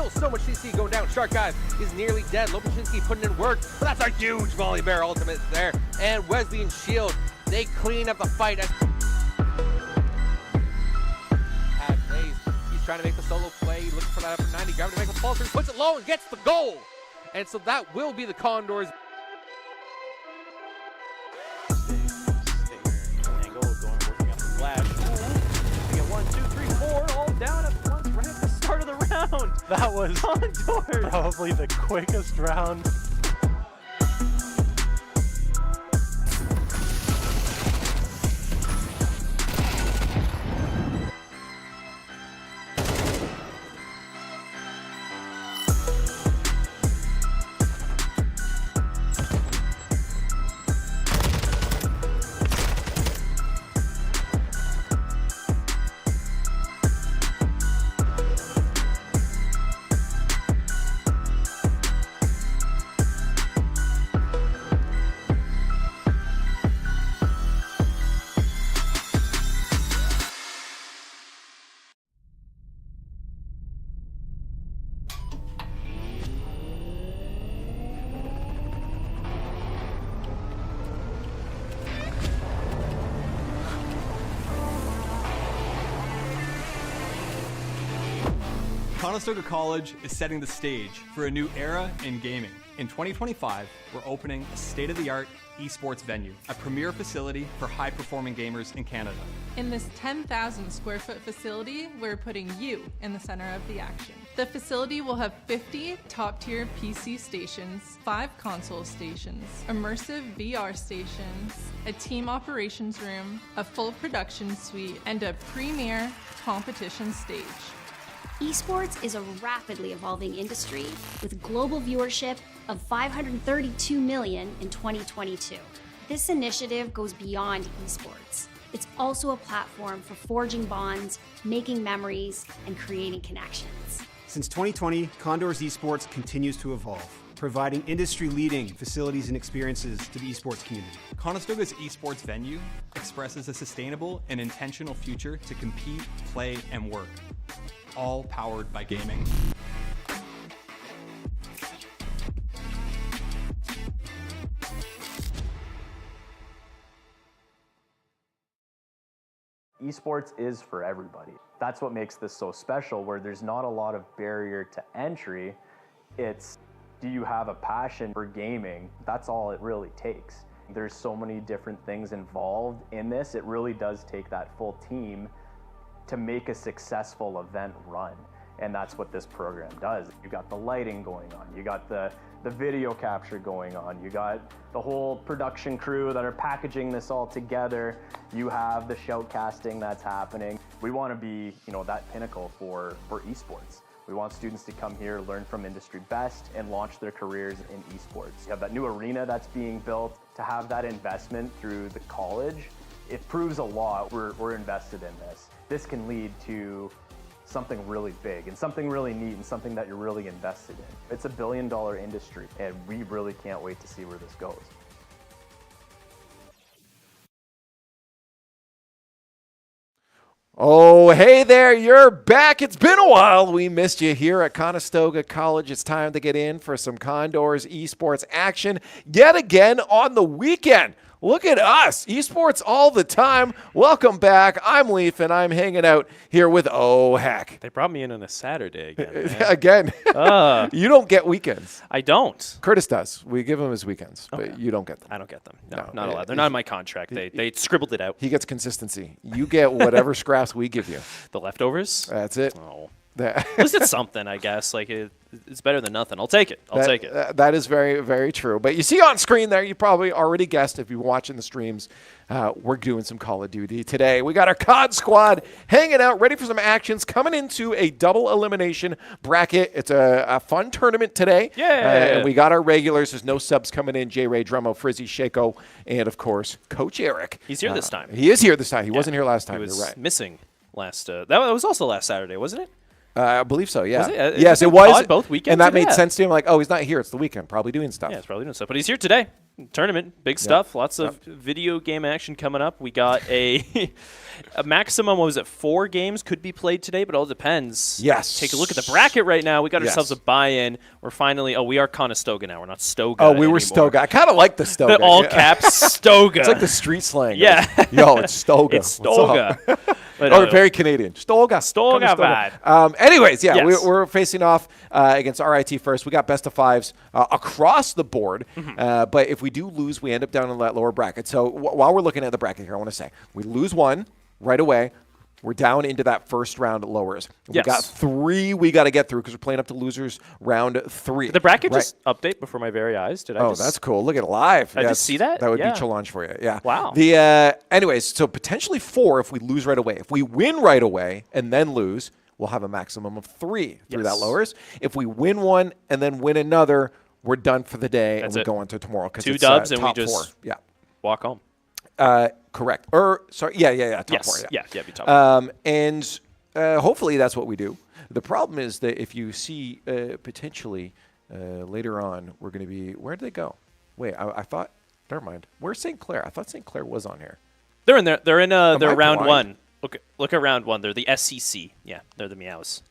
Still so much CC going down. Shark Guy is nearly dead. Lopachinski putting in work, but that's a huge volley bear ultimate there. And Wesley and Shield, they clean up the fight. He's trying to make the solo play, looking for that upper 90. Gravity makes a pulse, puts it low and gets the goal. And so that will be the Condors. Angle going, working on the flash. We get 1, 2, 3, 4, all down at once right at the start of the round. That was Condors. probably the quickest round. Conestoga College is setting the stage for a new era in gaming. In 2025, we're opening a state-of-the-art esports venue, a premier facility for high-performing gamers in Canada. In this 10,000 square foot facility, we're putting you in the center of the action. The facility will have 50 top-tier PC stations, 5 console stations, immersive VR stations, a team operations room, a full production suite, and a premier competition stage. Esports is a rapidly evolving industry with global viewership of 532 million in 2022. This initiative goes beyond esports. It's also a platform for forging bonds, making memories, and creating connections. Since 2020, Condors Esports continues to evolve, providing industry-leading facilities and experiences to the esports community. Conestoga's esports venue expresses a sustainable and intentional future to compete, play, and work, all powered by gaming. Esports is for everybody. That's what makes this so special, where there's not a lot of barrier to entry. It's, do you have a passion for gaming? That's all it really takes. There's so many different things involved in this. It really does take that full team to make a successful event run. And that's what this program does. You got the lighting going on, you got the video capture going on, you got the whole production crew that are packaging this all together, you have the shoutcasting that's happening. We want to be, that pinnacle for esports. We want students to come here, learn from industry best, and launch their careers in esports. You have that new arena that's being built. To have that investment through the college, it proves a lot. We're invested in this. This can lead to something really big and something really neat and something that you're really invested in. It's a billion-dollar industry, and we really can't wait to see where this goes. Oh, hey there, you're back. It's been a while. We missed you here at Conestoga College. It's time to get in for some Condors esports action yet again on the weekend. Look at us, esports all the time. Welcome back. I'm Leaf, and I'm hanging out here with Oh Heck. They brought me in on a Saturday again. Man. Again. You don't get weekends. I don't. Curtis does. We give him his weekends, Okay. but you don't get them. I don't get them. No, No. not allowed. They're not in my contract. They scribbled it out. He gets consistency. You get whatever scraps we give you. The leftovers? That's it. Oh. That- At least it's something, I guess. Like it's better than nothing. I'll take it. I'll take it. That is very, very true. But you see on screen there, you probably already guessed if you're watching the streams, we're doing some Call of Duty today. We got our COD squad hanging out, ready for some actions, coming into a double elimination bracket. It's a fun tournament today. Yeah. And we got our regulars. There's no subs coming in. J. Ray, Drummo, Frizzy, Shako, and, of course, Coach Eric. He's here this time. He is here this time. He wasn't here last time. He was You're right. missing last. That was also last Saturday, wasn't it? I believe so, yeah. Was it? Yes, Is it it was. pod both weekends and that today? made sense to him. Like, oh, he's not here. It's the weekend. Probably doing stuff. Yeah, it's probably doing stuff. But he's here today. Tournament, big stuff. Lots of video game action coming up. We got a maximum, what was it, 4 games could be played today, but it all depends. Yes. Take a look at the bracket right now. We got ourselves a buy-in. We're finally, we are Conestoga now. We're not Stoga Oh, we were anymore. Stoga. I kind of like the Stoga. The all caps Stoga. It's like the street slang. Yeah. Yo, it's Stoga. It's Stoga. Or very Canadian. Stoga. Stoga bad. Anyways, yeah, Yes. we're facing off against RIT first. We got best of 5s across the board. But if we do lose, we end up down in that lower bracket. So while we're looking at the bracket here, I want to say we lose 1 right away. We're down into that first round lowers. We got 3 we got to get through because we're playing up to losers round 3. The bracket just update before my very eyes. Did I just... that's cool. Look at it live. I just see that? That would Yeah. be challenge for you. Yeah. Wow. Anyways, so potentially 4 if we lose right away. If we win right away and then lose, we'll have a maximum of 3 through that lowers. If we win 1 and then win another, we're done for the day and we go into tomorrow. 2 dubs and we top just 4. walk home. Correct. Sorry. Yeah. Top 4. Yeah, be top 4. And hopefully that's what we do. The problem is that if you see potentially later on, we're going to be, where did they go? Wait, I thought, never mind. Where's St. Clair? I thought St. Clair was on here. They're in there. They're in their round blind? 1. Look at round 1. They're the SCC. Yeah, they're the Meows.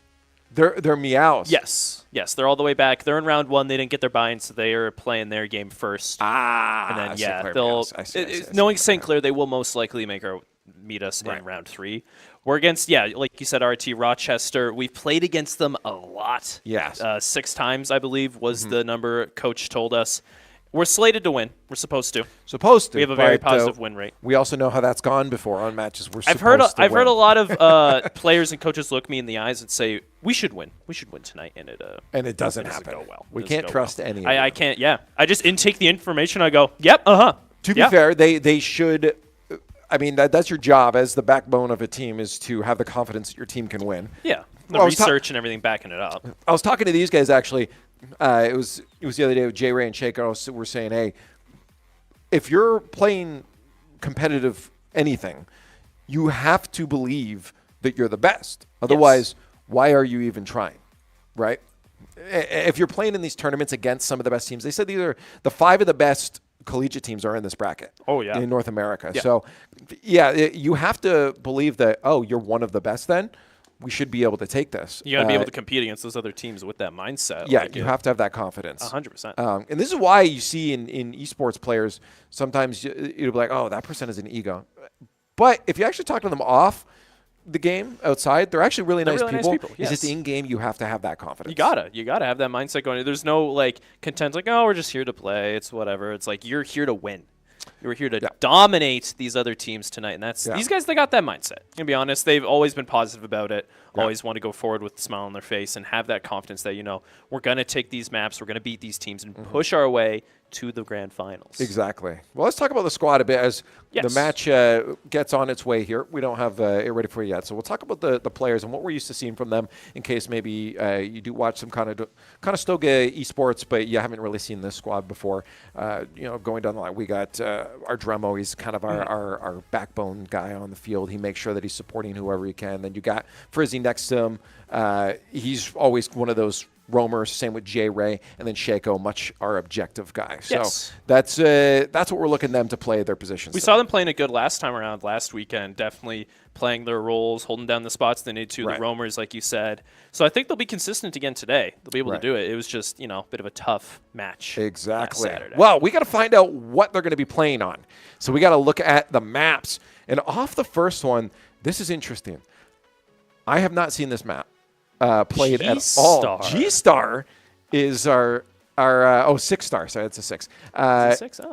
They're Meows. Yes, they're all the way back. They're in round 1. They didn't get their buy-in, so they are playing their game first. And then St. Clair they'll. Meows. I see, knowing St. Clair, they will most likely meet us in round 3. We're against, like you said, RT Rochester. We've played against them a lot. Yes. 6 times, I believe, was the number Coach told us. We're slated to win. We're supposed to. We have a very positive win rate. We also know how that's gone before on matches. I've heard a lot of players and coaches look me in the eyes and say, "We should win. We should win tonight," and it doesn't happen. Go well. We can't trust any. I can't. Yeah, I just intake the information. I go, "Yep, To be fair, they should. I mean, that's your job as the backbone of a team is to have the confidence that your team can win. Yeah, the research and everything backing it up. I was talking to these guys actually. It was the other day with Jay Ray and Shaco. We're saying, hey, if you're playing competitive anything, you have to believe that you're the best. Otherwise, why are you even trying, right? If you're playing in these tournaments against some of the best teams, they said these are the 5 of the best collegiate teams are in this bracket. In North America. So, you have to believe that, you're one of the best then. We should be able to take this. You got to be able to compete against those other teams with that mindset. Yeah, you have to have that confidence. 100%. And this is why you see in esports players, sometimes you'll be like, oh, that person has an ego. But if you actually talk to them off the game, outside, they're actually really nice people. It's just in-game, you have to have that confidence. You gotta have that mindset going. There's no content we're just here to play. It's whatever. It's like you're here to win. You're here to dominate these other teams tonight, and that's these guys. They got that mindset. I'm gonna be honest. They've always been positive about it. Always want to go forward with a smile on their face and have that confidence that we're gonna take these maps, we're gonna beat these teams, and push our way to the grand finals. Exactly. Well, let's talk about the squad a bit as the match gets on its way here. We don't have it ready for you yet, so we'll talk about the players and what we're used to seeing from them in case maybe you do watch some kind of Conestoga Esports, but you haven't really seen this squad before. Going down the line, we got our Dremo. He's kind of our backbone guy on the field. He makes sure that he's supporting whoever he can. Then you got Frizzy next to him. He's always one of those roamers, same with Jay Ray, and then Shaco, much our objective guy. So that's what we're looking them to play their positions. We saw them playing it good last weekend, definitely playing their roles, holding down the spots they need to, the roamers, like you said. So I think they'll be consistent again today. They'll be able to do it. It was just, a bit of a tough match. Exactly. Saturday. Well, we got to find out what they're going to be playing on. So we got to look at the maps. And off the first one, this is interesting. I have not seen this map played at all. G-Star is our 6-star. Sorry, that's a 6.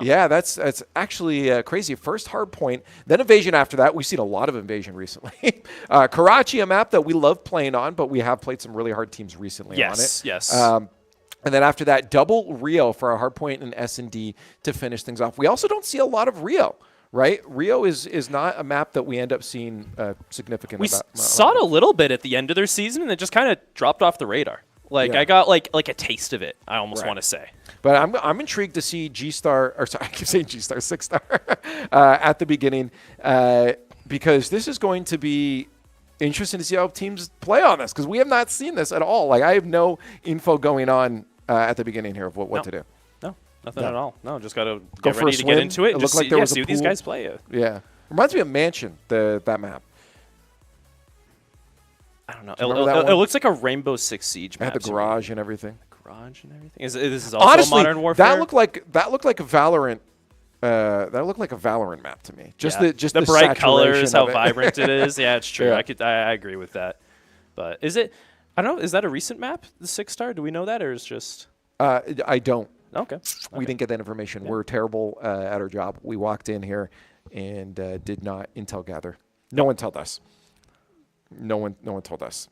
Yeah, that's actually crazy. First hard point, then Invasion after that. We've seen a lot of Invasion recently. Karachi, a map that we love playing on, but we have played some really hard teams recently on it. Yes. And then after that, double Rio for a hard point in S&D to finish things off. We also don't see a lot of Rio. Right? Rio is not a map that we end up seeing significant. We saw it a little bit at the end of their season, and it just kind of dropped off the radar. I got like a taste of it, I almost want to say. But I'm intrigued to see G-Star, or sorry, I keep saying G-Star, 6-star, at the beginning, because this is going to be interesting to see how teams play on this because we have not seen this at all. Like I have no info going on at the beginning here of what to do. No, nothing at all. No, just got to Go get for a ready to get swim. into it. It And looked just like see, there was a see what these pool. guys play. Yeah. Reminds me of Mansion, that map. I don't know. Do you remember that It one? looks like a Rainbow Six Siege It map. had the to me. garage and everything. Garage and everything. This is also Honestly, Modern Warfare. that looked like a Valorant. That looked like a Valorant map to me. Just Yeah. the the bright saturation colors, how of it. vibrant it is. Yeah, it's true. Yeah. I agree with that. But is it? I don't know. Is that a recent map? The 6-star? Do we know that, or is just? I don't. Okay. We didn't get that information. We're terrible at our job. We walked in here and did not intel gather. No one told us. No one told us.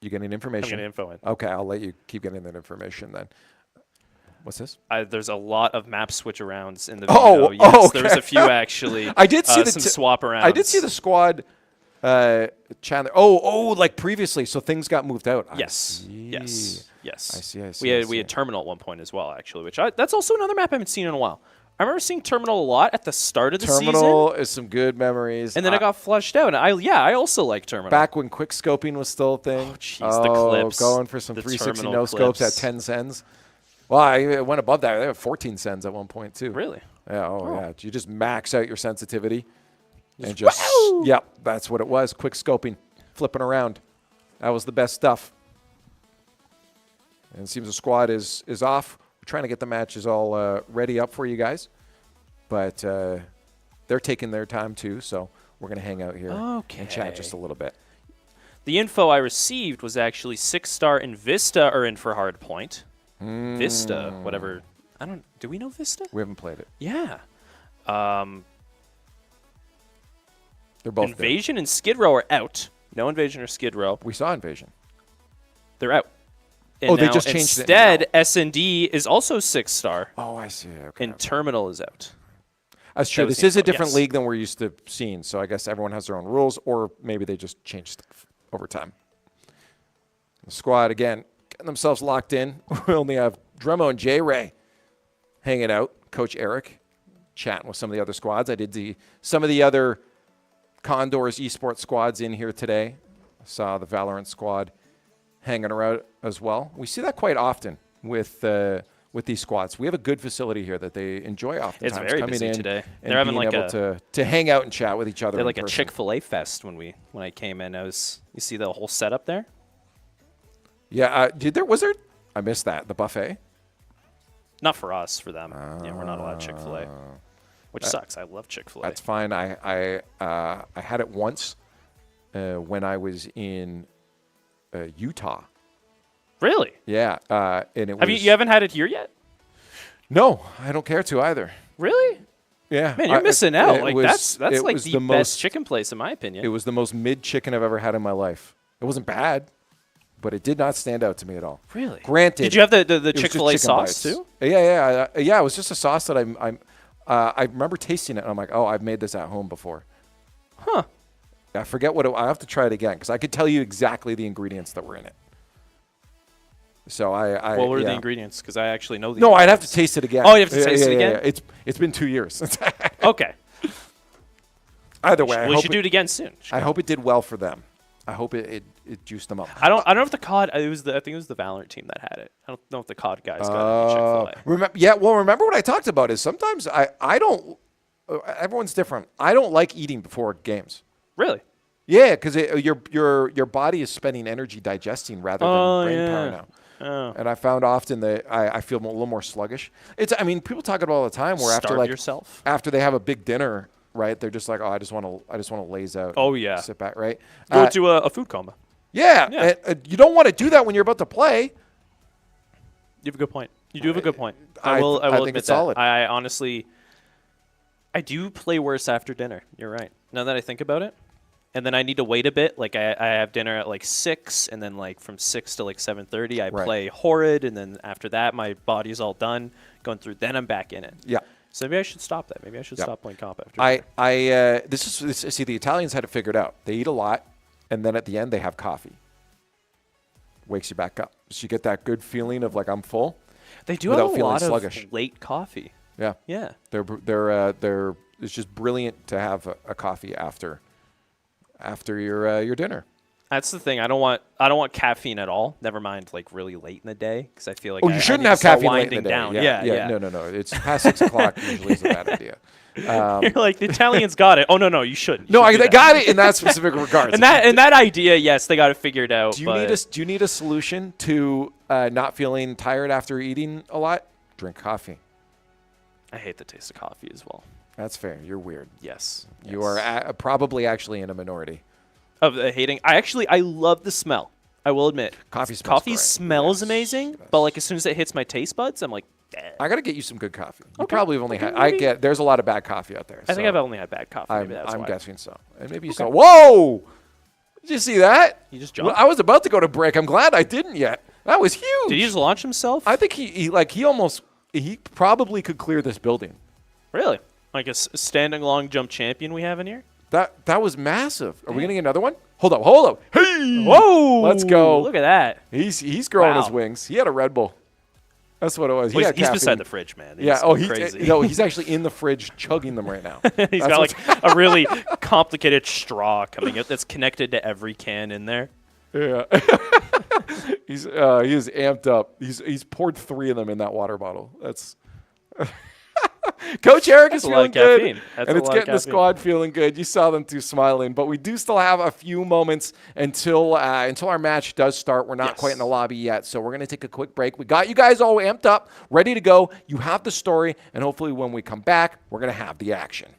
You getting information? I'm getting info in. Okay, I'll let you keep getting that information then. What's this? There's a lot of map switch arounds in the Oh, video. Yes, okay. there was a few actually. I did see some swap arounds. I did see the squad Chandler. Like previously, so things got moved out. Yes. I Yes. Yes. see. We had Terminal at one point as well, actually, which that's also another map I haven't seen in a while. I remember seeing Terminal a lot at the start of the Terminal season. is some good memories. And then it got flushed out. And I also like Terminal. Back when quick scoping was still a thing. Oh, jeez, the clips. Going for some The 360 Terminal no scopes at clips. 10 cents. Well, I went above that. They had 14 cents at one point too. Really? Yeah. Yeah. You just max out your sensitivity, and woo! Yep, that's what it was. Quick scoping, flipping around. That was the best stuff. And it seems the squad is off. We're trying to get the matches all ready up for you guys, but they're taking their time too. So we're gonna hang out here and chat just a little bit. The info I received was actually 6-star and Vista are in for hard point. Vista, whatever. Do we know Vista? We haven't played it. Yeah. They're both Invasion and Skid Row are out. No Invasion or Skid Row. there. We saw Invasion. They're out. And They now just changed it. Instead, S&D is also 6-star. Oh, I see. Okay. And Terminal is out. That's true. That was This the is a info, different yes. league than we're used to seeing, so I guess everyone has their own rules, or maybe they just change stuff over time. The squad, again, getting themselves locked in. We only have Dremo and J-Ray hanging out. Coach Eric chatting with some of the other squads. I did see some of the other Condors Esports squads in here today. I saw the Valorant squad hanging around as well. We see that quite often with these squads. We have a good facility here that they enjoy oftentimes. It's very coming busy in today. and They're having being like able to hang out and chat with each other. They're like in a person. Chick-fil-A fest when I came in. You see the whole setup there? Yeah, was there? I missed that. The buffet. Not for us, for them. Yeah, we're not allowed Chick-fil-A, which sucks. I love Chick-fil-A. That's fine. I had it once when I was in Utah. Really? Yeah, and it was. You haven't had it here yet? No, I don't care to either. Really? Yeah, Man, you're missing out. Like that's it like was the best most, chicken place in my opinion. It was the most mid chicken I've ever had in my life. It wasn't bad, but it did not stand out to me at all. Really? Granted. Did you have the it was just Chick-fil-A chicken sauce bites. too? Yeah. It was just a sauce that I remember tasting it, and I'm like, oh, I've made this at home before. Huh. I forget I have to try it again because I could tell you exactly the ingredients that were in it. So What were the ingredients? Because I actually know the. No, I'd have to taste it again. Oh, you have to taste it again? Yeah. It's been 2 years. Okay. Either way, We should do it again soon. I hope it did well for them. I hope it juiced them up. I don't know if the COD. I think it was the Valorant team that had it. I don't know if the COD guys got it at Chick-fil-A. Remember what I talked about is sometimes I don't. Everyone's different. I don't like eating before games. Really? Yeah, because your body is spending energy digesting rather than brain power now. Oh. And I found often that I feel a little more sluggish. People talk about it all the time where Starve yourself. after they have a big dinner, right? They're just like, oh, I just want to laze out. Oh yeah. Sit back, right? Go to a food coma. Yeah. You don't want to do that when you're about to play. You have a good point. You do have a good point. I I will think admit it's that. solid. I honestly, I do play worse after dinner. You're right. Now that I think about it. And then I need to wait a bit. Like I have dinner at like 6, and then like from 6 to like 7:30, I play Horrid, and then after that, my body's all done going through. Then I'm back in it. Yeah. So maybe I should stop that. Maybe I should stop playing comp after. See, the Italians had it figured out. They eat a lot, and then at the end they have coffee. Wakes you back up. So you get that good feeling of like I'm full. They do without have a feeling lot sluggish. of late coffee. Yeah. Yeah. They're it's just brilliant to have a coffee after after your dinner. That's the thing. I don't want caffeine at all. Never mind, like really late in the day, because I feel like you shouldn't have caffeine late in the day. Down. Yeah. No. It's past 6 o'clock usually is a bad idea. You're like, the Italians got it. Oh no, you shouldn't. No, they got it in that specific regards. and that idea, yes, they got it figured out. Do you need a solution to not feeling tired after eating a lot? Drink coffee. I hate the taste of coffee as well. That's fair. You're weird. Yes. You are probably actually in a minority. Of hating. I love the smell. I will admit. Coffee smells amazing, but like as soon as it hits my taste buds, I'm like, I got to get you some good coffee. You Okay. probably have only had. There's a lot of bad coffee out there. I think I've only had bad coffee. Maybe that's I'm why. guessing so. And maybe you saw. Whoa! Did you see that? He just jumped. I was about to go to break. I'm glad I didn't yet. That was huge. Did he just launch himself? I think he probably could clear this building. Really? Like a standing long jump champion we have in here? That was massive. Are we getting another one? Hold up. Hey! Whoa! Let's go. Look at that. He's growing his Wow. wings. He had a Red Bull. That's what it was. Well, He had he's caffeine. beside the fridge, man. Yeah. He's crazy. He's actually in the fridge chugging them right now. He's got like a really complicated straw coming out that's connected to every can in there. Yeah. He is amped up. He's poured 3 of them in that water bottle. That's Coach Eric is a lot feeling of good, caffeine. That's and a it's lot of getting the caffeine. squad feeling good. You saw them 2 smiling, but we do still have a few moments until our match does start. We're not quite in the lobby yet, so we're going to take a quick break. We got you guys all amped up, ready to go. You have the story, and hopefully when we come back, we're going to have the action.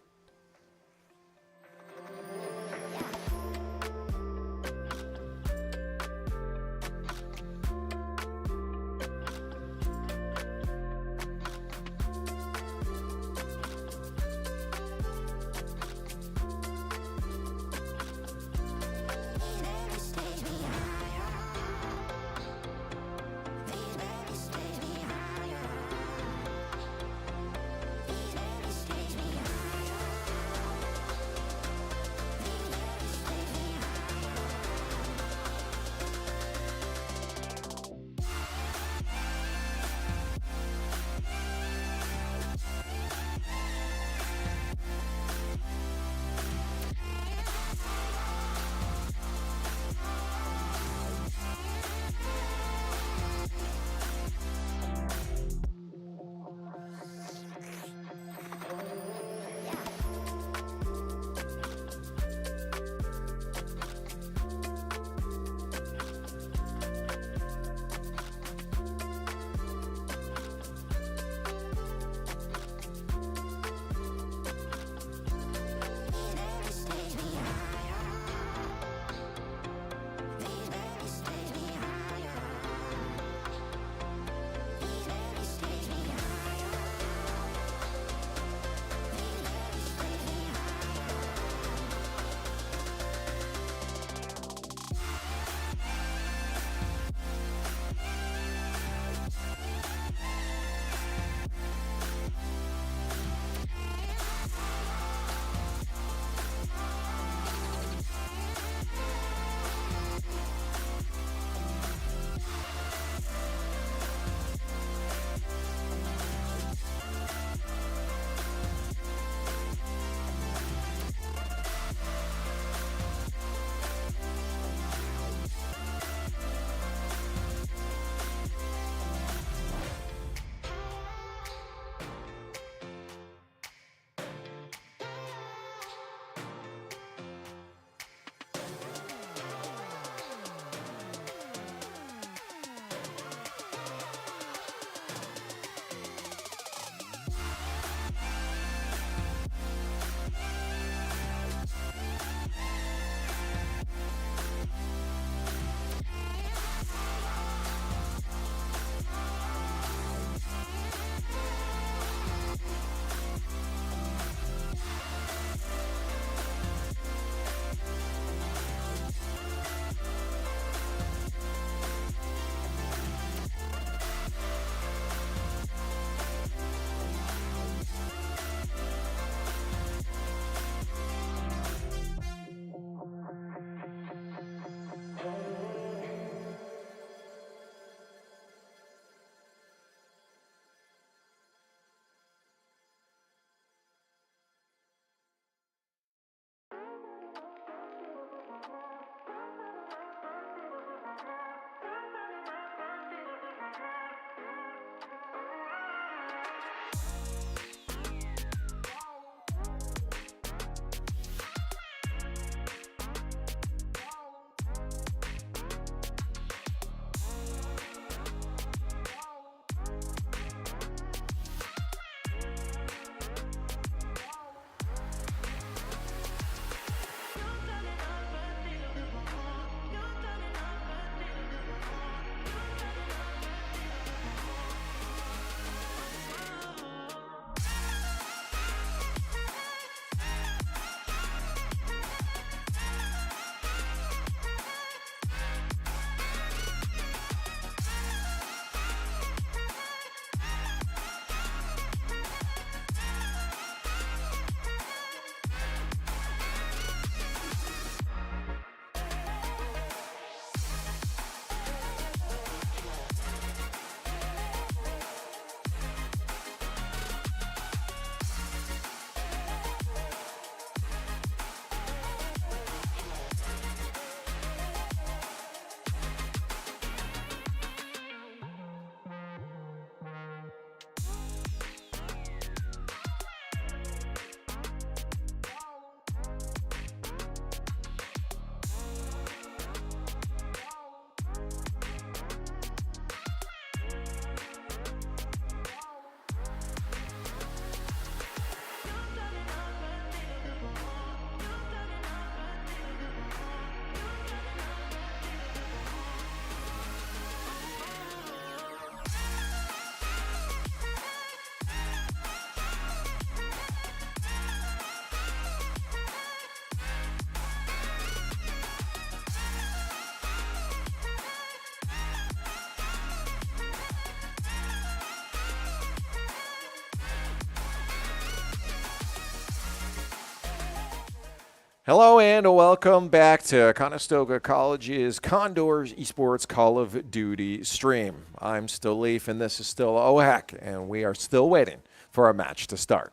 Hello and welcome back to Conestoga College's Condors Esports Call of Duty stream. I'm still Leaf and this is still OHEC, and we are still waiting for our match to start.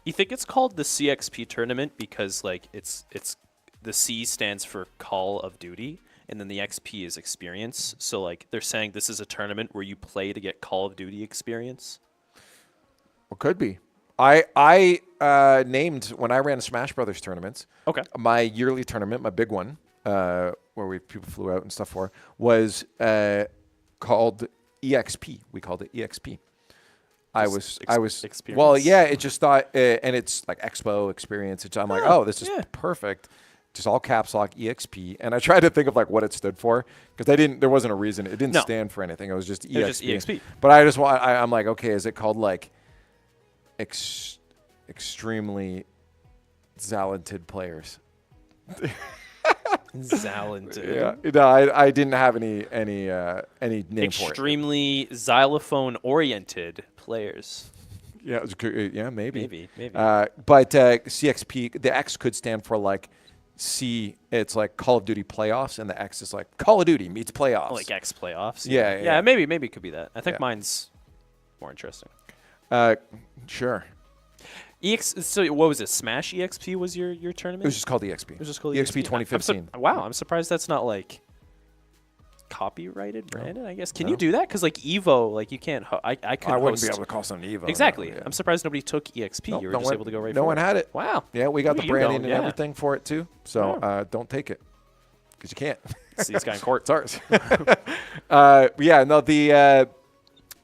You think it's called the CXP tournament because like it's the C stands for Call of Duty and then the XP is experience. So like they're saying this is a tournament where you play to get Call of Duty experience. Well, could be. I named, when I ran Smash Brothers tournaments, my yearly tournament, my big one, where people flew out and stuff for, was called EXP. We called it EXP. I was experience. Well, yeah, it just thought, and it's like Expo experience. I'm like, oh, this is perfect. Just all caps lock EXP. And I tried to think of like what it stood for because there wasn't a reason. It didn't stand for anything. It was just EXP. It was just EXP. But I'm like, okay, is it called like extremely talented players? Talented. Yeah. No, I didn't have any name for it. Extremely xylophone oriented players. Yeah, it was good. Yeah, maybe. But CXP, the X could stand for like C. It's like Call of Duty Playoffs, and the X is like Call of Duty meets Playoffs. Like X Playoffs. Yeah. Maybe it could be that. I think mine's more interesting. Sure. So what was it? Smash EXP was your tournament? It was just called EXP. It was just called EXP 2015. I'm surprised that's not like copyrighted, branded. I guess. Can you do that? Because like Evo, like you can't. I wouldn't be able to call something Evo. Exactly. No, yeah. I'm surprised nobody took EXP. You were just able to go right. No one had it. Wow. Yeah, we got the branding and everything for it too. So don't take it because you can't. See this guy in court. It's ours.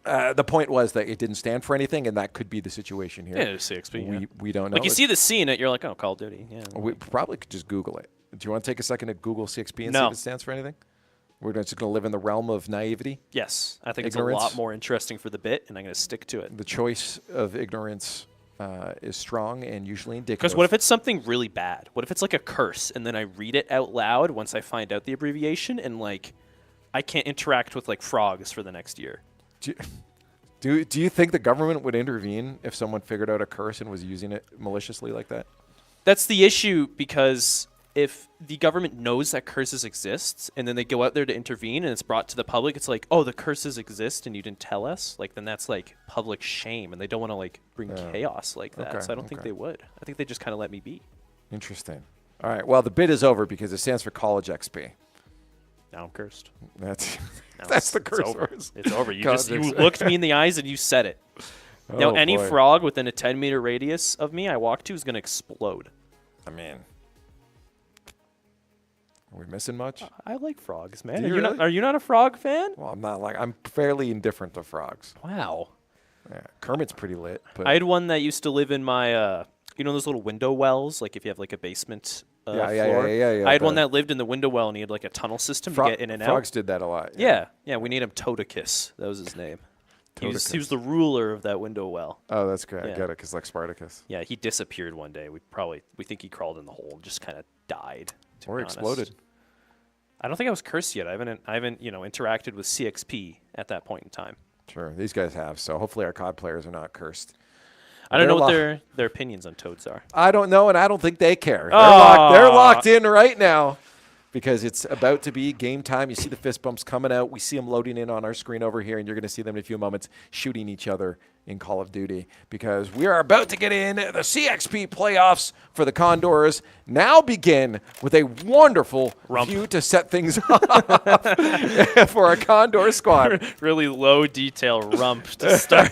The point was that it didn't stand for anything, and that could be the situation here. Yeah, it's CXP. We don't know. Like you see the C in it, you're like, oh, Call of Duty. Yeah. We probably could just Google it. Do you want to take a second to Google CXP and see if it stands for anything? We're just going to live in the realm of naivety? Yes. I think Ignorance. It's a lot more interesting for the bit, and I'm going to stick to it. The choice of ignorance is strong and usually indicative. Because what if it's something really bad? What if it's like a curse, and then I read it out loud once I find out the abbreviation, and like I can't interact with like frogs for the next year? Do you think the government would intervene if someone figured out a curse and was using it maliciously like that? That's the issue, because if the government knows that curses exist and then they go out there to intervene and it's brought to the public, it's like, oh, the curses exist and you didn't tell us. Like, then that's like public shame, and they don't want to like bring chaos like that. So I don't think they would. I think they just kind of let me be. Interesting. All right. Well, the bid is over because it stands for College XP. Now I'm cursed. That's the curse. It's over. You looked me in the eyes and you said it. Now, any frog within a 10-meter radius of me I walk to is going to explode. I mean, are we missing much? I like frogs, man. Are you not a frog fan? Well, I'm not. I'm fairly indifferent to frogs. Wow. Yeah, Kermit's pretty lit. But I had one that used to live in my, those little window wells, like if you have like a basement floor. I had one that lived in the window well, and he had like a tunnel system to get in and out. Frogs did that a lot. Yeah. We named him Todicus. That was his name. He was the ruler of that window well. Oh, that's great. I get it, because like Spartacus. Yeah, he disappeared one day. We think he crawled in the hole and just kind of died. Or exploded. I don't think I was cursed yet. I haven't interacted with CXP at that point in time. Sure, these guys have. So hopefully our COD players are not cursed. I don't know what their opinions on Toads are. I don't know, and I don't think they care. They're locked in right now because it's about to be game time. You see the fist bumps coming out. We see them loading in on our screen over here, and you're going to see them in a few moments shooting each other in Call of Duty because we are about to get in the CXP playoffs for the Condors. Now begin with a wonderful view to set things up for our Condor squad. Really low detail rump to start.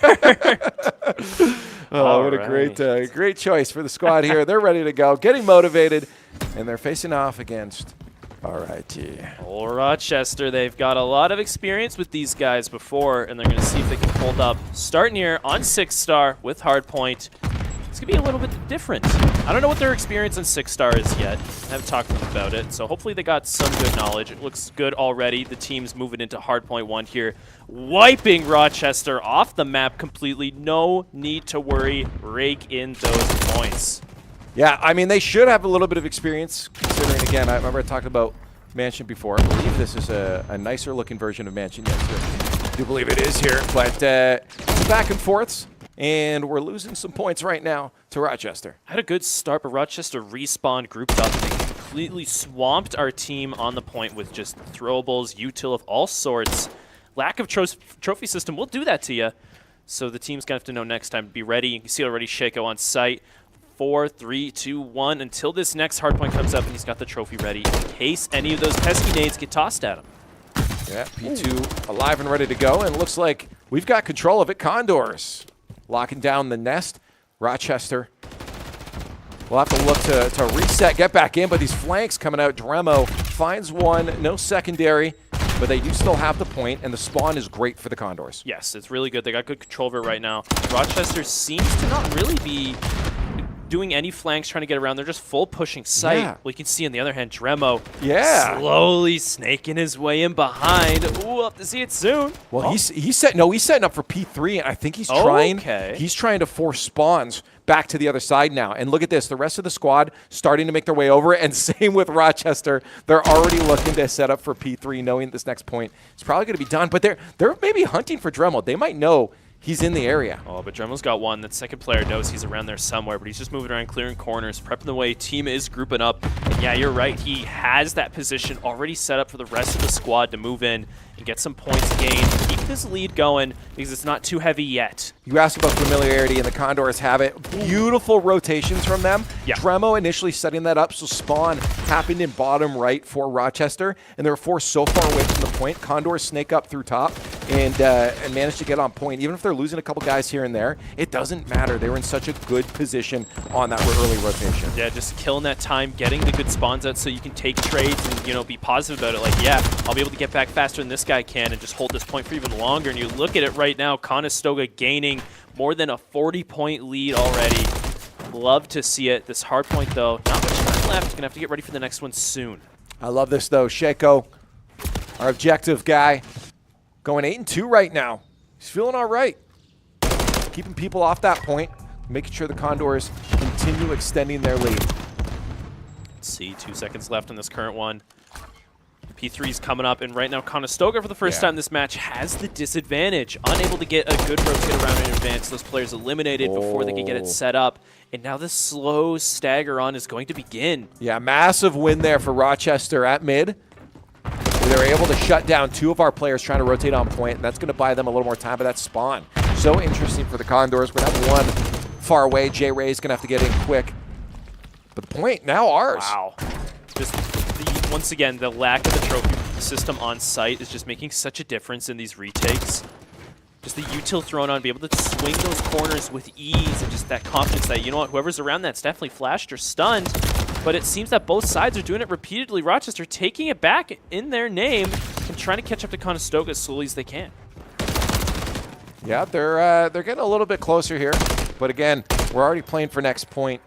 Oh, what a great choice for the squad here. They're ready to go, getting motivated, and they're facing off against RIT. Old Rochester, they've got a lot of experience with these guys before, and they're going to see if they can hold up. Starting here on 6-star with Hardpoint. It's going to be a little bit different. I don't know what their experience on 6-star is yet. I haven't talked to them about it, so hopefully they got some good knowledge. It looks good already. The team's moving into Hardpoint 1 here, wiping Rochester off the map completely. No need to worry. Rake in those points. Yeah, I mean, they should have a little bit of experience, considering, again, I remember I talked about Mansion before. I believe this is a nicer-looking version of Mansion. Yes, I do believe it is here. But back and forths, and we're losing some points right now to Rochester. Had a good start, but Rochester respawned, grouped up. They completely swamped our team on the point with just throwables, util of all sorts. Lack of trophy system will do that to you. So the team's going to have to know next time to be ready. You can see already Shaco on site. 4, 3, 2, 1 until this next hardpoint comes up and he's got the trophy ready in case any of those pesky nades get tossed at him. Yeah, P2 alive and ready to go, and it looks like we've got control of it. Condors locking down the nest. Rochester will have to look to reset, get back in, but these flanks coming out. Dremo finds one, no secondary, but they do still have the point, and the spawn is great for the Condors. Yes, it's really good. They got good control of it right now. Rochester seems to not really be doing any flanks trying to get around. They're just full pushing sight. Yeah. Well, you can see on the other hand, Dremo slowly snaking his way in behind. Ooh, we'll have to see it soon. Well, he's setting up for P3, and I think he's trying to force spawns back to the other side now. And look at this, the rest of the squad starting to make their way over, and same with Rochester. They're already looking to set up for P3, knowing this next point is probably going to be done. But they're maybe hunting for Dremel. They might know he's in the area. Oh, but Dremel's got one. That second player knows he's around there somewhere, but he's just moving around, clearing corners, prepping the way. Team is grouping up. And yeah, you're right. He has that position already set up for the rest of the squad to move in and get some points gained. Keep this lead going because it's not too heavy yet. You asked about familiarity, and the Condors have it. Beautiful rotations from them. Yeah. Dremo initially setting that up, so spawn happened in bottom right for Rochester, and they were forced so far away from the point. Condors snake up through top and managed to get on point. Even if they're losing a couple guys here and there, it doesn't matter. They were in such a good position on that early rotation. Yeah, just killing that time, getting the good spawns out so you can take trades and, you know, be positive about it. Like, yeah, I'll be able to get back faster than this guy can and just hold this point for even longer. And you look at it right now, Conestoga gaining more than a 40-point lead already. Love to see it. This hard point, though, not much time left. Gonna have to get ready for the next one soon. I love this, though. Shaco, our objective guy, going 8-2 right now. He's feeling all right. Keeping people off that point, making sure the Condors continue extending their lead. Let's see, 2 seconds left on this current one. P3's coming up, and right now Conestoga for the first time this match has the disadvantage. Unable to get a good rotate around in advance. Those players eliminated before they could get it set up. And now the slow stagger on is going to begin. Yeah, massive win there for Rochester at mid. They were able to shut down 2 of our players trying to rotate on point, and that's going to buy them a little more time, but that's spawn. So interesting for the Condors. We're going to have one far away. J-Ray's going to have to get in quick. But the point now ours. Wow. Just once again, the lack of the trophy system on site is just making such a difference in these retakes. Just the util thrown on, be able to swing those corners with ease, and just that confidence that, you know what, whoever's around that's definitely flashed or stunned. But it seems that both sides are doing it repeatedly. Rochester taking it back in their name and trying to catch up to Conestoga as slowly as they can. Yeah, they're getting a little bit closer here. But again, we're already playing for next point.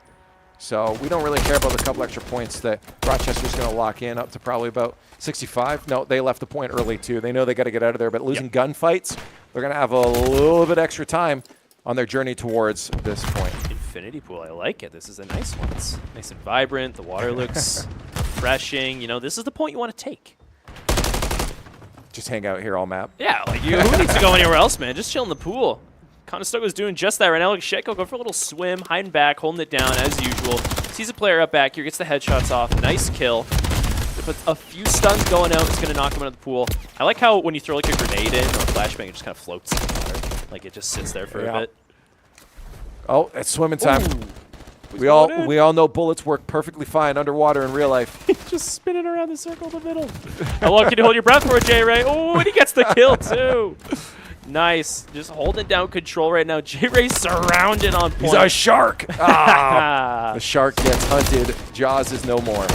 So we don't really care about the couple extra points that Rochester's going to lock in up to probably about 65. No, they left the point early too. They know they got to get out of there. But losing gunfights, they're going to have a little bit extra time on their journey towards this point. Infinity pool, I like it. This is a nice one. It's nice and vibrant. The water looks refreshing. You know, this is the point you want to take. Just hang out here all map. Yeah, like who needs to go anywhere else, man? Just chill in the pool. Conestoga's doing just that right now. Like Shaco go for a little swim, hiding back, holding it down as usual. Sees a player up back here, gets the headshots off. Nice kill. But a few stuns going out is going to knock him out of the pool. I like how when you throw like a grenade in or a flashbang, it just kind of floats in the water. Like it just sits there for a bit. Oh, it's swimming time. We all know bullets work perfectly fine underwater in real life. Just spinning around the circle in the middle. How long can you hold your breath for, J-Ray? Oh, and he gets the kill too. Nice. Just holding down control right now. J-Ray's surrounded on point. He's a shark. Ah, the shark gets hunted. Jaws is no more.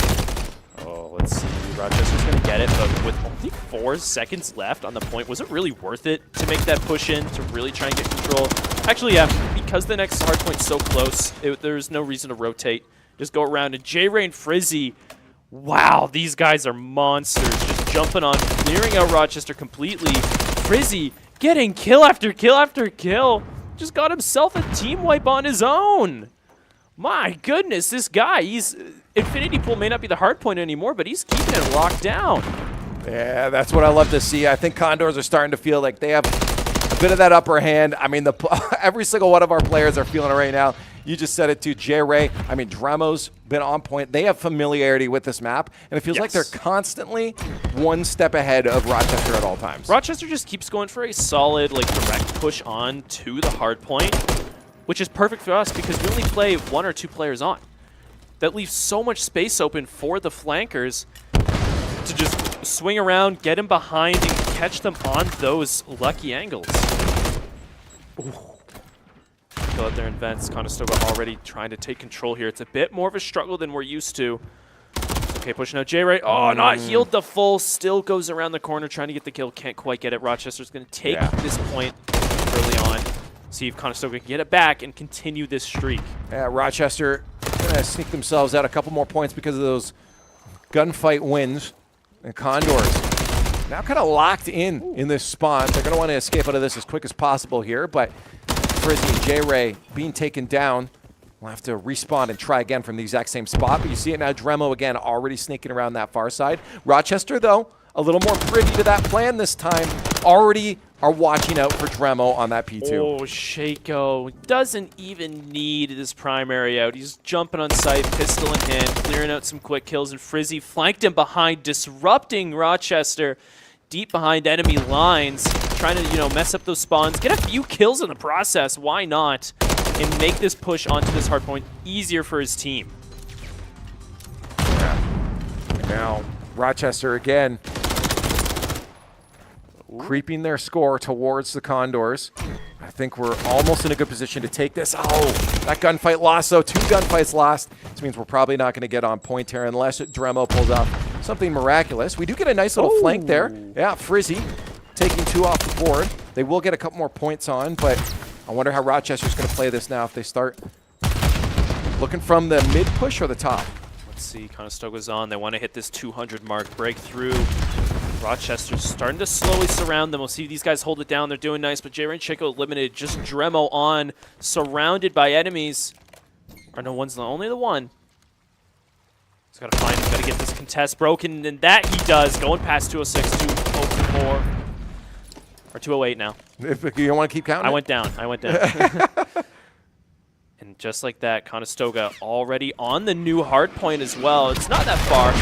Oh, let's see. Rochester's going to get it, but with only 4 seconds left on the point, was it really worth it to make that push in to really try and get control? Actually, yeah, because the next hard point's so close, there's no reason to rotate. Just go around. And J-Ray and Frizzy, wow, these guys are monsters. Just jumping on, clearing out Rochester completely. Frizzy getting kill after kill after kill. Just got himself a team wipe on his own. My goodness, this guy, Infinity Pool may not be the hard point anymore, but he's keeping it locked down. Yeah, that's what I love to see. I think Condors are starting to feel like they have a bit of that upper hand. I mean, every single one of our players are feeling it right now. You just said it too, J-Ray. I mean, Dremo's been on point. They have familiarity with this map, and it feels like they're constantly one step ahead of Rochester at all times. Rochester just keeps going for a solid, like, direct push on to the hard point, which is perfect for us because we only play 1 or 2 players on. That leaves so much space open for the flankers to just swing around, get him behind, and catch them on those lucky angles. Ooh. Go out there and vents. Conestoga already trying to take control here. It's a bit more of a struggle than we're used to. Okay, pushing out J-Ray. Oh, not healed the full. Still goes around the corner trying to get the kill. Can't quite get it. Rochester's going to take this point early on. See if Conestoga can get it back and continue this streak. Yeah, Rochester going to sneak themselves out a couple more points because of those gunfight wins. And Condors now kind of locked in this spawn. They're going to want to escape out of this as quick as possible here, but Frizzy and J-Ray being taken down. We'll have to respawn and try again from the exact same spot, but you see it now. Dremo again already sneaking around that far side. Rochester, though, a little more privy to that plan this time. Already are watching out for Dremo on that P2. Oh, Shaco doesn't even need this primary out. He's jumping on site, pistol in hand, clearing out some quick kills, and Frizzy flanked him behind, disrupting Rochester deep behind enemy lines, trying to, mess up those spawns, get a few kills in the process. Why not? And make this push onto this hard point easier for his team. Yeah. Now, Rochester again creeping their score towards the Condors. I think we're almost in a good position to take this. Oh, that gunfight lost, though. 2 gunfights lost. This means we're probably not going to get on point here unless Dremo pulls off something miraculous. We do get a nice little flank there. Yeah, Frizzy taking 2 off the board. They will get a couple more points on, but I wonder how Rochester's going to play this now if they start looking from the mid push or the top. Let's see, Conestoga's on. They want to hit this 200 mark, break through. Rochester's starting to slowly surround them. We'll see these guys hold it down. They're doing nice, but J-Ray and Chico eliminated. Just Dremo on, surrounded by enemies. Or no, one's only the one. He's got to find him, got to get this contest broken, and that he does. Going past 206, 204. Or 208 now. If you don't want to keep counting? I went down. And just like that, Conestoga already on the new hard point as well. It's not that far.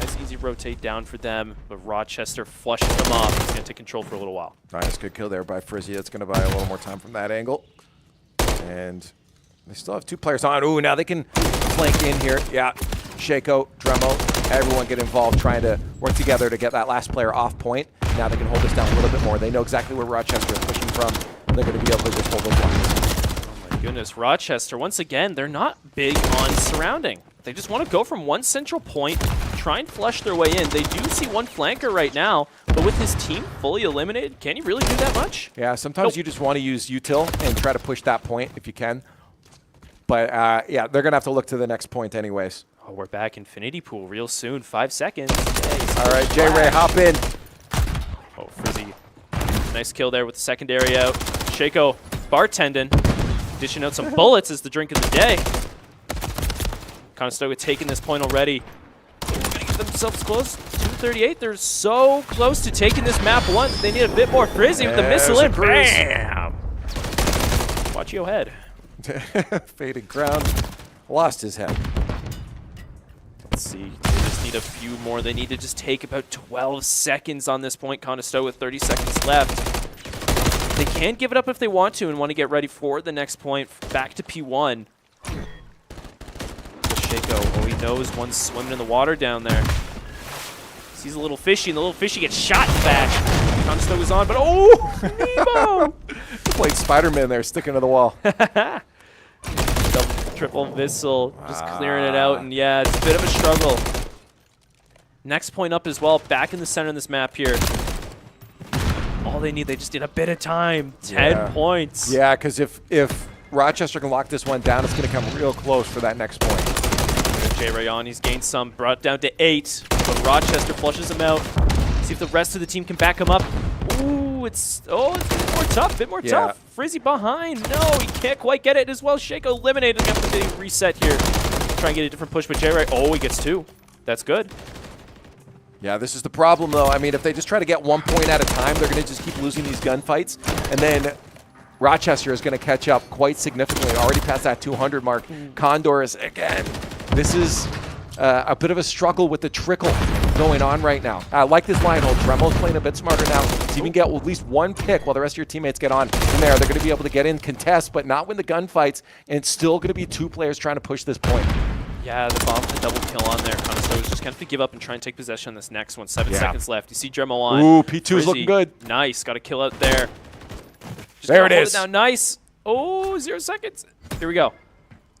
Nice easy rotate down for them, but Rochester flushes them off. He's going to take control for a little while. Nice, good kill there by Frizzy. That's going to buy a little more time from that angle. And they still have 2 players on. Ooh, now they can flank in here. Yeah, Shaco, Dremo, everyone get involved trying to work together to get that last player off point. Now they can hold this down a little bit more. They know exactly where Rochester is pushing from. They're going to be able to just hold those lines. Oh my goodness, Rochester, once again, they're not big on surrounding. They just want to go from one central point, try and flush their way in. They do see one flanker right now, but with his team fully eliminated, can he really do that much? Yeah, sometimes you just want to use util and try to push that point if you can. But yeah, they're going to have to look to the next point anyways. Oh, we're back Infinity Pool real soon. 5 seconds. All right, J-Ray, hop in. Oh, Frizzy. Nice kill there with the secondary out. Shaco bartending. Dishing out some bullets as the drink of the day. Conestoga taking this point already. They're going to get themselves close. 238. They're so close to taking this map 1. They need a bit more. Frizzy with the missile in. Bam! Watch your head. Faded ground. Lost his head. Let's see. They just need a few more. They need to just take about 12 seconds on this point. Conestoga with 30 seconds left. They can give it up if they want to and want to get ready for the next point. Back to P1. Shaco, oh, he knows one's swimming in the water down there. Sees a little fishy, and the little fishy gets shot in the back. Conestoga's on, but oh, Nemo! Played Spider-Man there, sticking to the wall. Triple missile, just clearing it out, and yeah, it's a bit of a struggle. Next point up as well, back in the center of this map here. All they need, they just need a bit of time. 10 points. Yeah, because if Rochester can lock this one down, it's going to come real close for that next point. J-Ray on, he's gained some, brought down to 8, but Rochester flushes him out. See if the rest of the team can back him up. Ooh, it's a bit more tough. Frizzy behind. No, he can't quite get it as well. Shaco eliminated him after getting reset here. Try and get a different push, but J-Ray, oh, he gets 2. That's good. Yeah, this is the problem, though. I mean, if they just try to get 1 point at a time, they're going to just keep losing these gunfights. And then Rochester is going to catch up quite significantly, already past that 200 mark. Condors, again, this is a bit of a struggle with the trickle going on right now. I like this line hold. Dremel's playing a bit smarter now. To even get at least one pick while the rest of your teammates get on in there, they're going to be able to get in, contest, but not win the gunfights. And it's still going to be 2 players trying to push this point. Yeah, the bomb, the double kill on there. Conestoga's just going to give up and try and take possession on this next one. 7 seconds left. You see Dremel on. Ooh, P2's looking good. Nice. Got a kill out there. Just there it is. Now, nice. Oh, 0 seconds. Here we go.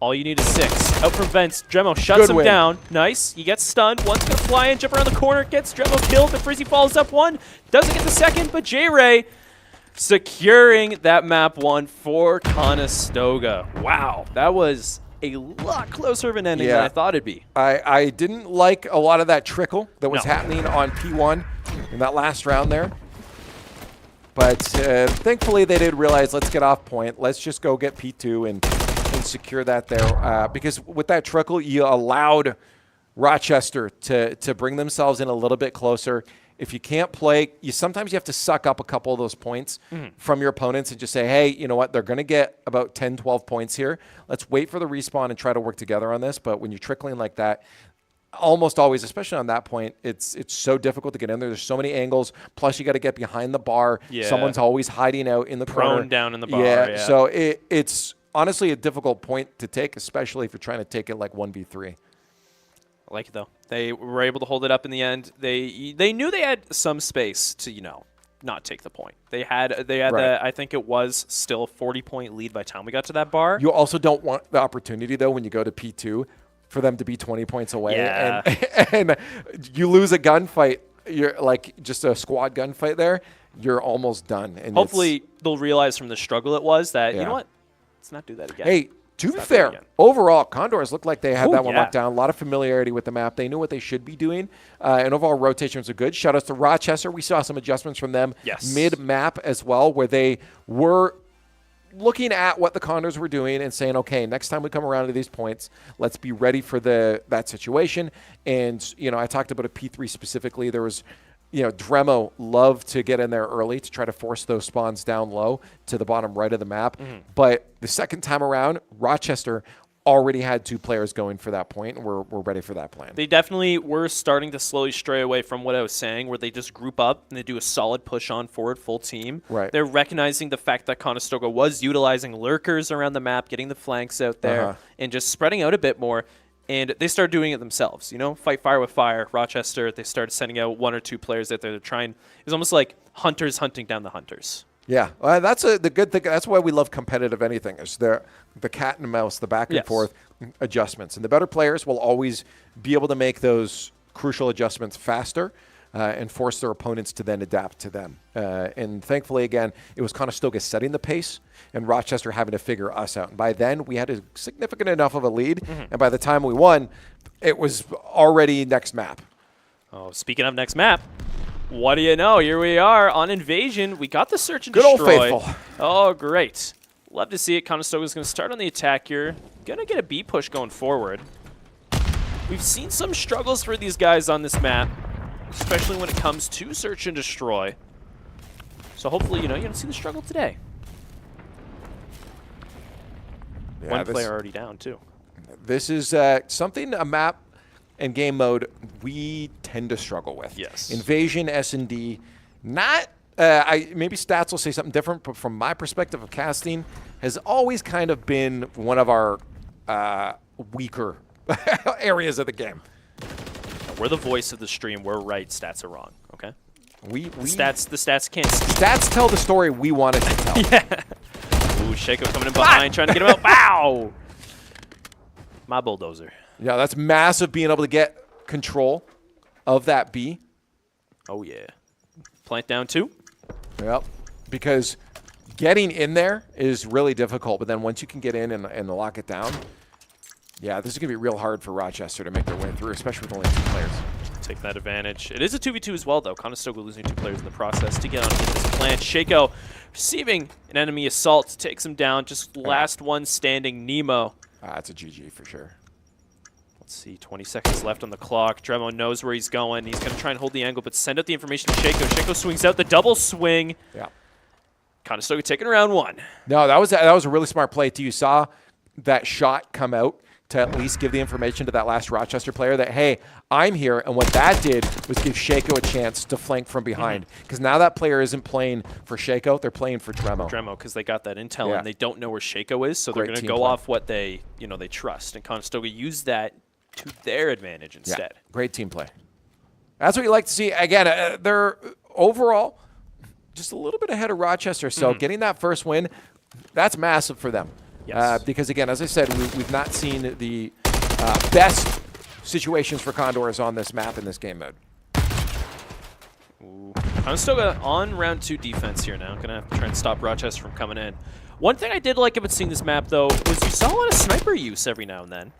All you need is 6. Out from vents. Dremel shuts him down. Nice. He gets stunned. One's going to fly in, jump around the corner. Gets Dremel killed. The Frizzy follows up 1. Doesn't get the second, but J-Ray securing that map 1 for Conestoga. Wow. That was a lot closer of an ending than I thought it'd be. I didn't like a lot of that trickle that was happening on P1 in that last round there. But thankfully they did realize, let's get off point. Let's just go get P2 and secure that there. Because with that trickle, you allowed Rochester to bring themselves in a little bit closer. If you can't play, sometimes you have to suck up a couple of those points from your opponents and just say, hey, you know what? They're going to get about 10, 12 points here. Let's wait for the respawn and try to work together on this. But when you're trickling like that, almost always, especially on that point, it's so difficult to get in there. There's so many angles. Plus, you got to get behind the bar. Yeah. Someone's always hiding out in the corner. Prone down in the bar. Yeah. So it's honestly a difficult point to take, especially if you're trying to take it like 1v3. I like it, though. They were able to hold it up in the end. They knew they had some space to, not take the point. They had right. the, I think it was still a 40-point lead by the time we got to that bar. You also don't want the opportunity, though, when you go to P2, for them to be 20 points away. Yeah. And you lose a gunfight, you're like just a squad gunfight there, you're almost done. And hopefully they'll realize from the struggle it was that, you know what, let's not do that again. Hey, to be fair, overall, Condors looked like they had that one locked down. A lot of familiarity with the map. They knew what they should be doing. And overall rotations are good. Shout outs to Rochester. We saw some adjustments from them mid-map as well, where they were looking at what the Condors were doing and saying, okay, next time we come around to these points, let's be ready for that situation. And, I talked about a P3 specifically. There was, Dremo loved to get in there early to try to force those spawns down low to the bottom right of the map. But the second time around, Rochester already had 2 players going for that point, and we're ready for that plan. They definitely were starting to slowly stray away from what I was saying, where they just group up and they do a solid push on forward, full team. Right. They're recognizing the fact that Conestoga was utilizing lurkers around the map, getting the flanks out there, and just spreading out a bit more. And they started doing it themselves, fight fire with fire. Rochester, they started sending out 1 or 2 players out there to try and, it was almost like hunters hunting down the hunters. Yeah, that's the good thing. That's why we love competitive anything. Is the cat and mouse, the back and forth adjustments. And the better players will always be able to make those crucial adjustments faster and force their opponents to then adapt to them. And thankfully, again, it was Conestoga setting the pace and Rochester having to figure us out. And by then, we had a significant enough of a lead. And by the time we won, it was already next map. Oh, speaking of next map, what do you know? Here we are on Invasion. We got the search and destroy. Good old faithful. Oh, great. Love to see it. Conestoga's going to start on the attack here. Going to get a B push going forward. We've seen some struggles for these guys on this map, especially when it comes to search and destroy. So hopefully, you're going to see the struggle today. Yeah, One player already down, too. This is something, a map and game mode we tend to struggle with. Yes. Invasion, S&D, not, maybe stats will say something different, but from my perspective of casting, has always kind of been one of our weaker areas of the game. We're the voice of the stream. We're right. Stats are wrong. Okay. The stats can't speak. Stats tell the story we wanted to tell. Yeah. Ooh, Shaco coming in behind, trying to get him out. Wow. My bulldozer. Yeah, that's massive being able to get control of that B. Oh, yeah. Plant down 2. Yep. Because getting in there is really difficult, but then once you can get in and lock it down, yeah, this is going to be real hard for Rochester to make their way through, especially with only 2 players. Take that advantage. It is a 2v2 as well, though. Conestoga losing 2 players in the process to get on this plant. Shaco receiving an enemy assault, takes him down. Just last one standing, Nemo. That's a GG for sure. Let's see, 20 seconds left on the clock. Dremo knows where he's going. He's going to try and hold the angle, but send out the information to Shaco. Shaco swings out the double swing. Yeah. Conestoga taking round 1. No, that was a really smart play too. You saw that shot come out to at least give the information to that last Rochester player that, hey, I'm here. And what that did was give Shaco a chance to flank from behind. Because now that player isn't playing for Shaco, they're playing for Dremo. Dremo, because they got that intel and they don't know where Shaco is, so they're going to go off what they trust. And Conestoga used that to their advantage instead. Yeah. Great team play. That's what you like to see. Again, they're overall just a little bit ahead of Rochester. So getting that first win, that's massive for them. Yes. Because, again, as I said, we've not seen the best situations for Condors on this map in this game mode. Conestoga on round 2 defense here now. Going to have to try and stop Rochester from coming in. One thing I did like about seeing this map, though, was you saw a lot of sniper use every now and then.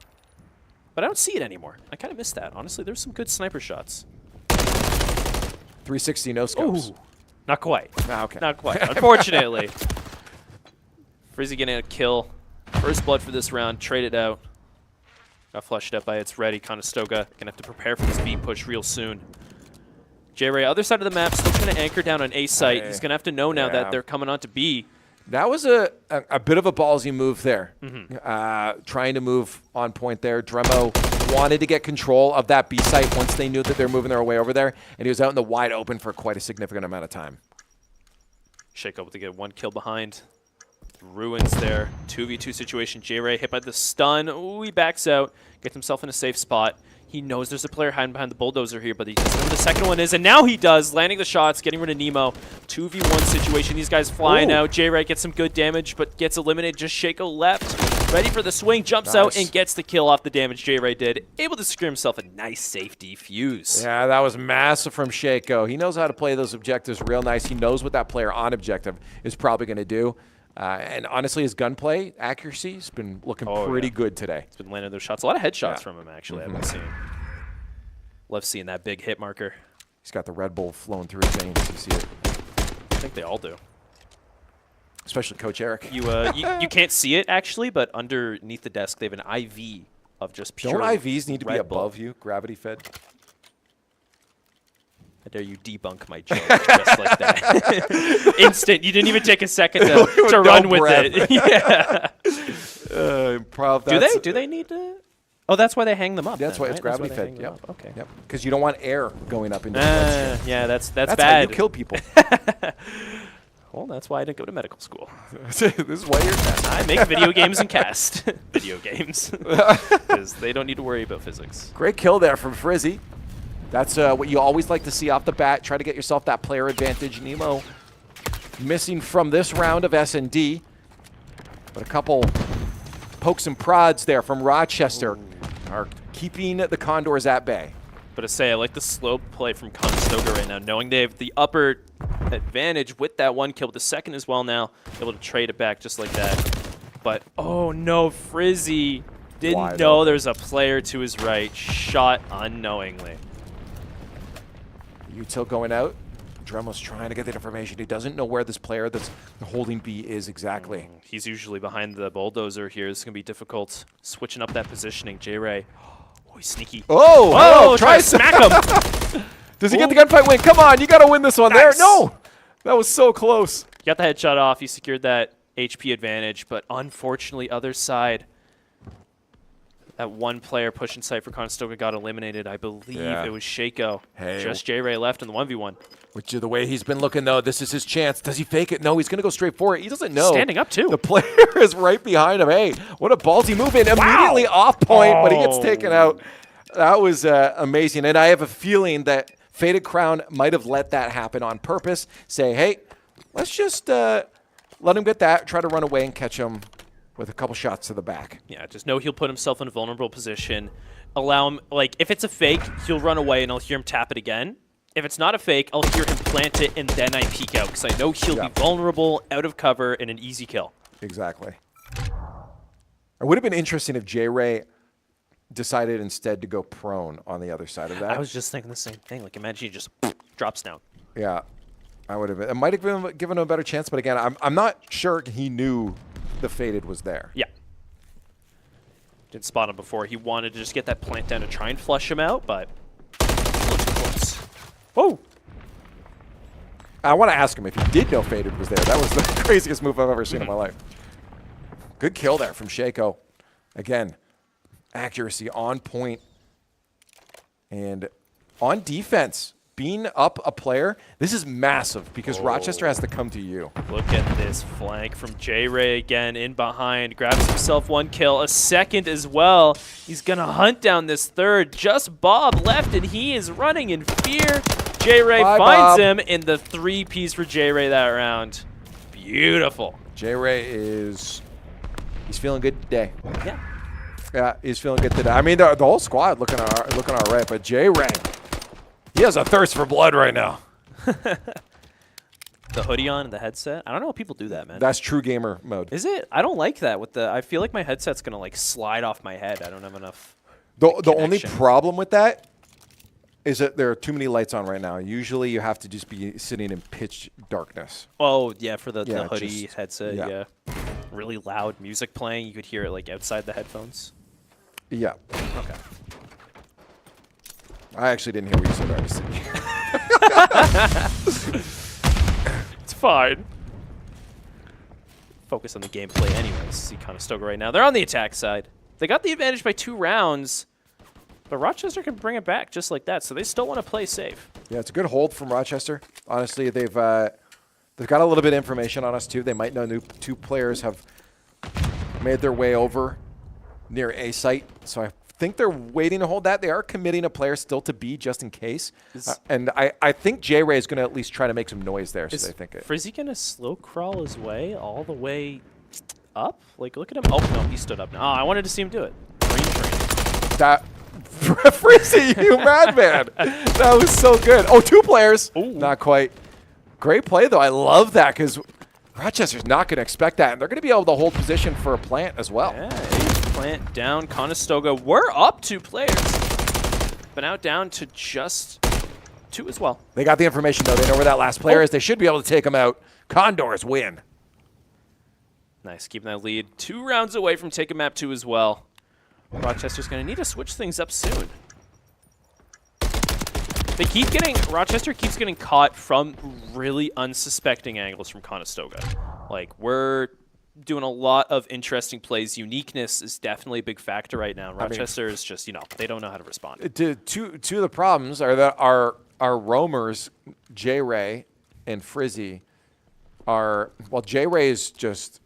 But I don't see it anymore. I kind of miss that. Honestly, there's some good sniper shots. 360 no scopes. Ooh. Not quite. Ah, okay. Not quite, unfortunately. Frizzy getting a kill. First blood for this round. Trade it out. Got flushed up by It's Ready. Conestoga going to have to prepare for this B push real soon. J-Ray, other side of the map, still trying to anchor down on A site. He's going to have to know now that they're coming on to B. That was a bit of a ballsy move there. Trying to move on point there. Dremo wanted to get control of that B site once they knew that they're moving their way over there, and he was out in the wide open for quite a significant amount of time. Shake up to get 1 kill behind. Ruins there. 2v2 situation. J-Ray hit by the stun. Ooh, he backs out. Gets himself in a safe spot. He knows there's a player hiding behind the bulldozer here, but he doesn't know where the second one is, and now he does. Landing the shots, getting rid of Nemo. 2v1 situation. These guys flying out. J-Ray gets some good damage, but gets eliminated. Just Shaco left. Ready for the swing. Jumps out and gets the kill off the damage J-Ray did. Able to secure himself a nice safe defuse. Yeah, that was massive from Shaco. He knows how to play those objectives real nice. He knows what that player on objective is probably going to do. And honestly, his gunplay accuracy has been looking pretty good today. He's been landing those shots. A lot of headshots from him, actually, I've been seeing. Love seeing that big hit marker. He's got the Red Bull flowing through his veins. You see it. I think they all do. Especially Coach Eric. You can't see it, actually, but underneath the desk, they have an IV of just pure Don't IVs need to be Red above Bull. you, gravity fed? I dare you debunk my joke just like that. Instant. You didn't even take a second to run with it. Yeah. Do they need to? Oh, that's why they hang them up. That's then, why right? it's gravity fed. Yep. Okay. Yep. Because you don't want air going up into the bloodstream. Yeah, that's That's bad. how you kill people. Well, that's why I didn't go to medical school. This is why you're I make video games and cast video games because they don't need to worry about physics. Great kill there from Frizzy. That's what you always like to see off the bat. Try to get yourself that player advantage. Nemo missing from this round of S&D. But a couple pokes and prods there from Rochester are keeping the Condors at bay. But to say, I like the slow play from Conestoga right now, knowing they have the upper advantage with that 1 kill, but the second as well now, able to trade it back just like that. But, oh no, Frizzy didn't know there's a player to his right. Shot unknowingly. Util going out. Dremo's trying to get that information. He doesn't know where this player that's holding B is exactly. He's usually behind the bulldozer here. This is going to be difficult. Switching up that positioning. J-Ray. Oh, he's sneaky. Oh, try to smack him. Does he get the gunfight win? Come on, you got to win this one there. No, that was so close. You got the headshot off. You secured that HP advantage, but unfortunately, other side. That one player pushing site for Conestoga got eliminated. I believe it was Shaco. Hey. Just J-Ray left in the 1v1. Which is the way he's been looking, though. This is his chance. Does he fake it? No, he's going to go straight for it. He doesn't know. Standing up, too. The player is right behind him. Hey, what a ballsy move in. Immediately off point, but he gets taken out. That was amazing. And I have a feeling that Faded Crown might have let that happen on purpose. Say, hey, let's just let him get that, try to run away and catch him with a couple shots to the back. Yeah, just know he'll put himself in a vulnerable position. Allow him, like, if it's a fake, he'll run away and I'll hear him tap it again. If it's not a fake, I'll hear him plant it and then I peek out because I know he'll be vulnerable, out of cover, and an easy kill. Exactly. It would have been interesting if J-Ray decided instead to go prone on the other side of that. I was just thinking the same thing. Like, imagine he just drops down. Yeah, I would have. It might have given him a better chance, but again, I'm not sure he knew the Faded was there. Yeah. Didn't spot him before. He wanted to just get that plant down to try and flush him out, but a little too close. Whoa! I want to ask him if he did know Faded was there. That was the craziest move I've ever seen in my life. Good kill there from Shaco. Again, accuracy on point. And on defense, being up a player, this is massive because Rochester has to come to you. Look at this flank from J-Ray again in behind. Grabs himself 1 kill, a second as well. He's going to hunt down this third. Just Bob left, and he is running in fear. J-Ray finds him in the 3-piece for J-Ray that round. Beautiful. J-Ray he's feeling good today. Yeah. Yeah, he's feeling good today. I mean, the whole squad looking all right, but J-Ray, he has a thirst for blood right now. The hoodie on and the headset. I don't know how people do that, man. That's true gamer mode. Is it? I don't like that. I feel like my headset's going to like slide off my head. I don't have enough The only problem with that is that there are too many lights on right now. Usually you have to just be sitting in pitch darkness. Oh, yeah, for the Yeah, hoodie headset, yeah. Really loud music playing. You could hear it like outside the headphones. Yeah. Okay. I actually didn't hear what you said. I was sitting. It's fine. Focus on the gameplay anyways. See Conestoga right now. They're on the attack side. They got the advantage by 2 rounds, but Rochester can bring it back just like that, so they still want to play safe. Yeah, it's a good hold from Rochester. Honestly, they've got a little bit of information on us too. They might know 2 players have made their way over near A site, so I think they're waiting to hold that. They are committing a player still to B just in case, and I think J-Ray is going to at least try to make some noise there. So they think it. Frizzy going to slow crawl his way all the way up? Like, look at him. Oh no, he stood up now. Oh, I wanted to see him do it. Green train. That Frizzy, you madman! That was so good. Oh, 2 players. Ooh. Not quite. Great play though. I love that because Rochester's not going to expect that, and they're going to be able to hold position for a plant as well. Yeah, plant down. Conestoga were up 2 players, but now down to just 2 as well. They got the information though. They know where that last player is. They should be able to take him out. Condors win. Nice, keeping that lead 2 rounds away from taking map 2 as well. Rochester's going to need to switch things up soon. Rochester keeps getting caught from really unsuspecting angles from Conestoga. Like, we're doing a lot of interesting plays. Uniqueness is definitely a big factor right now. Rochester is just, they don't know how to respond. Two of the problems are that our roamers, J-Ray and Frizzy, J-Ray is just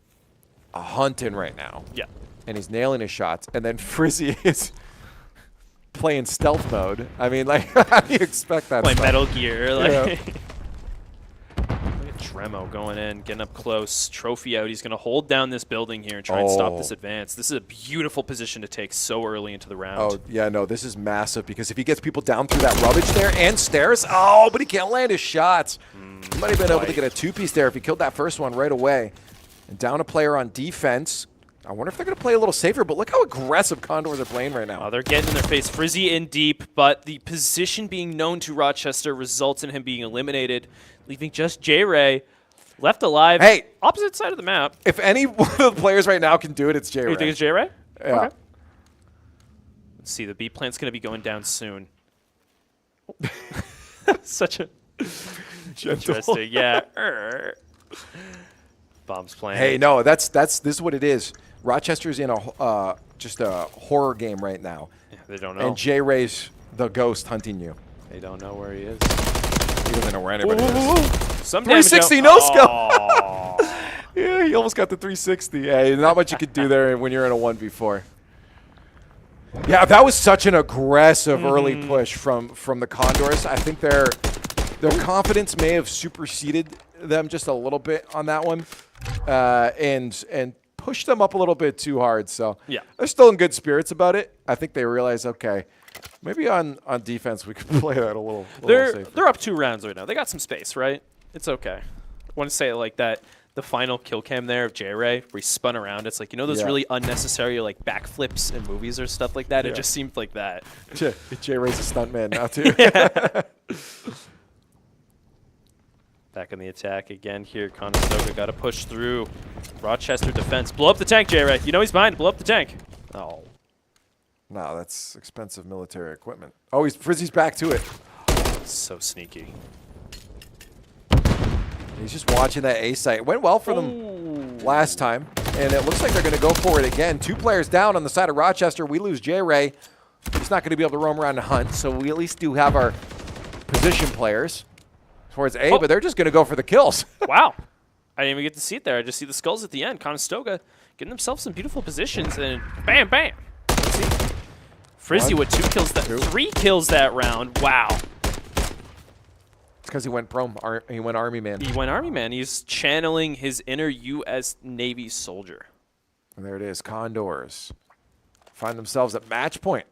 hunting right now. Yeah. And he's nailing his shots. And then Frizzy is playing stealth mode. I mean, like, how do you expect that? Playing Metal Gear. Like. Yeah. Look at Tremo going in, getting up close. Trophy out. He's going to hold down this building here and try and stop this advance. This is a beautiful position to take so early into the round. Oh, yeah, no, this is massive because if he gets people down through that rubbish there and stairs, but he can't land his shots. He might have been able to get a 2-piece there if he killed that first one right away. And down a player on defense. I wonder if they're going to play a little safer, but look how aggressive Condors are playing right now. Oh, they're getting in their face. Frizzy in deep, but the position being known to Rochester results in him being eliminated, leaving just J-Ray left alive. Hey! Opposite side of the map. If any one of the players right now can do it, it's J-Ray. You think it's J-Ray? Yeah. Okay. Let's see. The B plant's going to be going down soon. Such a interesting. Yeah. Bombs playing. Hey, no, this is what it is. Rochester's in just a horror game right now. Yeah, they don't know. And J-Ray's the ghost hunting you. They don't know where he is. He doesn't know where anybody is. Some 360 no scope. Yeah, he almost got the 360. Hey, not much you could do there when you're in a 1v4. Yeah, that was such an aggressive early push from the Condors. I think their confidence may have superseded them just a little bit on that one, and pushed them up a little bit too hard. So yeah, they're still in good spirits about it. I think they realize, okay, maybe on defense we could play that a little safer. They're up 2 rounds right now. They got some space, right? It's okay. I want to say it like that. The final kill cam there of J-Ray, where he spun around, it's like, those really unnecessary like backflips in movies or stuff like that. It just seemed like that. J-Ray's a stuntman now too. Back in the attack again here. Conestoga got to push through. Rochester defense. Blow up the tank, J-Ray. You know he's behind. Blow up the tank. Oh. No, that's expensive military equipment. Oh, Frizzy's back to it. So sneaky. He's just watching that A site. It went well for them last time, and it looks like they're going to go for it again. 2 players down on the side of Rochester. We lose J-Ray. He's not going to be able to roam around and hunt, so we at least do have our position players towards A, but they're just going to go for the kills. Wow. I didn't even get to see it there. I just see the skulls at the end. Conestoga getting themselves some beautiful positions, and bam, bam. Let's see. Frizzy with 2 kills, 3 kills that round. Wow. It's because he went he went Army man. He went Army man. He's channeling his inner U.S. Navy soldier. And there it is. Condors find themselves at match point.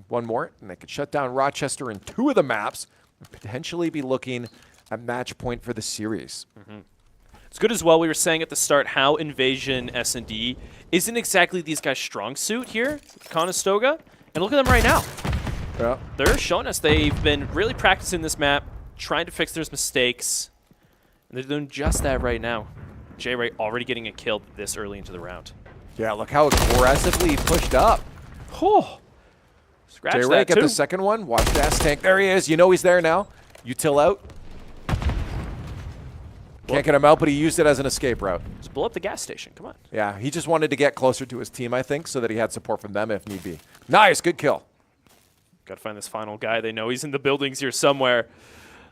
1 more, and they could shut down Rochester in 2 of the maps and potentially be looking at match point for the series. It's good as well. We were saying at the start how Invasion S&D isn't exactly these guys' strong suit here, Conestoga. And look at them right now. Yeah. They're showing us they've been really practicing this map, trying to fix their mistakes. And they're doing just that right now. J-Ray already getting a kill this early into the round. Yeah, look how aggressively he pushed up. Oh, scratch J-Ray that get too. the second one. Watch gas tank. There he is. You know he's there now. Util out. Can't get him out, but he used it as an escape route. Just blow up the gas station. Come on. Yeah, he just wanted to get closer to his team, I think, so that he had support from them if need be. Nice, good kill. Got to find this final guy. They know he's in the buildings here somewhere.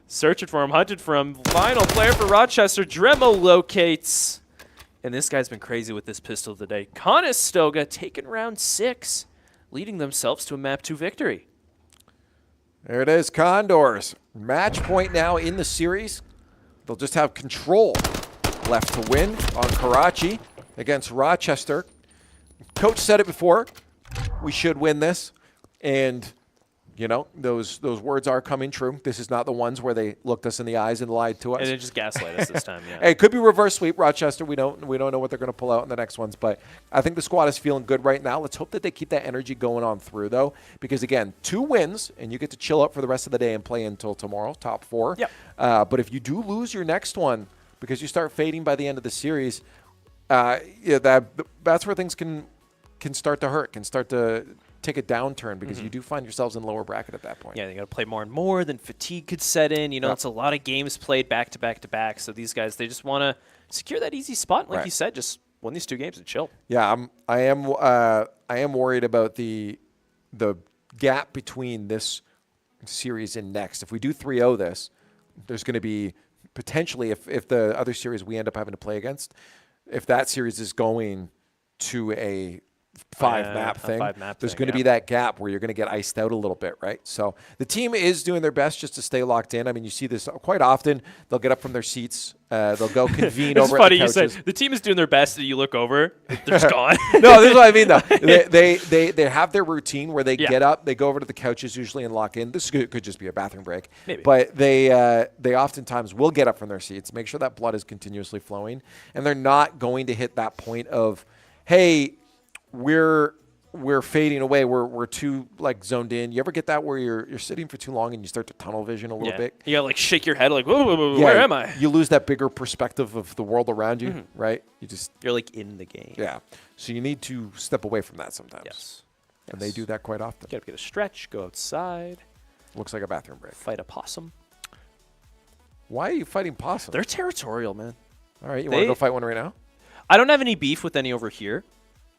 Searching for him, hunted for him. Final player for Rochester. Dremel locates. And this guy's been crazy with this pistol today. Conestoga taking round 6, leading themselves to a map 2 victory. There it is, Condors. Match point now in the series. They'll just have control left to win on Karachi against Rochester. Coach said it before. We should win this. And, you know, those words are coming true. This is not the ones where they looked us in the eyes and lied to us. And they just gaslight us this time, yeah. Hey, it could be reverse sweep Rochester. We don't know what they're going to pull out in the next ones, but I think the squad is feeling good right now. Let's hope that they keep that energy going on through, though, because, again, 2 wins, and you get to chill out for the rest of the day and play until tomorrow, top 4. Yep. But if you do lose your next one because you start fading by the end of the series, that's where things can start to hurt, can start to take a downturn, because you do find yourselves in lower bracket at that point. Yeah, they got to play more and more. Then fatigue could set in. You know, it's a lot of games played back to back to back. So these guys, they just want to secure that easy spot. Like you said, just win these 2 games and chill. Yeah, I am worried about the gap between this series and next. If we do 3-0 this, there's going to be potentially, if the other series we end up having to play against, if that series is going to a 5-map thing, there's going to be that gap where you're going to get iced out a little bit, right? So the team is doing their best just to stay locked in. I mean, you see this quite often. They'll get up from their seats. They'll go convene over at the couches. It's funny you say the team is doing their best, and you look over, they're just gone. No, this is what I mean, though. They have their routine where they get up, they go over to the couches usually and lock in. This could just be a bathroom break. Maybe. But they oftentimes will get up from their seats, make sure that blood is continuously flowing, and they're not going to hit that point of, hey, we're fading away. We're too zoned in. You ever get that where you're sitting for too long and you start to tunnel vision a little bit? You gotta shake your head whoa, where am I? You lose that bigger perspective of the world around you, right? You're in the game. Yeah. So you need to step away from that sometimes. Yes. And they do that quite often. You gotta get a stretch, go outside. Looks like a bathroom break. Fight a possum. Why are you fighting possums? They're territorial, man. All right, you want to go fight one right now? I don't have any beef with any over here.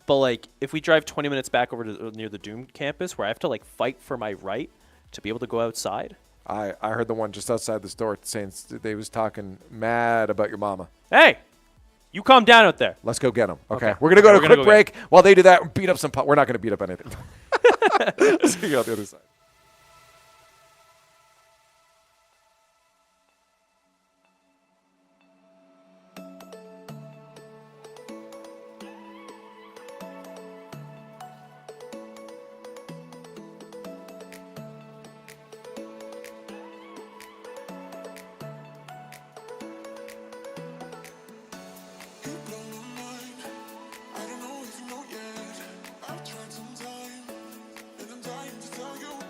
But, if we drive 20 minutes back over to near the Doom campus where I have to, fight for my right to be able to go outside. I heard the one just outside this door saying they was talking mad about your mama. Hey, you calm down out there. Let's go get them. Okay. We're going to go to a quick break. While they do that, beat up some we're not going to beat up anything. See you on the other side. I don't know if you know yet. I've tried some time, and I'm dying to tell you.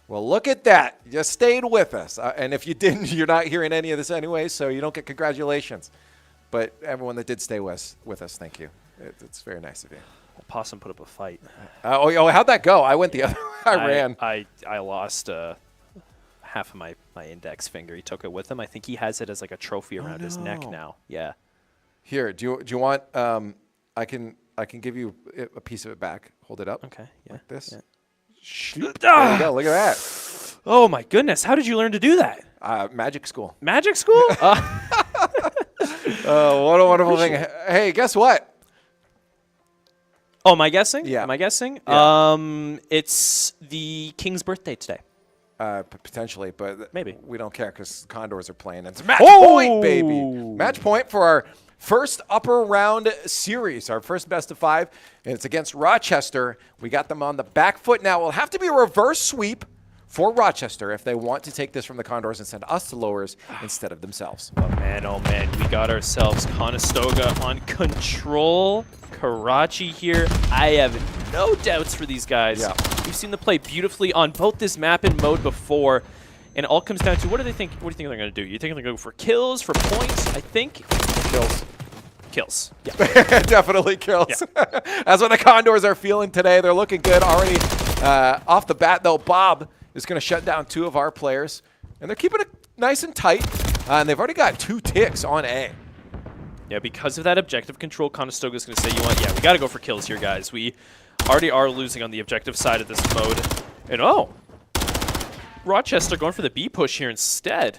Well, look at that. You stayed with us. And if you didn't, you're not hearing any of this anyway, so you don't get congratulations. But everyone that did stay with us, thank you. It's very nice of you. Possum put up a fight. How'd that go? I went the other. I ran. I lost half of my index finger. He took it with him. I think he has it as like a trophy around his neck now. Yeah. Here, do you want? I can give you a piece of it back. Hold it up. Okay. Yeah. Like this. Yeah. Shoot. There you go. Look at that. Oh my goodness! How did you learn to do that? Magic school. Magic school? What a wonderful thing. Hey, guess what? Oh, am I guessing? Yeah. Am I guessing? Yeah. It's the King's birthday today. Potentially, but maybe we don't care because Condors are playing. It's match point, baby. Match point for our first upper round series, our first best of 5, and it's against Rochester. We got them on the back foot now. It'll have to be a reverse sweep for Rochester if they want to take this from the Condors and send us to lowers instead of themselves. Oh man, we got ourselves Conestoga on control. Karachi here. I have no doubts for these guys. Yeah. We've seen them play beautifully on both this map and mode before. And it all comes down to what do you think they're going to do? You think they're going to go for kills, for points? I think kills. Yeah. Definitely kills. Yeah. That's what the Condors are feeling today. They're looking good already. Off the bat, though, Bob is going to shut down 2 of our players. And they're keeping it nice and tight. And they've already got 2 ticks on A. Yeah, because of that objective control, Conestoga is going to say, we got to go for kills here, guys. We already are losing on the objective side of this mode. And Rochester going for the B push here instead.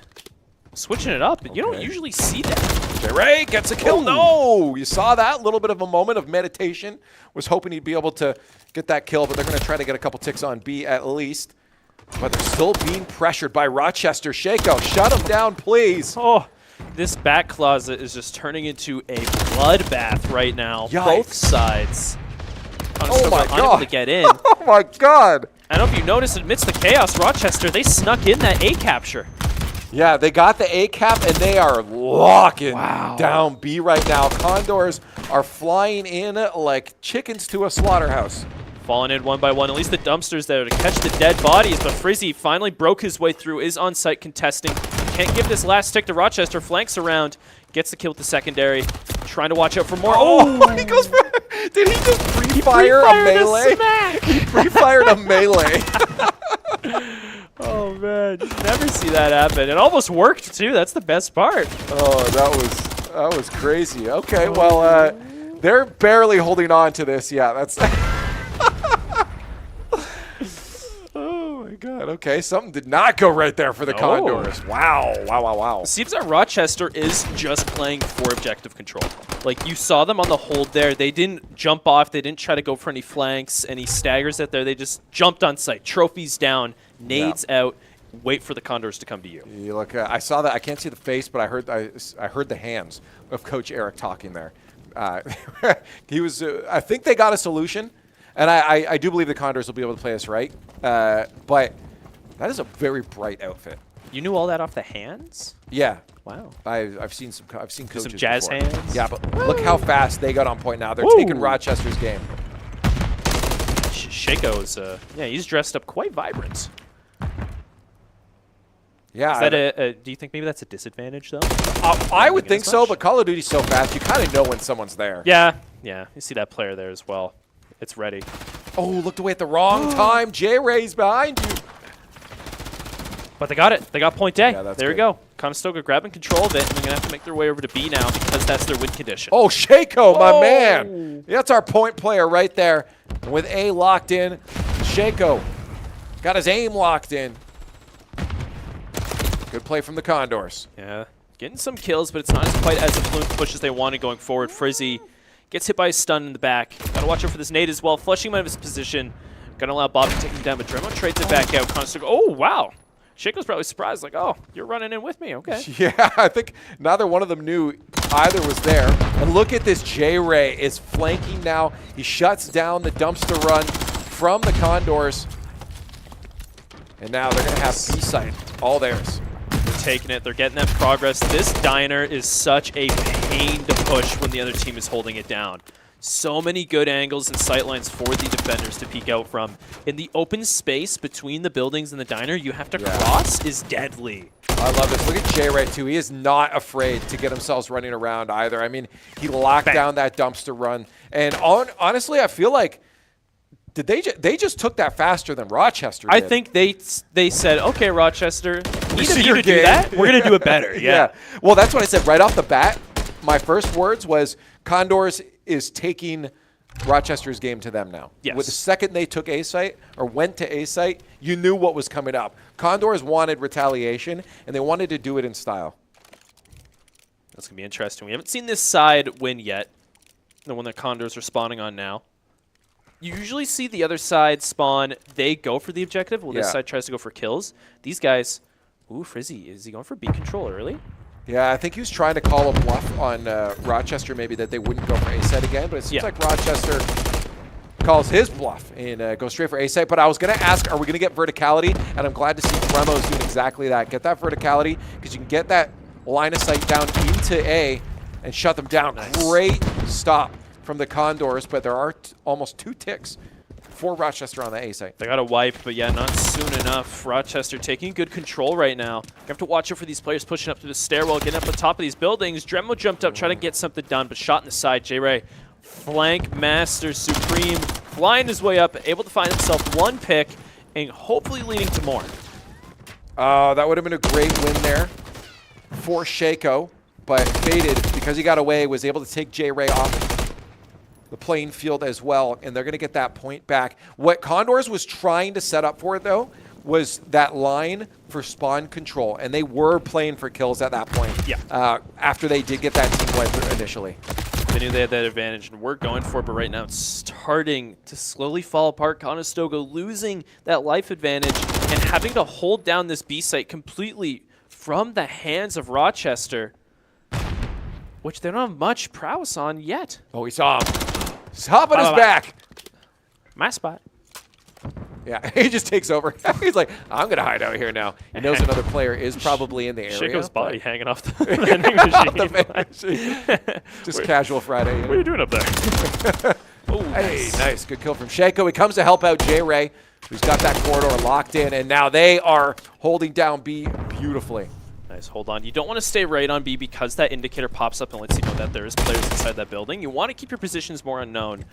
Switching it up. You don't usually see that. J-Ray gets a kill. No! You saw that? A little bit of a moment of meditation. Was hoping he'd be able to get that kill, but they're going to try to get a couple ticks on B at least. But they're still being pressured by Rochester. Shaco, shut him down, please. Oh, this back closet is just turning into a bloodbath right now. Yikes. Both sides. Oh my God. Unable to get in. Oh my God. I don't know if you noticed, amidst the chaos, Rochester, they snuck in that A capture. Yeah, they got the A cap and they are locking down B right now. Condors are flying in like chickens to a slaughterhouse. Falling in one by one. At least the dumpster's there to catch the dead bodies, but Frizzy finally broke his way through, is on site contesting. Can't give this last stick to Rochester. Flanks around, gets the kill with the secondary. Trying to watch out for more. Oh, he goes for, did he just pre-fire a melee? He pre-fired a melee. Oh man, you never see that happen. It almost worked too. That's the best part. Oh, that was crazy. Okay, well, they're barely holding on to this. Yeah, that's. Oh my God. Okay, something did not go right there for the Condors. Wow. It seems that Rochester is just playing for objective control. Like, you saw them on the hold there. They didn't jump off. They didn't try to go for any flanks, any staggers out there. They just jumped on site. Trophies down, nades out, wait for the Condors to come to you. You look, I saw that. I can't see the face, but I heard the hands of Coach Eric talking there. He was. I think they got a solution, and I do believe the Condors will be able to play us right. But that is a very bright outfit. You knew all that off the hands? Yeah. Wow. I've seen coaches some jazz before. hands? Yeah, but look how fast they got on point now. They're taking Rochester's game. Shaco's, he's dressed up quite vibrant. Yeah. Is that do you think maybe that's a disadvantage, though? I would think so, but Call of Duty's so fast, you kind of know when someone's there. Yeah. You see that player there as well. It's ready. Oh, looked away at the wrong time. J-Ray's behind you. But they got it. They got point A. Yeah, that's there we good. go. Conestoga grabbing control of it, and they're going to have to make their way over to B now because that's their win condition. Oh, Shaco, my man. That's our point player right there. And with A locked in, Shaco got his aim locked in. Good play from the Condors. Yeah, getting some kills, but it's not quite as a fluent push as they wanted going forward. Frizzy gets hit by a stun in the back. Got to watch out for this nade as well. Flushing him out of his position. Going to allow Bob to take him down, but Dremo trades it back out. Conestoga, oh, wow. Shaco's probably surprised, like, oh, you're running in with me, okay. Yeah, I think neither one of them knew either was there. And look at this, J-Ray is flanking now. He shuts down the dumpster run from the Condors. And now they're going to have B-site, all theirs. They're taking it, they're getting that progress. This diner is such a pain to push when the other team is holding it down. So many good angles and sightlines for the defenders to peek out from. In the open space between the buildings and the diner, you have to cross is deadly. I love this. Look at J-Ray, too. He is not afraid to get himself running around either. I mean, he locked down that dumpster run. And honestly, I feel like they just took that faster than Rochester did. I think they said, okay, Rochester, either you to do that, we're going to do it better. Yeah. Well, that's what I said right off the bat. My first words was Condors is taking Rochester's game to them now. Yes. With the second they took A site or went to A site, you knew what was coming up. Condors wanted retaliation, and they wanted to do it in style. That's going to be interesting. We haven't seen this side win yet, the one that Condors are spawning on now. You usually see the other side spawn, they go for the objective, while this side tries to go for kills. These guys, ooh, Frizzy, is he going for B control early? Yeah, I think he was trying to call a bluff on Rochester, maybe that they wouldn't go for A site again, but it seems like Rochester calls his bluff and goes straight for A site. But I was going to ask, are we going to get verticality? And I'm glad to see Bremo's doing exactly that. Get that verticality, because you can get that line of sight down into A and shut them down. Nice. Great stop from the Condors, but there are almost 2 ticks for Rochester on the A site. They got a wipe, but yeah, not soon enough. Rochester taking good control right now. You have to watch out for these players pushing up to the stairwell, getting up on top of these buildings. Dremo jumped up, trying to get something done, but shot in the side. J-Ray, flank master supreme, flying his way up, able to find himself 1 pick, and hopefully leading to more. That would have been a great win there for Shaco, but Faded, because he got away, was able to take J-Ray off the playing field as well, and they're going to get that point back. What Condors was trying to set up for it, though, was that line for spawn control, and they were playing for kills at that point. Yeah. After they did get that team wipe initially. They knew they had that advantage, and we're going for it, but right now it's starting to slowly fall apart. Conestoga losing that life advantage and having to hold down this B site completely from the hands of Rochester, which they don't have much prowess on yet. Oh, we saw him. He's hopping his back. My spot. Yeah, he just takes over. He's like, I'm going to hide out here now. He knows another player is probably in the area. Shaco's body hanging off the vending machine. Just casual Friday. What are you doing up there? Oh, hey, nice. Good kill from Shaco. He comes to help out J-Ray, who's got that corridor locked in, and now they are holding down B beautifully. Nice, hold on. You don't want to stay right on B because that indicator pops up and lets you know that there is players inside that building. You want to keep your positions more unknown.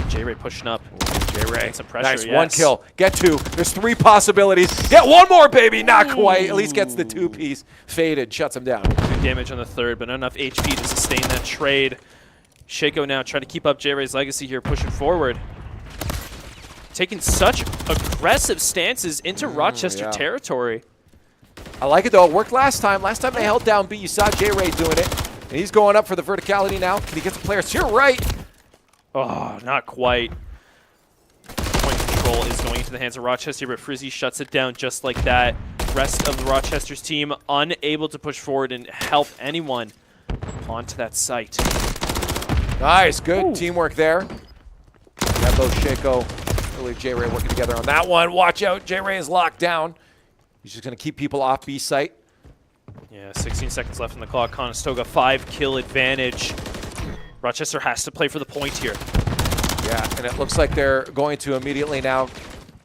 J-Ray pushing up. J-Ray. Some pressure, Nice, 1 kill. Get 2. There's 3 possibilities. Get 1 more, baby. Not quite. At least gets the 2-piece. Faded. Shuts him down. Good damage on the 3rd, but not enough HP to sustain that trade. Shaco now trying to keep up J-Ray's legacy here, pushing forward. Taking such aggressive stances into Rochester territory. I like it, though. It worked last time. Last time they held down B. You saw J-Ray doing it. And he's going up for the verticality now. Can he get the players to your right? Oh, not quite. Point control is going into the hands of Rochester, but Frizzy shuts it down just like that. Rest of the Rochester's team unable to push forward and help anyone onto that site. Nice. Good teamwork there. Nembo, Shaco, really J-Ray working together on that one. Watch out. J-Ray is locked down. He's just going to keep people off B site. Yeah, 16 seconds left on the clock. Conestoga 5-kill advantage. Rochester has to play for the point here. Yeah, and it looks like they're going to immediately now.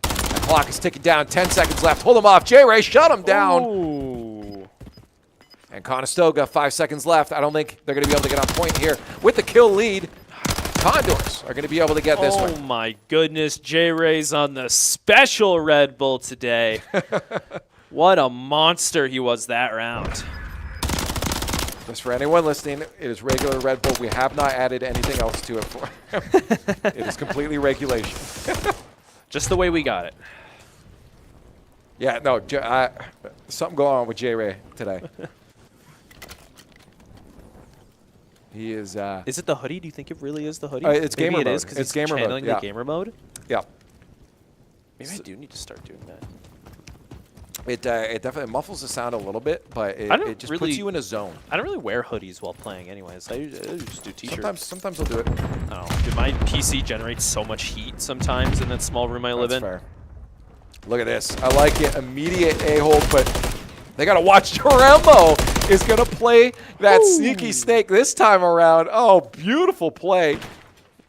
The clock is ticking down. 10 seconds left. Hold him off. J-Ray shut him down. Ooh. And Conestoga, 5 seconds left. I don't think they're going to be able to get on point here. With the kill lead, Condors are going to be able to get this one. Oh my goodness, J-Ray's on the special Red Bull today. What a monster he was that round. Just for anyone listening, it is regular Red Bull. We have not added anything else to it for him. It is completely regulation. Just the way we got it. Yeah, no, something going on with J-Ray today. He is... Is it the hoodie? Do you think it really is the hoodie? It's Maybe gamer it mode. is because It's it's gamer mode, channeling yeah. the gamer mode? Yeah. Maybe I do need to start doing that. It definitely muffles the sound a little bit, but it just puts you in a zone. I don't really wear hoodies while playing anyways. I just do t-shirts. Sometimes I'll do it. Oh, dude, my PC generates so much heat sometimes in that small room I live in. Fair. Look at this. I like it. Immediate A-hold, but they got to watch. Dremo is going to play that sneaky snake this time around. Oh, beautiful play.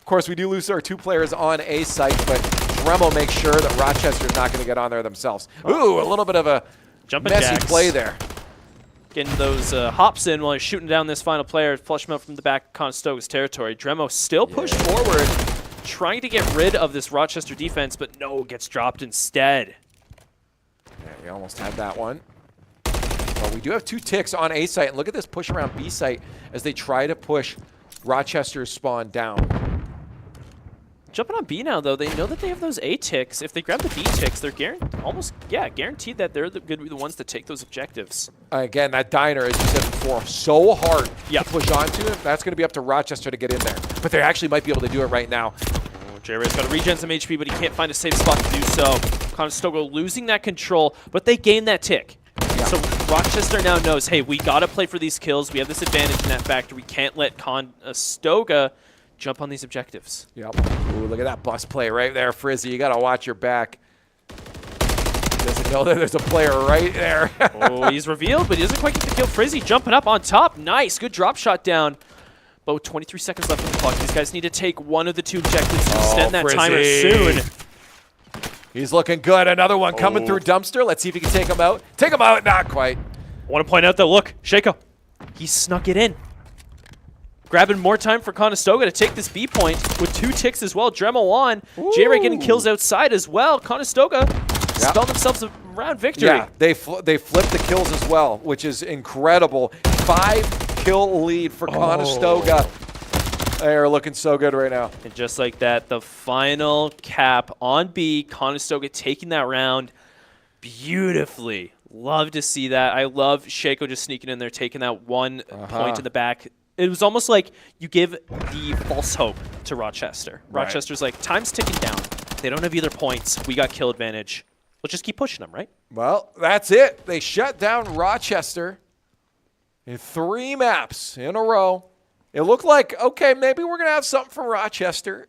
course, we do lose our 2 players on A site, but Dremel makes sure that Rochester's not going to get on there themselves. Ooh, a little bit of a Jumping messy jacks. play there. Getting those hops in while he's shooting down this final player. Flush him out from the back of Conestoga's territory. Dremo still pushed forward, trying to get rid of this Rochester defense, but no, gets dropped instead. Yeah, you almost had that one. Well, we do have 2 ticks on A site, and look at this push around B site as they try to push Rochester's spawn down. Jumping on B now, though, they know that they have those A ticks. If they grab the B ticks, they're guaranteed that they're going to be the ones that take those objectives. Again, that diner, as you said before, so hard Yep. to push onto it. That's going to be up to Rochester to get in there. But they actually might be able to do it right now. J-Ray's got to regen some HP, but he can't find a safe spot to do so. Conestoga losing that control, but they gain that tick. Yeah. So Rochester now knows, hey, we got to play for these kills. We have this advantage in that factor. We can't let Conestoga jump on these objectives. Yep. Ooh, look at that bus play right there, Frizzy. You got to watch your back. Doesn't know that there's a player right there. Oh, he's revealed, but he doesn't quite get the kill. Frizzy jumping up on top. Nice. Good drop shot down. But with 23 seconds left on the clock, these guys need to take one of the 2 objectives to extend that timer soon. He's looking good. Another one coming through dumpster. Let's see if he can take him out. Take him out. Not quite. I want to point out, though, look, Shaco, he snuck it in. Grabbing more time for Conestoga to take this B point with 2 ticks as well. Dremel on. J-Ray getting kills outside as well. Conestoga spelled themselves a round victory. Yeah, they flipped the kills as well, which is incredible. 5-kill lead for Conestoga. They are looking so good right now. And just like that, the final cap on B, Conestoga taking that round beautifully. Love to see that. I love Shaco just sneaking in there, taking that 1 point in the back. It was almost like you give the false hope to Rochester. Right. Rochester's like, time's ticking down. They don't have either points. We got kill advantage. Let's just keep pushing them, right? Well, that's it. They shut down Rochester in 3 maps in a row. It looked like, okay, maybe we're going to have something from Rochester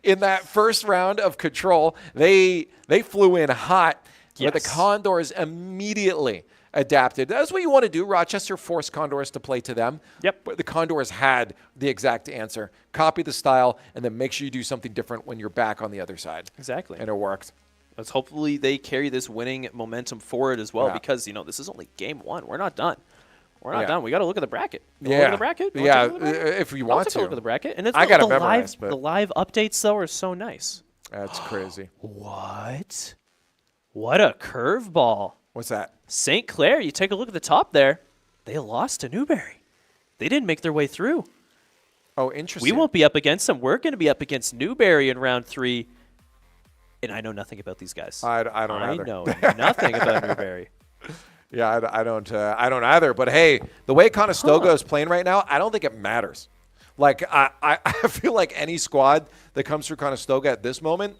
in that first round of Control. They flew in hot, but the Condors immediately adapted. That's what you want to do. Rochester forced Condors to play to them. Yep. But the Condors had the exact answer. Copy the style, and then make sure you do something different when you're back on the other side. Exactly. And it worked. Let's hopefully they carry this winning momentum forward as well, because, you know, this is only game 1. We're not done. We're not done. We got to look at the bracket. Look at the bracket? Yeah, if you want to. Look at the bracket. And it's I got to memorize. The live updates, though, are so nice. That's crazy. What? What a curveball. What's that? St. Clair, you take a look at the top there. They lost to Newberry. They didn't make their way through. Oh, interesting. We won't be up against them. We're going to be up against Newberry in round 3. And I know nothing about these guys. I don't either. I know nothing about Newberry. Yeah, I don't either. But hey, the way Conestoga is playing right now, I don't think it matters. Like I feel like any squad that comes through Conestoga at this moment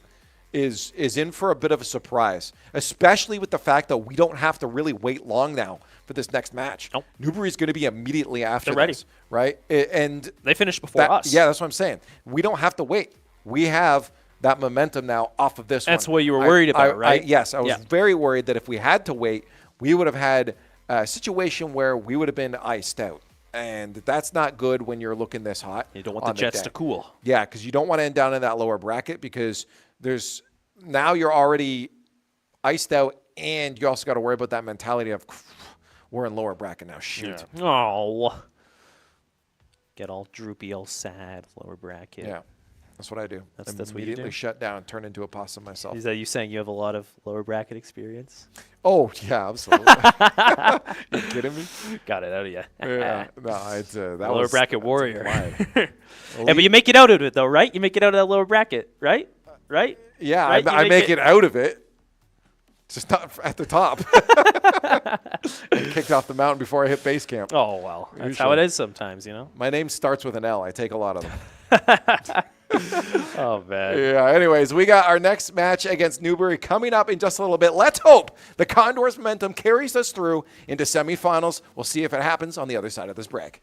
is in for a bit of a surprise, especially with the fact that we don't have to really wait long now for this next match. Nope. Newbury's going to be immediately after They're ready. this, right? And They finished before us. Yeah, that's what I'm saying. We don't have to wait. We have that momentum now off of this one. That's what you were worried about, right? Yes, I was very worried that if we had to wait, we would have had a situation where we would have been iced out. And that's not good when you're looking this hot. You don't want the Jets to cool. Yeah, because you don't want to end down in that lower bracket because now you're already iced out, and you also got to worry about that mentality of we're in lower bracket now. Shoot. Yeah. Oh. Get all droopy, all sad, lower bracket. Yeah, that's what I do. That's what you immediately do? shut down, turn into a possum myself. Is that you saying you have a lot of lower bracket experience? Oh, yeah, absolutely. You kidding me? Got it out of you. Yeah, no, it's that lower was, bracket warrior. Yeah, but you make it out of it, though, right? You make it out of that lower bracket, right? Right? Yeah, right? I make it out of it. Just not at the top. I kicked off the mountain before I hit base camp. Oh, well. That's how it is sometimes, you know? My name starts with an L. I take a lot of them. Oh, man. Yeah, anyways, we got our next match against Newbury coming up in just a little bit. Let's hope the Condors momentum carries us through into semifinals. We'll see if it happens on the other side of this break.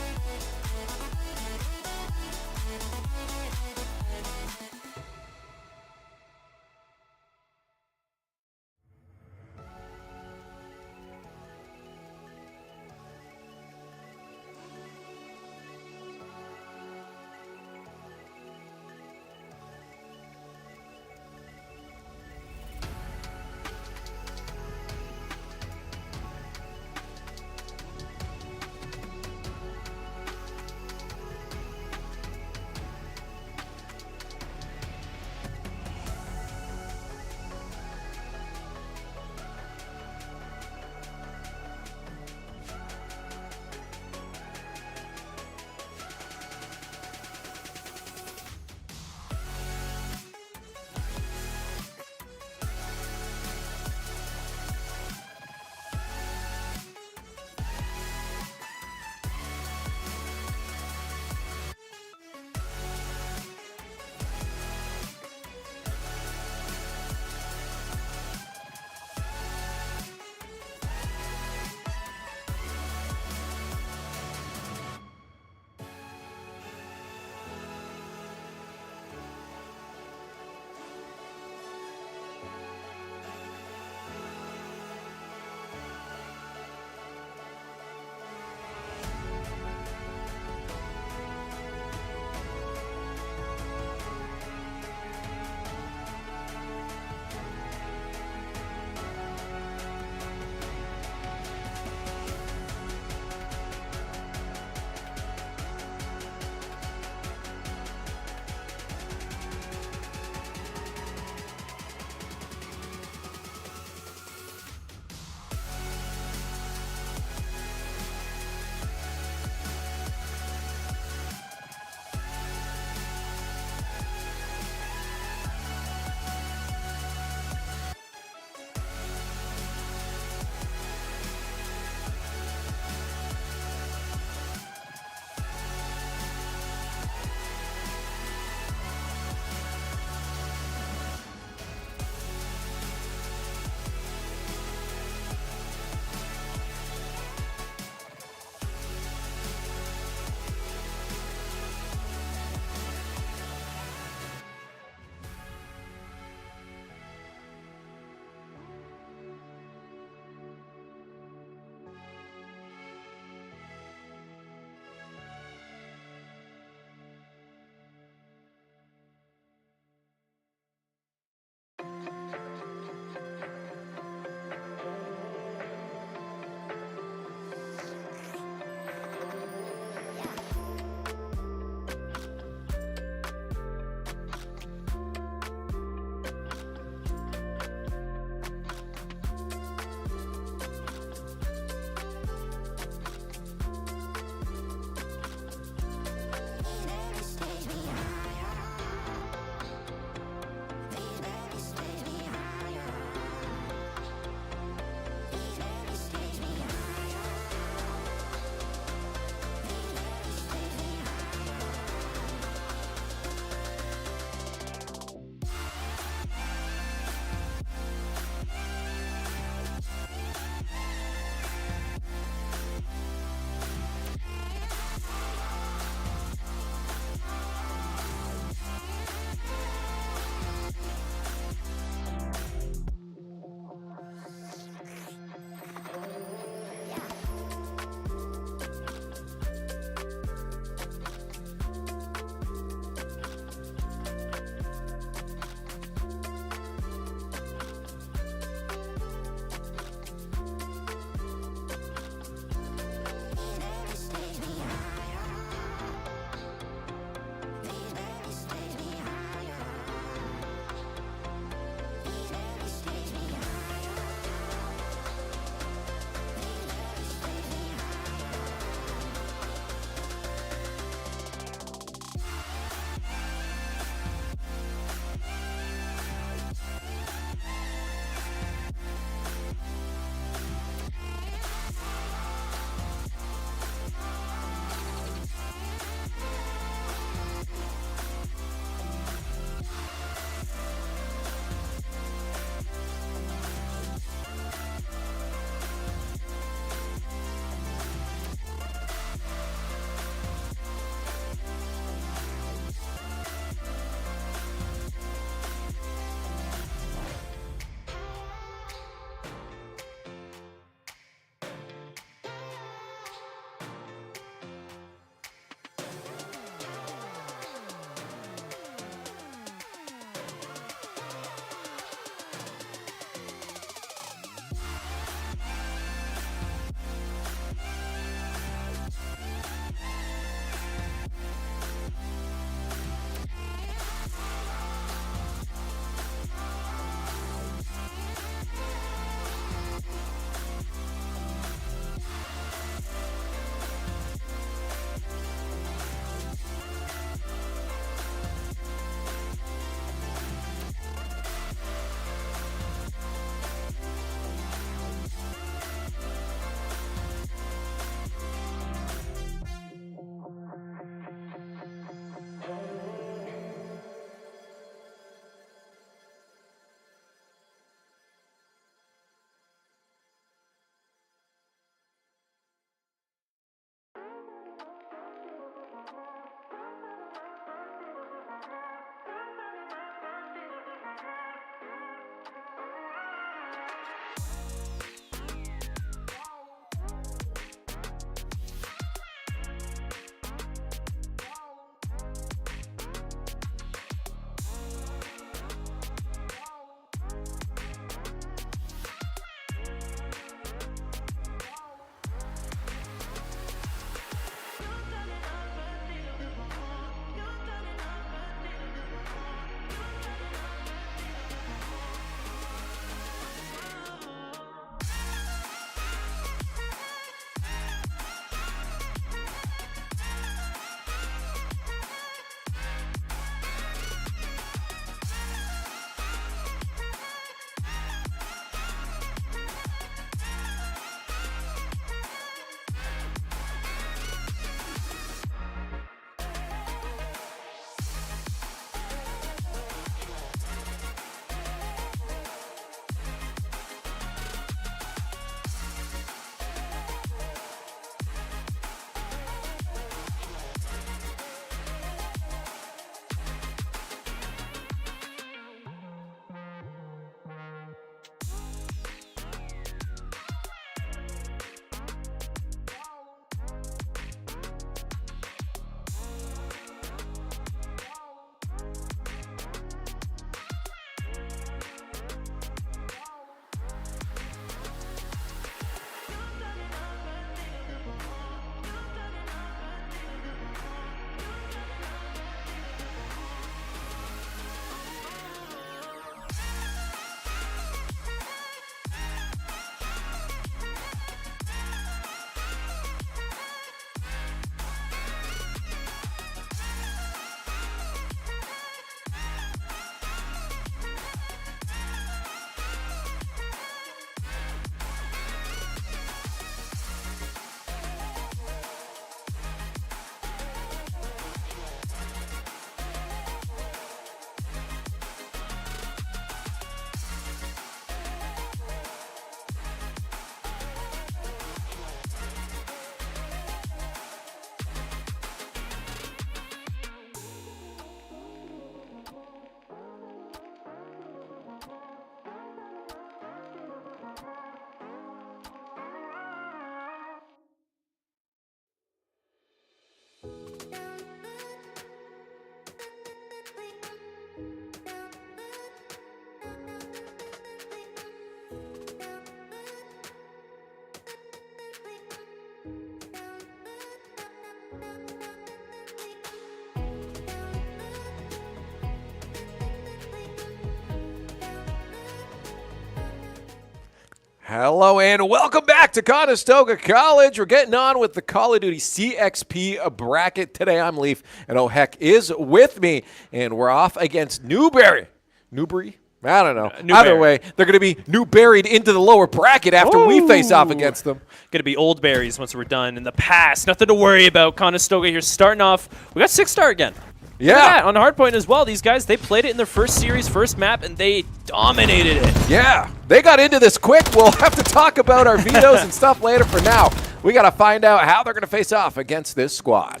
Hello and welcome back to Conestoga College. We're getting on with the Call of Duty CXP bracket. Today I'm Leaf and Heck is with me. And we're off against Newberry. Newbury? I don't know. Either way, they're going to be buried into the lower bracket after we face off against them. Going to be old berries once we're done. In the past, nothing to worry about. Conestoga here starting off. We got 6-star again. Yeah. On Hardpoint as well. These guys, they played it in their first series, first map, and they dominated it. Yeah. They got into this quick. We'll have to talk about our vetoes and stuff later. For now, we got to find out how they're going to face off against this squad.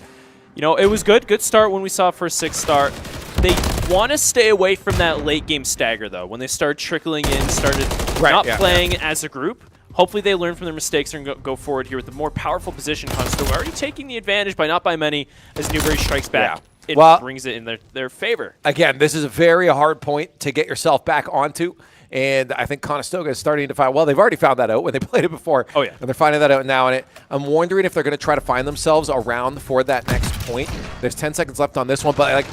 You know, it was good. Good start when we saw first 6-star. They want to stay away from that late game stagger, though. When they start trickling in, started not playing as a group. Hopefully they learn from their mistakes and go forward here with a more powerful position. Conestoga already taking the advantage by not by many as Newberry strikes back. Yeah. It brings it in their favor. Again, this is a very hard point to get yourself back onto. And I think Conestoga is starting to find, well, they've already found that out when they played it before. Oh, yeah. And they're finding that out now. And I'm wondering if they're going to try to find themselves around for that next point. There's 10 seconds left on this one, but like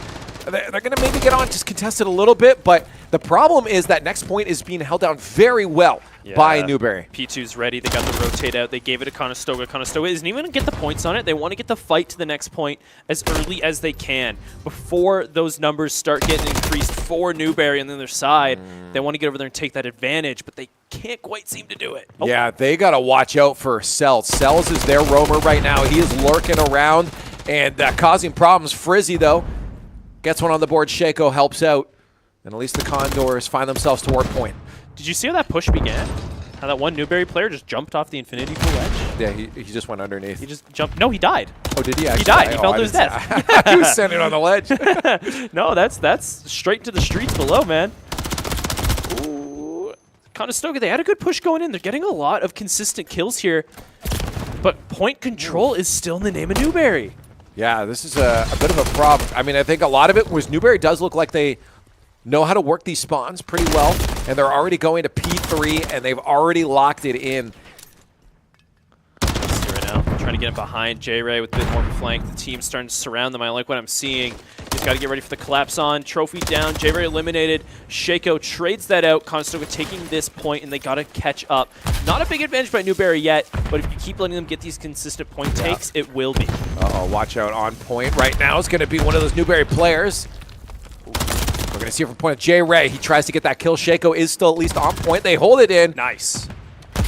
they're going to maybe get on, just contest it a little bit. But the problem is that next point is being held down very well by Newberry. P2's ready. They got the rotate out. They gave it to Conestoga. Conestoga isn't even going to get the points on it. They want to get the fight to the next point as early as they can before those numbers start getting increased for Newberry on the other side. They want to get over there and take that advantage, but they can't quite seem to do it. Yeah, they got to watch out for Cells. Cells is their roamer right now. He is lurking around and causing problems. Frizzy, though, gets one on the board. Shaco helps out. And at least the Condors find themselves toward point. Did you see how that push began? How that one Newberry player just jumped off the Infinity Pool edge? Yeah, he just went underneath. He just jumped. No, he died. Oh, did he actually? He died. He fell to his death. He was standing on the ledge. No, that's straight to the streets below, man. Ooh. Conestoga, they had a good push going in. They're getting a lot of consistent kills here. But point control is still in the name of Newberry. Yeah, this is a bit of a problem. I mean, I think a lot of it was Newberry does look like they know how to work these spawns pretty well, and they're already going to P3, and they've already locked it in. Let's see right now. Trying to get him behind J-Ray with a bit more of a flank. The team's starting to surround them. I like what I'm seeing. He's got to get ready for the collapse on. Trophy down. J-Ray eliminated. Shaco trades that out. Conestoga taking this point, and they got to catch up. Not a big advantage by Newberry yet, but if you keep letting them get these consistent point takes, it will be. Uh-oh, watch out on point. Right now it's going to be one of those Newberry players. We're going to see it from point of J-Ray. He tries to get that kill. Shaco is still at least on point. They hold it in. Nice.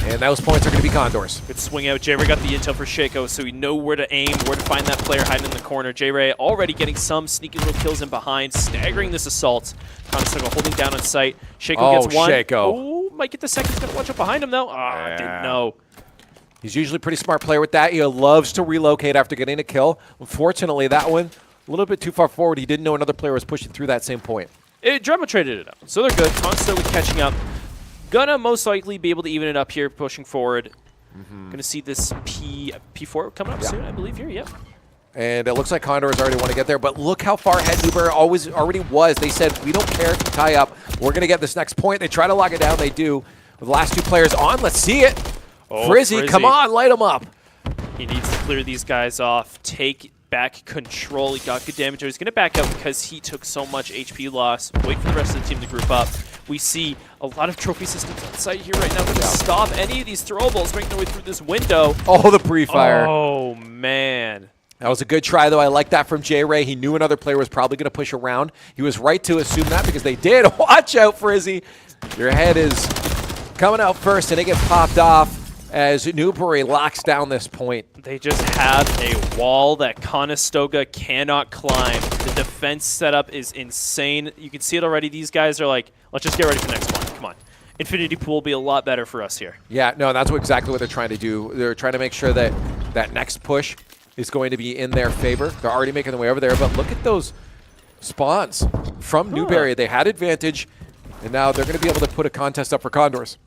And those points are going to be Condors. Good swing out. J-Ray got the intel for Shaco, so we know where to aim, where to find that player hiding in the corner. J-Ray already getting some sneaky little kills in behind, staggering this assault. Conestoga holding down on sight. Shaco gets one. Shaco. Oh, might get the second. He's going to watch out behind him, though. Didn't know. He's usually a pretty smart player with that. He loves to relocate after getting a kill. Unfortunately, that one a little bit too far forward. He didn't know another player was pushing through that same point. Drema traded it up, so they're good. Conestoga catching up. Gonna most likely be able to even it up here, pushing forward. Gonna see this P4 coming up soon, I believe here. Yep. And it looks like Condors already want to get there, but look how far ahead Newberry already was. They said, we don't care if you tie up. We're going to get this next point. They try to lock it down. They do. With the last two players on, let's see it. Frizzy, come on, light them up. He needs to clear these guys off, take back control. He got good damage. He's going to back up because he took so much HP loss. Wait for the rest of the team to group up. We see a lot of trophy systems on site here right now. Going to stop any of these throwables making their way through this window. Oh, the pre-fire. Oh, man. That was a good try, though. I like that from J-Ray. He knew another player was probably going to push around. He was right to assume that because they did. Watch out, Frizzy. Your head is coming out first, and it gets popped off as Newberry locks down this point. They just have a wall that Conestoga cannot climb. The defense setup is insane. You can see it already. These guys are like, let's just get ready for the next one. Come on. Infinity Pool will be a lot better for us here. Yeah, no, that's exactly what they're trying to do. They're trying to make sure that that next push is going to be in their favor. They're already making their way over there, but look at those spawns from Newberry. They had advantage, and now they're going to be able to put a contest up for Condors.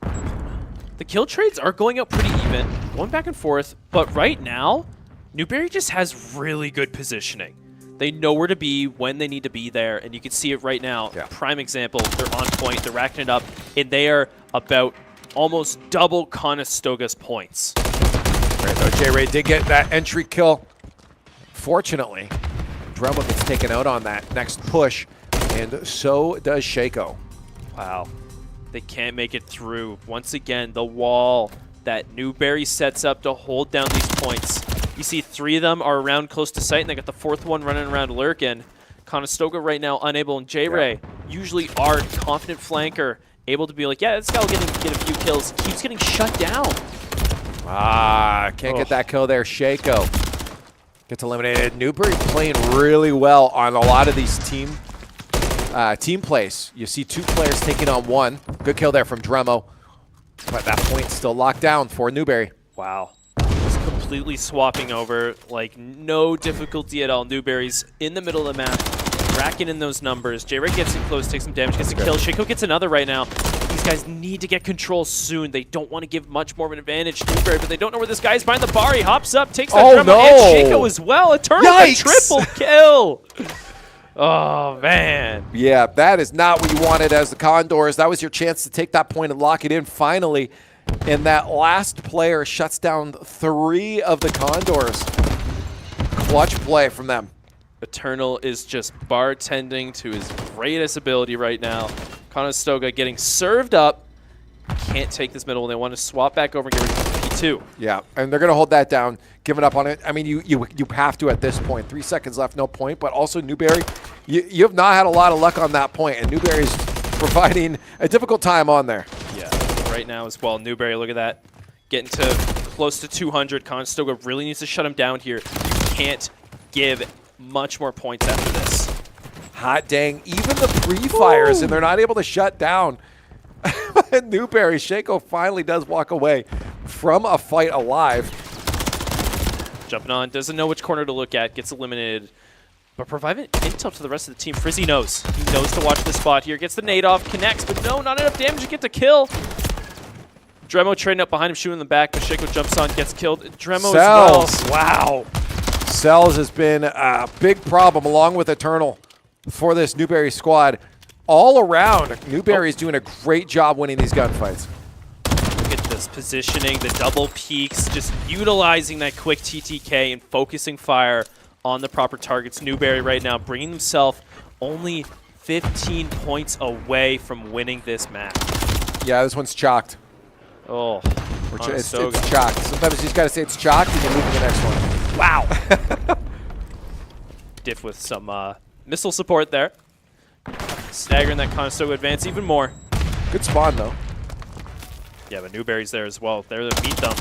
The kill trades are going out pretty even, going back and forth, but right now, Newberry just has really good positioning. They know where to be when they need to be there, and you can see it right now. Yeah. Prime example, they're on point, they're racking it up, and they are about almost double Conestoga's points. Right, though, J-Ray did get that entry kill. Fortunately, Dremel gets taken out on that next push, and so does Shaco. Wow. They can't make it through. Once again, the wall that Newberry sets up to hold down these points. You see 3 of them are around close to sight, and they got the 4th one running around Lurkin. Conestoga right now unable, and J-Ray, usually our confident flanker, able to be like, yeah, this guy will get a few kills. Keeps getting shut down. Can't get that kill there. Shaco gets eliminated. Newberry playing really well on a lot of these team plays. You see 2 players taking on 1. Good kill there from Dremo. But that point still locked down for Newberry. Wow. Just completely swapping over, like no difficulty at all. Newberry's in the middle of the map, racking in those numbers. J-Ray gets in close, takes some damage, gets a kill. Shaco gets another right now. These guys need to get control soon. They don't want to give much more of an advantage to Newberry, but they don't know where this guy is behind the bar. He hops up, takes that Dremo, and Shaco as well. Eternal with a triple kill. Oh, man. Yeah, that is not what you wanted as the Condors. That was your chance to take that point and lock it in finally. And that last player shuts down 3 of the Condors. Clutch play from them. Eternal is just bartending to his greatest ability right now. Conestoga getting served up. Can't take this middle. They want to swap back over and get rid of P2. Yeah, and they're going to hold that down, giving up on it. I mean, you have to at this point. 3 seconds left, no point. But also Newberry, you have not had a lot of luck on that point, and Newberry's providing a difficult time on there. Yeah, right now as well. Newberry, look at that. Getting to close to 200. Conestoga really needs to shut him down here. You can't give much more points after this. Hot dang, even the pre-fires, and they're not able to shut down. Newberry, Shaco finally does walk away from a fight alive. Jumping on, doesn't know which corner to look at, gets eliminated. But providing intel to the rest of the team. Frizzy knows. He knows to watch the spot here. Gets the nade off, connects, but no, not enough damage to get the kill. Dremo trading up behind him, shooting in the back, but Shaco jumps on, gets killed. Dremo Cells. as well. Wow. Cells has been a big problem along with Eternal for this Newberry squad. All around, Newberry's doing a great job winning these gunfights. Look at this positioning, the double peaks, just utilizing that quick TTK and focusing fire on the proper targets. Newberry right now bringing himself only 15 points away from winning this match. Yeah, this one's chalked. Oh, It's chalked. Sometimes you just got to say it's chalked and you move to the next one. Wow. Diff with some missile support there. Staggering that Conestoga advance even more. Good spawn, though. Yeah, but Newberry's there as well. They're to beat them.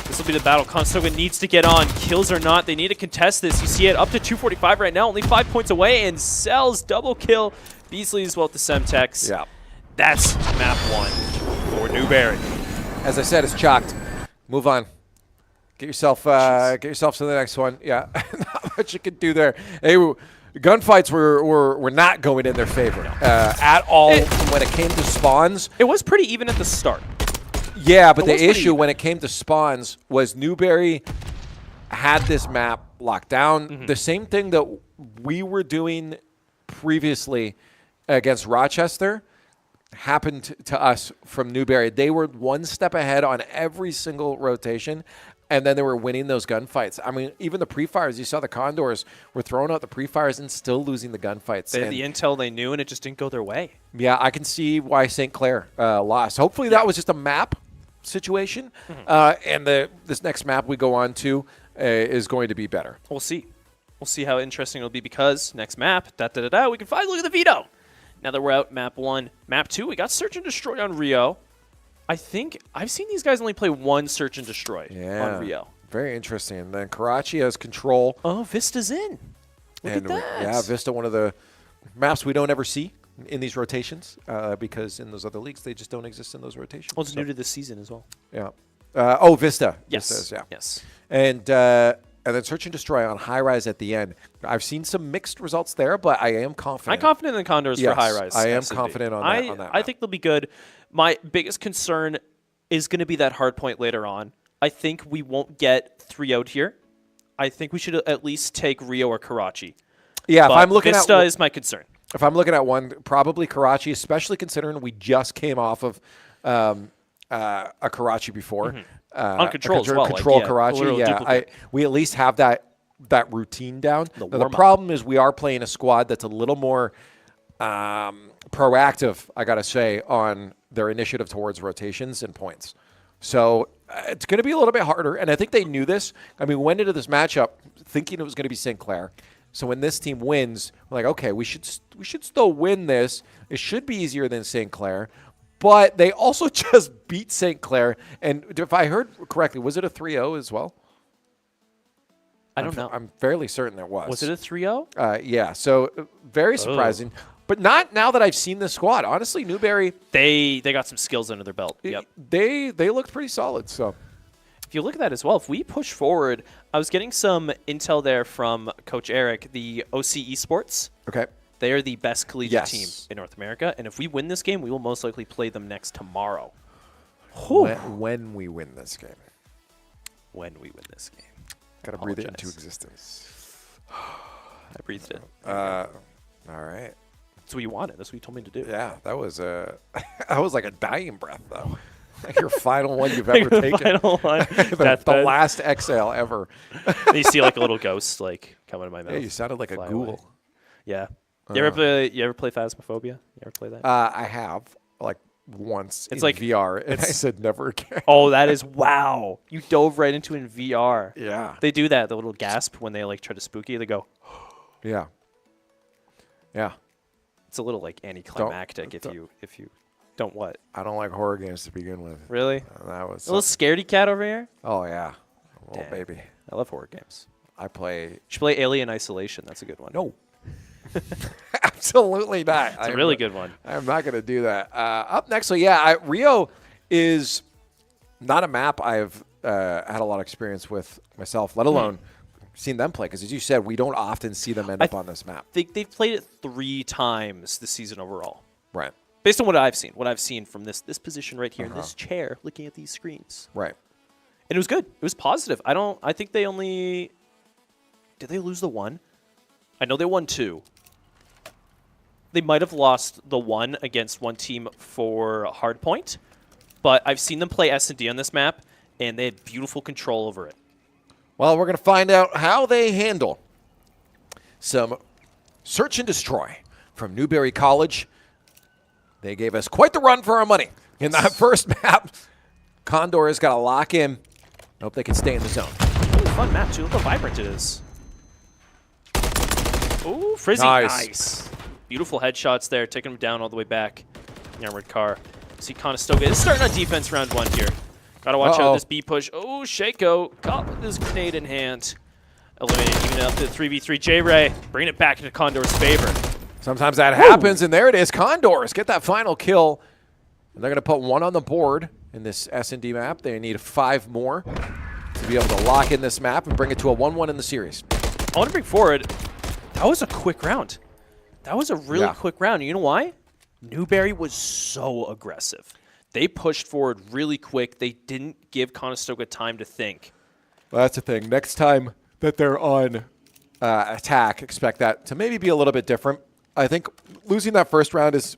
This will be the battle. Conestoga needs to get on. Kills or not, they need to contest this. You see it up to 245 right now, only 5 points away, and Cells double kill. Beasley as well with the Semtex. Yeah. That's map 1 for Newberry. As I said, it's chalked. Move on. Get yourself to the next one. Yeah, not much you can do there. Hey, gunfights were not going in their favor at all when it came to spawns. It was pretty even at the start. Yeah, but the issue when it came to spawns was Newberry had this map locked down. The same thing that we were doing previously against Rochester happened to us from Newberry. They were one step ahead on every single rotation, and then they were winning those gunfights. I mean, even the pre-fires, you saw the Condors were throwing out the pre-fires and still losing the gunfights. They had the intel they knew, and it just didn't go their way. Yeah, I can see why St. Clair lost. Hopefully that was just a map situation, and this next map we go on to is going to be better. We'll see. We'll see how interesting it'll be because next map, we can finally look at the veto. Now that we're out map 1. Map 2, we got Search and Destroy on Rio. I think I've seen these guys only play 1 Search and Destroy on Rio. Very interesting. And then Karachi has control. Oh, Vista's in. Look at that. Yeah, Vista, one of the maps we don't ever see in these rotations because in those other leagues, they just don't exist in those rotations. Well, it's new to this season as well. Yeah. Vista. Yes. Vista, yeah. Yes. And then Search and Destroy on High Rise at the end. I've seen some mixed results there, but I am confident. I'm confident in the Condors for High Rise. I am S&B. confident on that. I think they'll be good. My biggest concern is going to be that hard point later on. I think we won't get 3 out here. I think we should at least take Rio or Karachi. Yeah, but if I'm looking Vista at is my concern. If I'm looking at one, probably Karachi, especially considering we just came off of a Karachi before. On control as well. Control Karachi, yeah. We at least have that routine down. The problem is we are playing a squad that's a little more proactive, I got to say, on their initiative towards rotations and points. So it's going to be a little bit harder, and I think they knew this. I mean, we went into this matchup thinking it was going to be St. Clair. So when this team wins, we're like, okay, we should still win this. It should be easier than St. Clair. But they also just beat St. Clair. And if I heard correctly, was it a 3-0 as well? I don't know. I'm fairly certain it was. Was it a 3-0? Yeah, so very surprising. But not now that I've seen the squad. Honestly, Newberry, They got some skills under their belt. Yep. They looked pretty solid. So If you look at that as well, if we push forward, I was getting some intel there from Coach Eric, the OC Esports. okay. They are the best collegiate Yes. team in North America, and if we win this game, we will most likely play them next tomorrow. When we win this game. When we win this game. Got to breathe it into Apologize. existence. I breathed it. All right. That's what you wanted. That's what you told me to do. Yeah, that was that was like a dying breath, though. Like your final one you've ever taken. Final one. the last exhale ever. You see like a little ghost like come out of my mouth. Yeah, you sounded like a fly ghoul. away. Yeah. You ever play Phasmophobia? You ever play that? I have, like, once It's in like- VR, and I it's- said never again. Oh, that is wow. You dove right into it in VR. Yeah. They do that, the little gasp when they like try to spook you. They go, Yeah. Yeah. it's a little like anticlimactic if you don't what? I don't like horror games to begin with. Really? That was A little scaredy cat over here? oh, yeah. Oh, Dang. baby. I love horror games. I play. You should play Alien Isolation. That's a good one. No. Absolutely not. It's a really good one. I'm not going to do that. Up next, so yeah, Rio is not a map I've had a lot of experience with myself, let alone seen them play. Because as you said, we don't often see them end up on this map. They've played it 3 times this season overall. Right. Based on what I've seen from this position right here in this chair, looking at these screens. Right. And it was good. It was positive. I think they only... Did they lose the 1? I know they won 2. They might have lost the 1 against one team for Hardpoint, but I've seen them play S&D on this map, and they had beautiful control over it. Well, we're going to find out how they handle some search and destroy from Newberry College. They gave us quite the run for our money in that first map. Condors got to lock in. Hope they can stay in the zone. Really fun map, too. Look how vibrant it is. Ooh, Frizzy. Nice. Beautiful headshots there, taking him down all the way back. The armored car. See Conestoga is starting on defense round 1 here. Gotta watch out this B push. Oh, Shaco caught with his grenade in hand. Eliminated even up to 3v3. J-Ray bringing it back into Condor's favor. Sometimes that happens, and there it is. Condors get that final kill. And they're going to put 1 on the board in this S&D map. They need 5 more to be able to lock in this map and bring it to a 1-1 in the series. I want to bring forward, that was a quick round. That was a really quick round. You know why? Newberry was so aggressive. They pushed forward really quick. They didn't give Conestoga time to think. Well, that's the thing. Next time that they're on attack, expect that to maybe be a little bit different. I think losing that first round is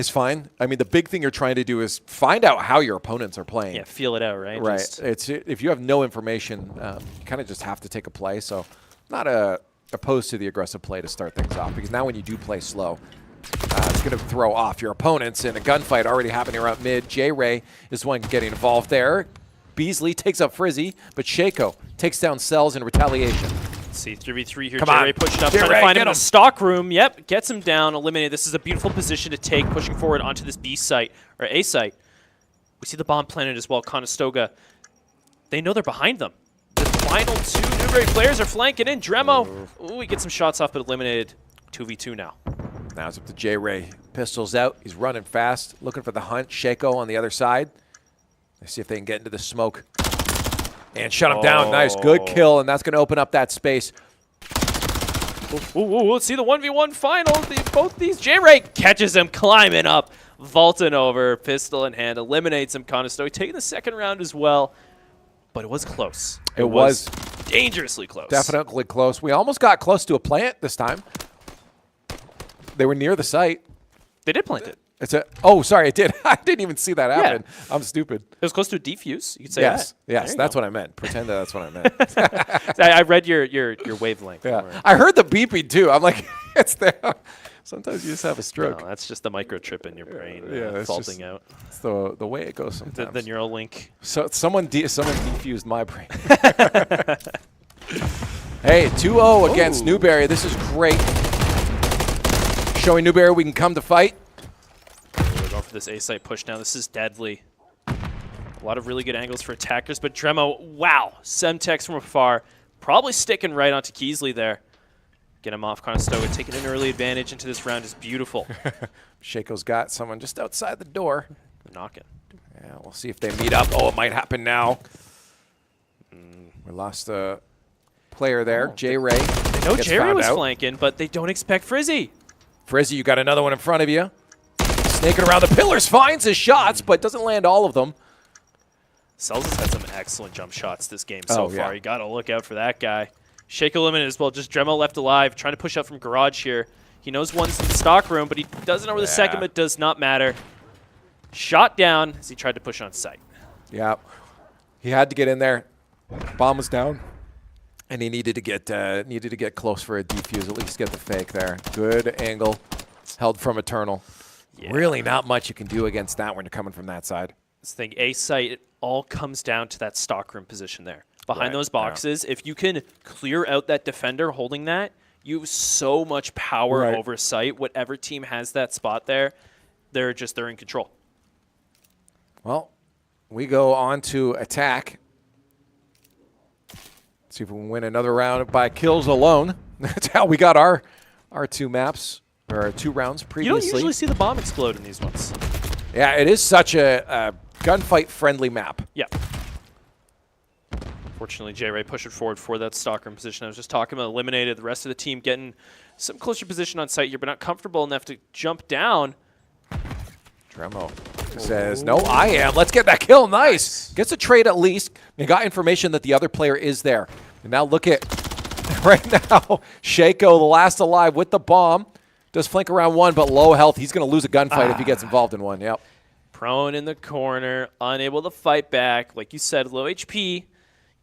fine. I mean, the big thing you're trying to do is find out how your opponents are playing. Yeah, feel it out, right? Right. Just, If you have no information, you kind of just have to take a play. So not opposed to the aggressive play to start things off, because now when you do play slow, it's going to throw off your opponents. And a gunfight already happening around mid. J-Ray is one getting involved there. Beasley takes up Frizzy, but Shaco takes down Cells in retaliation. see 3v3 here. Come on. J-Ray pushing up, J-Ray, trying to find get him in him. a stock room. Yep, gets him down, eliminated. This is a beautiful position to take, pushing forward onto this B site, or A site. We see the bomb planted as well. Conestoga, they know they're behind them. The final 2 Newberry players are flanking in. Dremo, ooh, he gets some shots off, but eliminated. 2v2 now. Now it's up to J-Ray. Pistols out. He's running fast, looking for the hunt. Shaco on the other side. Let's see if they can get into the smoke. And shut him down. Nice. Good kill, and that's going to open up that space. Ooh, let's see the 1v1 final. Both these, J-Ray catches him, climbing up, vaulting over, pistol in hand, eliminates him. Conestoga taking the second round as well, but it was close. It was dangerously close. definitely close. We almost got close to a plant this time. They were near the site. They did plant it. Oh, sorry, it did. I didn't even see that happen. I'm stupid. It was close to a defuse. You could say Yes, that. yes, that's what I meant. Pretend that's what I meant. I read your wavelength. Yeah, I heard the beeping too. I'm like, it's there. Sometimes you just have a stroke. No, that's just the microchip in your brain it's faulting just- out. It's the way it goes sometimes. The neural link. So someone defused my brain. Hey, 2-0 against Newberry. This is great. Showing Newberry we can come to fight. We're going for this A-site push now. This is deadly. A lot of really good angles for attackers, but Dremo, wow. Semtex from afar. Probably sticking right onto Keesley there. Get him off Conestoga. Taking an early advantage into this round is beautiful. Shaco's got someone just outside the door. Knocking. Yeah, we'll see if they meet up. Oh, it might happen now. We lost a player there, J-Ray. They know J-Ray was flanking, but they don't expect Frizzy. Frizzy, you got another one in front of you. Snaking around the pillars, finds his shots, but doesn't land all of them. Cells has had some excellent jump shots this game so far. Yeah. You got to look out for that guy. Shake eliminated as well. Just Dremel left alive, trying to push up from garage here. He knows one's in the stock room, but he doesn't know where the second, but does not matter. Shot down as he tried to push on site. Yeah, he had to get in there. Bomb was down, and he needed to get close for a defuse. At least get the fake there. Good angle, held from Eternal. Yeah. Really, not much you can do against that when you're coming from that side. This thing, A site, it all comes down to that stockroom position there. Behind those boxes, if you can clear out that defender holding that, you have so much power over site. Whatever team has that spot there, they're in control. Well, we go on to attack. See if we can win another round by kills alone. That's how we got our 2 maps, or our 2 rounds previously. You don't usually see the bomb explode in these ones. Yeah, it is such a gunfight-friendly map. Yeah. Fortunately, J-Ray pushed it forward for that stockroom position. I was just talking about eliminated. The rest of the team getting some closer position on site here, but not comfortable enough to jump down. Dremo says, no, I am. Let's get that kill. Nice. Gets a trade at least. They got information that the other player is there. And now look at, right now, Shaco, the last alive with the bomb. Does flank around one, but low health. He's going to lose a gunfight if he gets involved in one. Yep. Prone in the corner, unable to fight back. Like you said, low HP.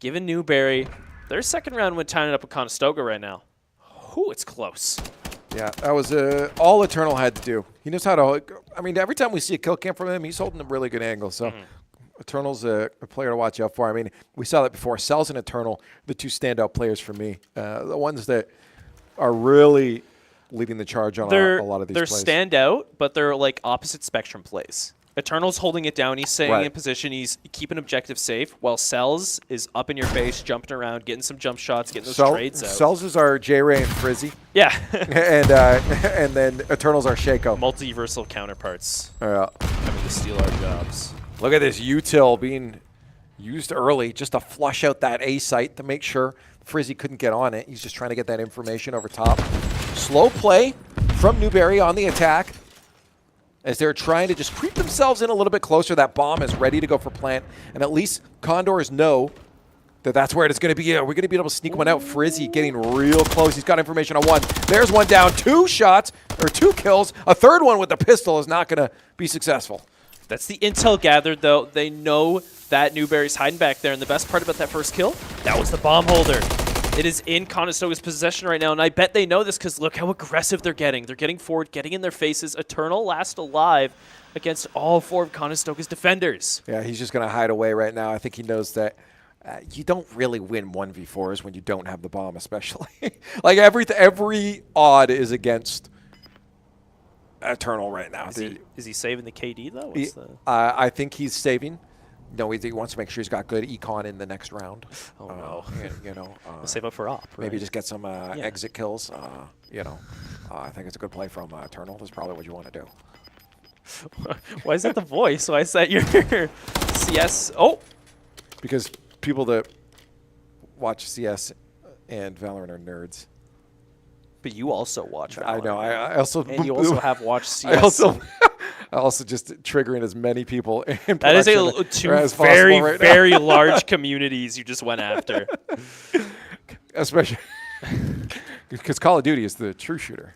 Given Newberry, their second round went tying it up with Conestoga right now. Ooh, it's close. Yeah, that was all Eternal had to do. He knows how to, I mean, every time we see a kill cam from him, he's holding a really good angle. So Eternal's a player to watch out for. I mean, we saw that before. Cells and Eternal, the 2 standout players for me. The ones that are really leading the charge on a lot of these plays. They're standout, but they're like opposite spectrum plays. Eternal's holding it down. He's staying in position. He's keeping objective safe, while Cells is up in your face, jumping around, getting some jump shots, getting those trades out. Cells is our J-Ray and Frizzy. Yeah. and then Eternal's our Shaco. Multiversal counterparts. Yeah. Coming to steal our jobs. Look at this util being used early just to flush out that A site to make sure Frizzy couldn't get on it. He's just trying to get that information over top. Slow play from Newberry on the attack, as they're trying to just creep themselves in a little bit closer. That bomb is ready to go for plant, and at least Condors know that that's where it's going to be. Yeah, we're going to be able to sneak one out. Frizzy getting real close. He's got information on one. There's one down. 2 shots, or 2 kills. A third one with the pistol is not going to be successful. That's the intel gathered, though. They know that Newberry's hiding back there, and the best part about that first kill, that was the bomb holder. It is in Conestoga's possession right now, and I bet they know this because look how aggressive they're getting. They're getting forward, getting in their faces. Eternal last alive against all 4 of Conestoga's defenders. Yeah, he's just going to hide away right now. I think he knows that you don't really win 1v4s when you don't have the bomb, especially. Like every odd is against Eternal right now. Is he saving the KD, though? I think he's saving. No, he wants to make sure he's got good econ in the next round. Oh, no. We'll save up for op. Right? Maybe just get some exit kills. I think it's a good play from Eternal. That's probably what you want to do. Why is that the voice? Why is that your CS? Oh! Because people that watch CS and Valorant are nerds. But you also watch Valorant. I know. I also... And you also have watched CS. I also just triggering as many people in that is 2 very, right very large communities you just went after. Especially because Call of Duty is the true shooter.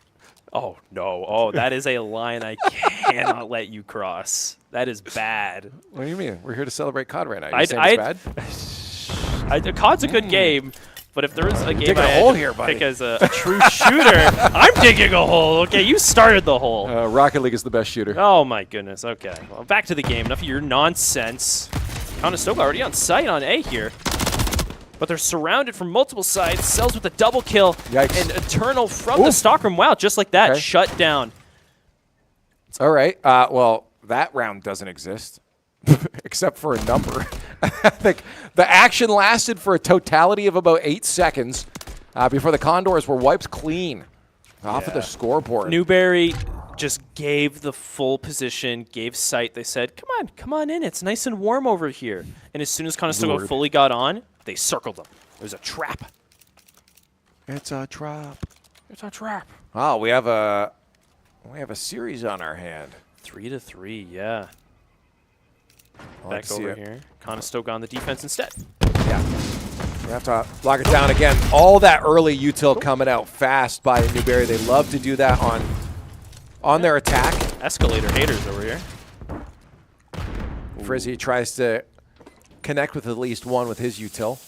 Oh, no. Oh, that is a line I cannot let you cross. That is bad. What do you mean? We're here to celebrate COD right now. You saying it's bad? COD's a good game, But if there is a game digging I a had hole to here, buddy. pick as a true shooter, I'm digging a hole. Okay, you started the hole. Rocket League is the best shooter. Oh my goodness. Okay, well, back to the game. Enough of your nonsense. Conestoga already on site on A here. But they're surrounded from multiple sides. Cells with a double kill. Yikes. And Eternal from the Stockroom. Wow, just like that. Okay. Shut down. All right. Well, that round doesn't exist, except for a number. I think the action lasted for a totality of about 8 seconds before the Condors were wiped clean off of the scoreboard. Newberry just gave the full position, gave sight. They said, come on in. It's nice and warm over here. And as soon as Conestoga fully got on, they circled them. It was a trap. It's a trap. It's a trap. Oh, we have a series on our hand. 3-3, yeah. I like Back to see over it. here. Conestoga on the defense instead. Yeah. We have to lock it down again. All that early util coming out fast by Newberry. They love to do that on their attack. Escalator haters over here. Frizzy tries to connect with at least one with his util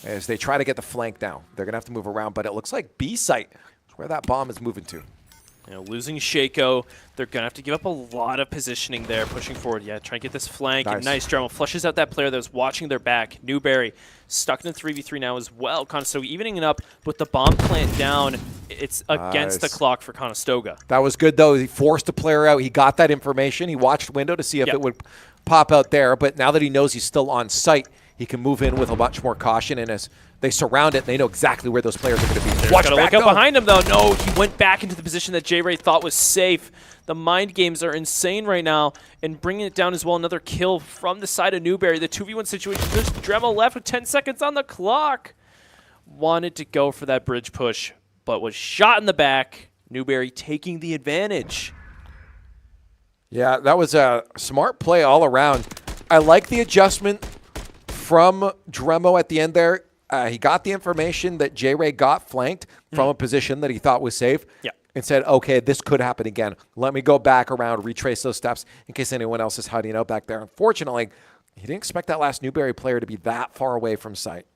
as they try to get the flank down. They're going to have to move around, but it looks like B site is where that bomb is moving to. You know, losing Shaco, they're going to have to give up a lot of positioning there, pushing forward. Yeah, trying to get this flank. Nice. And nice. Dremel flushes out that player that was watching their back. Newberry stuck in a 3v3 now as well. Conestoga evening it up with the bomb plant down. It's against the clock for Conestoga. That was good, though. He forced a player out. He got that information. He watched window to see if it would pop out there. But now that he knows he's still on site, he can move in with a much more caution. And as they surround it, they know exactly where those players are going to be. Watch, gotta look up behind him, though. No, he went back into the position that J-Ray thought was safe. The mind games are insane right now, and bringing it down as well. Another kill from the side of Newberry. The 2v1 situation. There's Dremel left with 10 seconds on the clock. Wanted to go for that bridge push, but was shot in the back. Newberry taking the advantage. Yeah, that was a smart play all around. I like the adjustment from Dremo at the end there. He got the information that J-Ray got flanked from a position that he thought was safe and said, okay, this could happen again. Let me go back around, retrace those steps in case anyone else is hiding out back there. Unfortunately, he didn't expect that last Newberry player to be that far away from sight.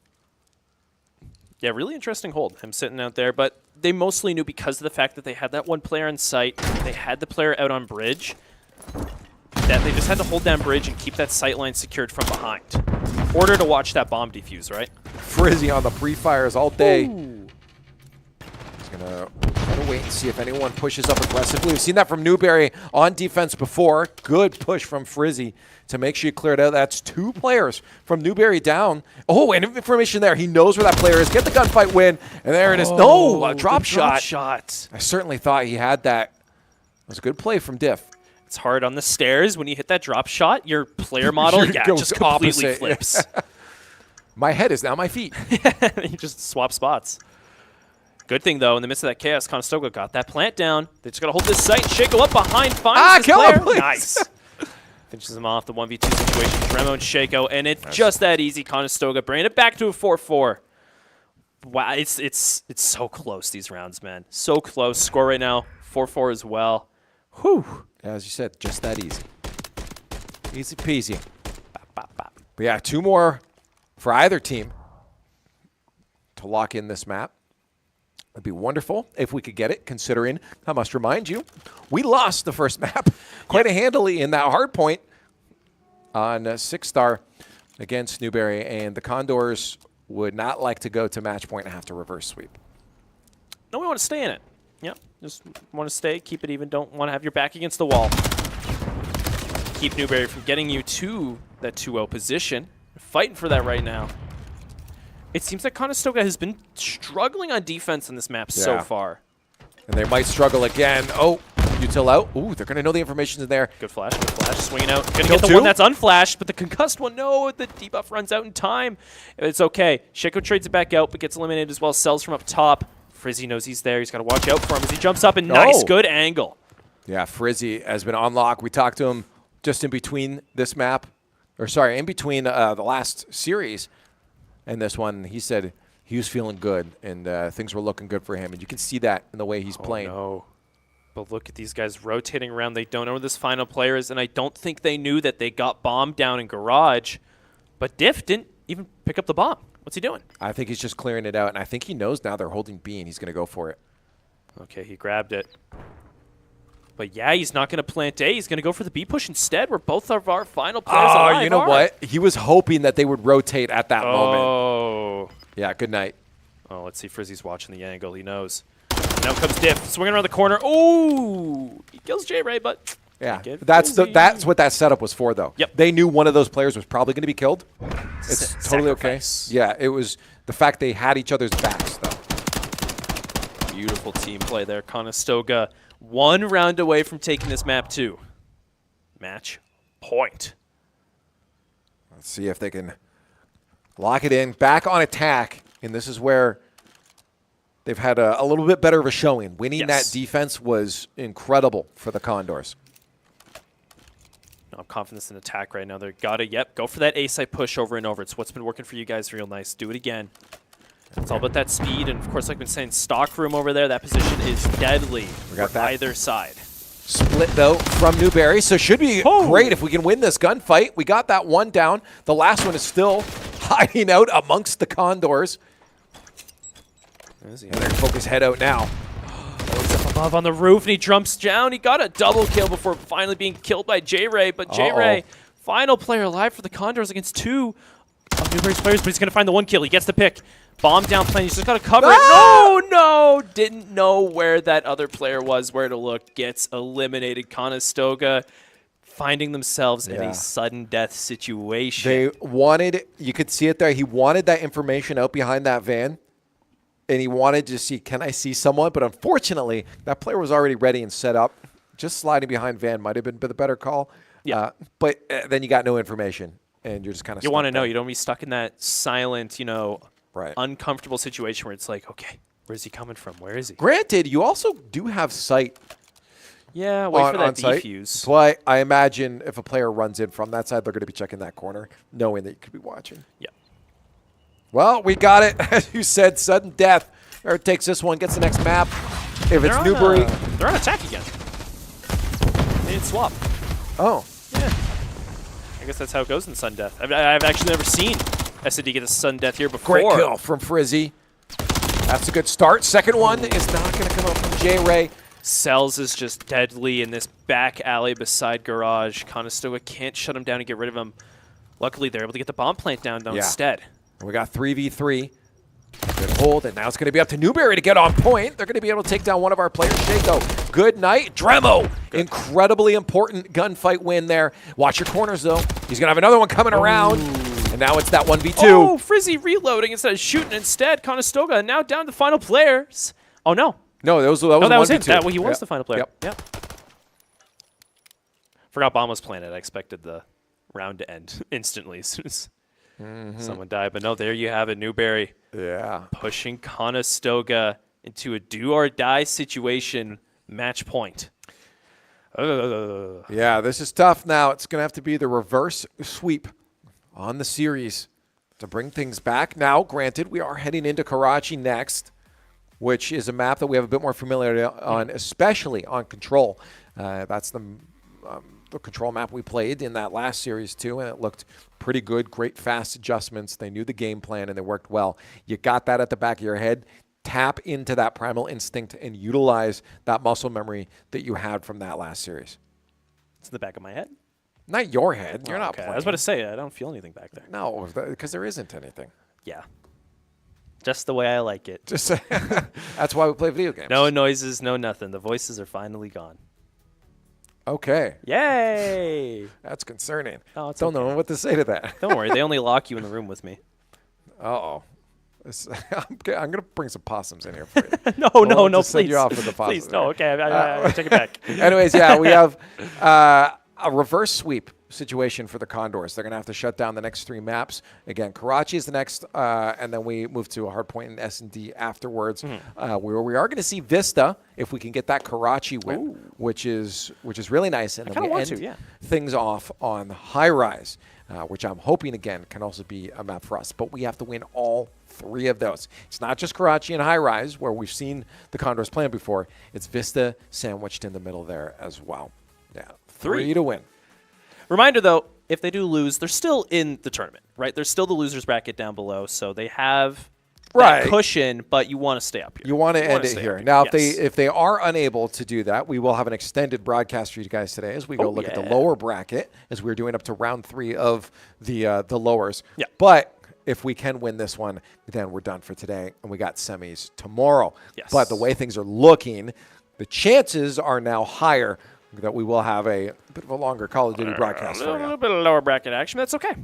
Yeah, really interesting hold, him sitting out there. But they mostly knew because of the fact that they had that one player in sight, they had the player out on bridge, that they just had to hold down bridge and keep that sight line secured from behind. Order to watch that bomb defuse, right? Frizzy on the pre-fires all day. Ooh. He's going to try to wait and see if anyone pushes up aggressively. We've seen that from Newberry on defense before. Good push from Frizzy to make sure you clear it out. That's 2 players from Newberry down. Oh, and information there. He knows where that player is. Get the gunfight win. And there it is. No, a drop shot. I certainly thought he had that. It was a good play from Diff. It's hard on the stairs. When you hit that drop shot, your player model just completely flips. My head is now my feet. You just swap spots. Good thing, though, in the midst of that chaos, Conestoga got that plant down. They just got to hold this site. Shaco up behind, finds his player. Him, nice. Finishes him off the 1v2 situation. Dremo and Shaco, and it's just that easy. Conestoga bringing it back to a 4-4. Wow, it's so close, these rounds, man. So close. Score right now, 4-4 as well. Whew. As you said, just that easy. Easy peasy. Bop, bop, bop. But yeah, 2 more for either team to lock in this map. It'd be wonderful if we could get it, considering, I must remind you, we lost the first map quite handily in that hard point on 6-star against Newberry, and the Condors would not like to go to match point and have to reverse sweep. No, we want to stay in it. Yep, just want to stay, keep it even, don't want to have your back against the wall. Keep Newberry from getting you to that 2-0 position. Fighting for that right now. It seems like Conestoga has been struggling on defense in this map so far. And they might struggle again. Oh, util out. Ooh, they're going to know the information's in there. Good flash, swinging out. Going to get the one that's unflashed, but the concussed one, no, the debuff runs out in time. It's okay. Shaco trades it back out, but gets eliminated as well. Sells from up top. Frizzy knows he's there. He's got to watch out for him as he jumps up, and nice, good angle. Yeah, Frizzy has been on lock. We talked to him just in between this map, or sorry, in between the last series and this one. He said he was feeling good, and things were looking good for him, and you can see that in the way he's playing. No. But look at these guys rotating around. They don't know where this final player is, and I don't think they knew that they got bombed down in garage. But Diff didn't even pick up the bomb. What's he doing? I think he's just clearing it out, and I think he knows now they're holding B, and he's going to go for it. Okay, he grabbed it. But yeah, he's not going to plant A. He's going to go for the B push instead, where both of our final players alive you know are. what? He was hoping that they would rotate at that moment. Oh. Yeah, good night. Oh, let's see. Frizzy's watching the angle. He knows. And now comes Diff, swinging around the corner. Oh, he kills J-Ray, but yeah, that's what that setup was for, though. Yep. They knew one of those players was probably going to be killed. It's totally Sacrifice. okay. Yeah, it was the fact they had each other's backs, though. Beautiful team play there. Conestoga 1 round away from taking this map 2. Match point. Let's see if they can lock it in. Back on attack, and this is where they've had a little bit better of a showing. Winning that defense was incredible for the Condors. No confidence in attack right now. They've got to, go for that A-side push over and over. It's what's been working for you guys real nice. Do it again. It's all about that speed, and of course, like I've been saying, stock room over there. That position is deadly for either side. Split, though, from Newberry, so should be great if we can win this gunfight. We got that one down. The last one is still hiding out amongst the Condors. And they're going to poke his head out now. He's up above on the roof, and he jumps down. He got a double kill before finally being killed by J-Ray, but J-Ray, final player alive for the Condors against 2 of Newberry's players, but he's going to find the 1 kill. He gets the pick. Bomb down plane. He's just got to cover it. No. Didn't know where that other player was, where to look. Gets eliminated. Conestoga finding themselves in a sudden death situation. They wanted, you could see it there, he wanted that information out behind that van, and he wanted to see, can I see someone? But unfortunately, that player was already ready and set up. Just sliding behind van might have been the better call. Yeah. But then you got no information, and you're just kind of You want to know. You don't be stuck in that silent, right, uncomfortable situation where it's like, okay, where's he coming from? Where is he? Granted, you also do have sight. Yeah, wait for that defuse. But I imagine if a player runs in from that side, they're going to be checking that corner, knowing that you could be watching. Yeah. Well, we got it. As you said, sudden death. Eric takes this one, gets the next map. If it's Newbury. They're on attack again. They didn't swap. Oh. Yeah. I guess that's how it goes in sudden death. I've actually never seen S&D get a sudden death here before. Great kill from Frizzy. That's a good start. Second one is not going to come up from J-Ray. Cells is just deadly in this back alley beside Garage. Conestoga can't shut him down and get rid of him. Luckily, they're able to get the bomb plant down instead. And we got 3v3. Good hold, and now it's going to be up to Newberry to get on point. They're going to be able to take down one of our players. Shaco, good night. Dremo, incredibly important gunfight win there. Watch your corners, though. He's going to have another one coming around. And now it's that 1v2. Oh, Frizzy reloading instead of shooting instead. Conestoga now down to the final players. Oh, no. No, that was him. That, he was the final player. Yep. Forgot bomb was planted. I expected the round to end instantly as soon as someone died. But no, there you have it. Newberry pushing Conestoga into a do-or-die situation. Match point. Yeah, this is tough now. It's going to have to be the reverse sweep on the series to bring things back. Now, granted, we are heading into Karachi next, which is a map that we have a bit more familiarity on, especially on Control. That's the Control map we played in that last series too, and it looked pretty good. Great fast adjustments. They knew the game plan, and they worked well. You got that at the back of your head. Tap into that primal instinct and utilize that muscle memory that you had from that last series. It's in the back of my head. Not your head. You're not playing. I was about to say, I don't feel anything back there. No, because there isn't anything. Yeah. Just the way I like it. Just that's why we play video games. No noises, no nothing. The voices are finally gone. Okay. Yay! That's concerning. Oh, it's Don't know what to say to that. Don't worry. They only lock you in the room with me. Uh-oh. I'm going to bring some possums in here for you. No, please. Send you off with the possums. Please, no. Okay, I take it back. Anyways, yeah, we have a reverse sweep situation for the Condors. They're going to have to shut down the next 3 maps. Again, Karachi is the next, and then we move to a hard point in S&D afterwards, where we are going to see Vista if we can get that Karachi win, which is really nice. And then we end things off on High Rise, which I'm hoping, again, can also be a map for us. But we have to win all 3 of those. It's not just Karachi and High Rise, where we've seen the Condors playing before. It's Vista sandwiched in the middle there as well. Yeah, 3 to win. Reminder, though, if they do lose, they're still in the tournament, right? They're still the losers bracket down below, so they have that cushion, but you want to stay up here. You want to end it here. Now, if they are unable to do that, we will have an extended broadcast for you guys today as we go look at the lower bracket, as we're doing up to round 3 of the lowers. Yeah. But if we can win this one, then we're done for today, and we got semis tomorrow. Yes. But the way things are looking, the chances are now higher that we will have a bit of a longer Call of Duty broadcast A for little you. bit of lower bracket action. That's okay.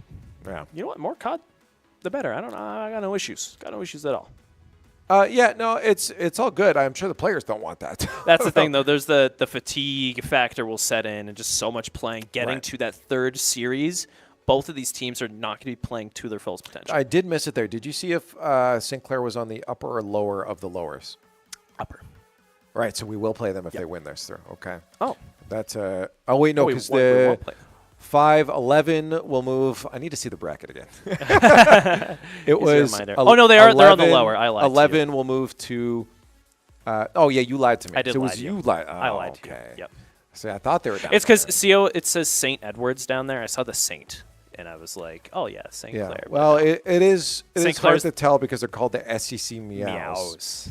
Yeah. You know what? More COD, the better. I don't know. I got no issues. Got no issues at all. No, it's all good. I'm sure the players don't want that. That's the thing, though. There's the fatigue factor will set in, and just so much playing. Getting to that third series, both of these teams are not going to be playing to their fullest potential. I did miss it there. Did you see if Sinclair was on the upper or lower of the lowers? Upper. Right, so we will play them if they win this through. Okay. Oh. That's oh wait, no, because we the won't play. 5-11 will move. I need to see the bracket again. It was. Oh no, they're on the lower. I lied. 11 to you. will move to. Oh yeah, you lied to me. I did so it lie was to you you. lied. Oh, I lied to you. okay. Yep. See, I thought they were down. It's because there. it says St. Edward's down there. I saw the Saint, and I was like, oh yeah, St. Yeah. Clair. Well, it is hard Clair's- to tell because they're called the SEC Meows. Meows.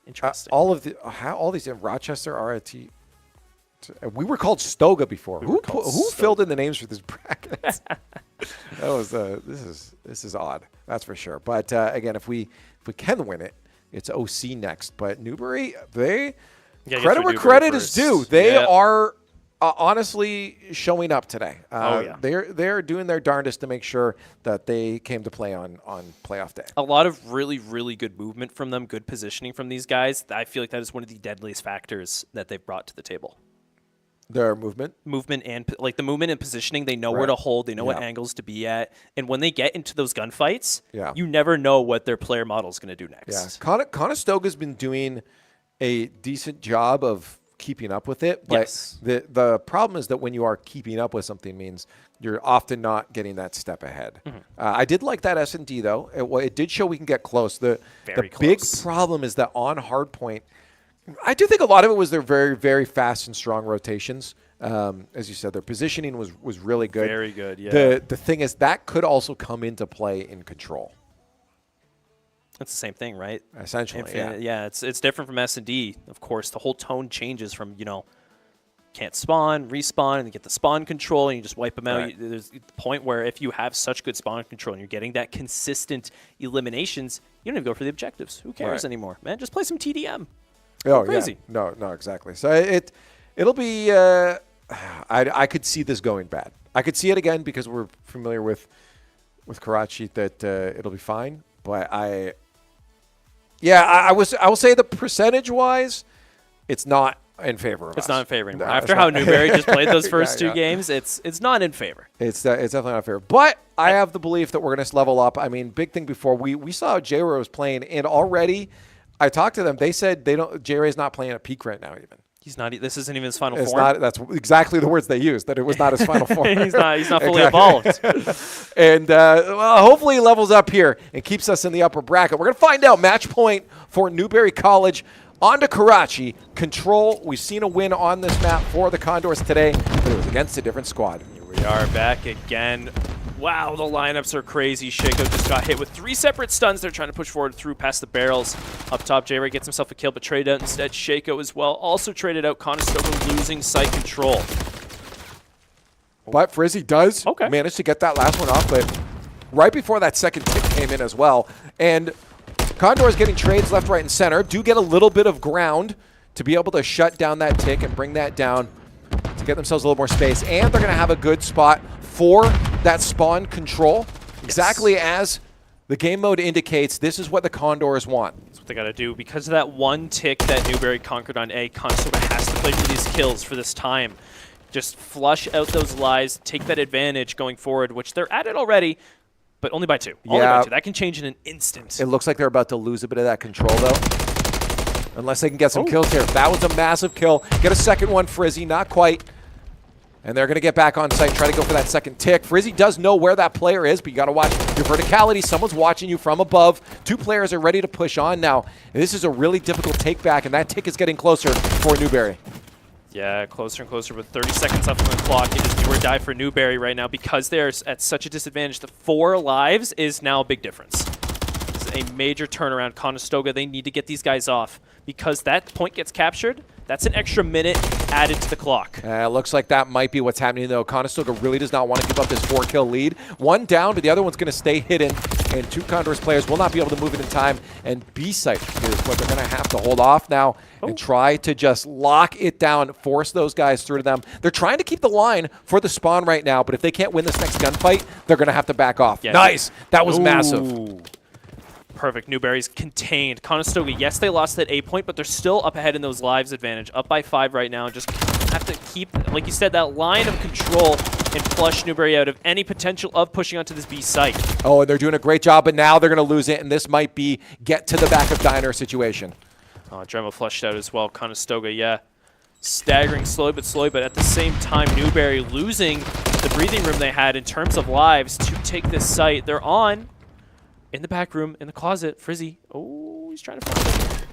Interesting. All these in Rochester are at we were called Stoga before. Who filled in the names for this bracket? That was this is odd. That's for sure. But again, if we can win it, it's OC next. But Newbury, credit where credit is due. They are honestly showing up today. They're doing their darndest to make sure that they came to play on playoff day. A lot of really, really good movement from them, good positioning from these guys. I feel like that is one of the deadliest factors that they've brought to the table. Their movement and like the movement and positioning, they know where to hold, they know what angles to be at, and when they get into those gunfights, you never know what their player model is going to do next. Yeah, Conestoga's been doing a decent job of keeping up with it, but the problem is that when you are keeping up with something means you're often not getting that step ahead. I did like that S&D though. It did show we can get close. The big problem is that on hardpoint, I do think a lot of it was their very, very fast and strong rotations. As you said, their positioning was really good. Very good, yeah. The thing is that could also come into play in control. It's the same thing, right? Essentially, yeah. It's different from S&D. Of course, the whole tone changes from, can't spawn, respawn, and you get the spawn control, and you just wipe them out. Right. There's the point where if you have such good spawn control and you're getting that consistent eliminations, you don't even go for the objectives. Who cares anymore, man? Just play some TDM. Crazy. Yeah. No, exactly. So it'll be. I could see this going bad. I could see it again because we're familiar with Karachi that it'll be fine. But I will say the percentage wise, it's not in favor of us. It's not in favor anymore. No, After how Newberry just played those first two games, it's not in favor. It's definitely not fair. But I have the belief that we're going to level up. I mean, big thing before we saw J-Ray was playing, and already I talked to them. They said J-Ray's not playing at peak right now even. He's not. This isn't even his final form. That's exactly the words they used. That it was not his final form. He's not fully evolved. And hopefully he levels up here and keeps us in the upper bracket. We're gonna find out. Match point for Newberry College. On to Karachi. Control. We've seen a win on this map for the Condors today, but it was against a different squad. Here we are back again. Wow, the lineups are crazy. Shaco just got hit with 3 separate stuns. They're trying to push forward through past the barrels. Up top, J-Ray gets himself a kill, but traded out instead. Shaco as well. Also traded out. Conestoga losing site control. But Frizzy does manage to get that last one off, but right before that second tick came in as well. And Condors getting trades left, right, and center. Do get a little bit of ground to be able to shut down that tick and bring that down to get themselves a little more space. And they're going to have a good spot for that spawn control. Exactly as the game mode indicates, this is what the Condors want. That's what they got to do. Because of that one tick that Newberry conquered on A, Conestoga has to play for these kills for this time. Just flush out those lies, take that advantage going forward, which they're at it already, but only by 2. Only by 2. That can change in an instant. It looks like they're about to lose a bit of that control, though. Unless they can get some kills here. That was a massive kill. Get a second one, Frizzy. Not quite. And they're going to get back on site, try to go for that second tick. Frizzy does know where that player is, but you got to watch your verticality. Someone's watching you from above. 2 players are ready to push on now. And this is a really difficult take back, and that tick is getting closer for Newberry. Yeah, closer and closer with 30 seconds left on the clock. It is do or die for Newberry right now because they're at such a disadvantage. The 4 lives is now a big difference. This is a major turnaround. Conestoga, they need to get these guys off because that point gets captured. That's an extra minute added to the clock. It looks like that might be what's happening, though. Conestoga really does not want to give up this 4-kill lead. One down, but the other one's going to stay hidden, and 2 Condors players will not be able to move it in time. And B-site is what they're going to have to hold off now and try to just lock it down, force those guys through to them. They're trying to keep the line for the spawn right now, but if they can't win this next gunfight, they're going to have to back off. Yeah, nice. That was massive. Perfect. Newberry's contained. Conestoga, yes, they lost that A point, but they're still up ahead in those lives advantage. Up by 5 right now. Just have to keep, like you said, that line of control and flush Newberry out of any potential of pushing onto this B site. Oh, and they're doing a great job, but now they're going to lose it, and this might be get to the back of Diner situation. Dremel flushed out as well. Conestoga, yeah, staggering slowly, but at the same time, Newberry losing the breathing room they had in terms of lives to take this site. They're on. In the back room, in the closet, Frizzy. Oh, he's trying to find it.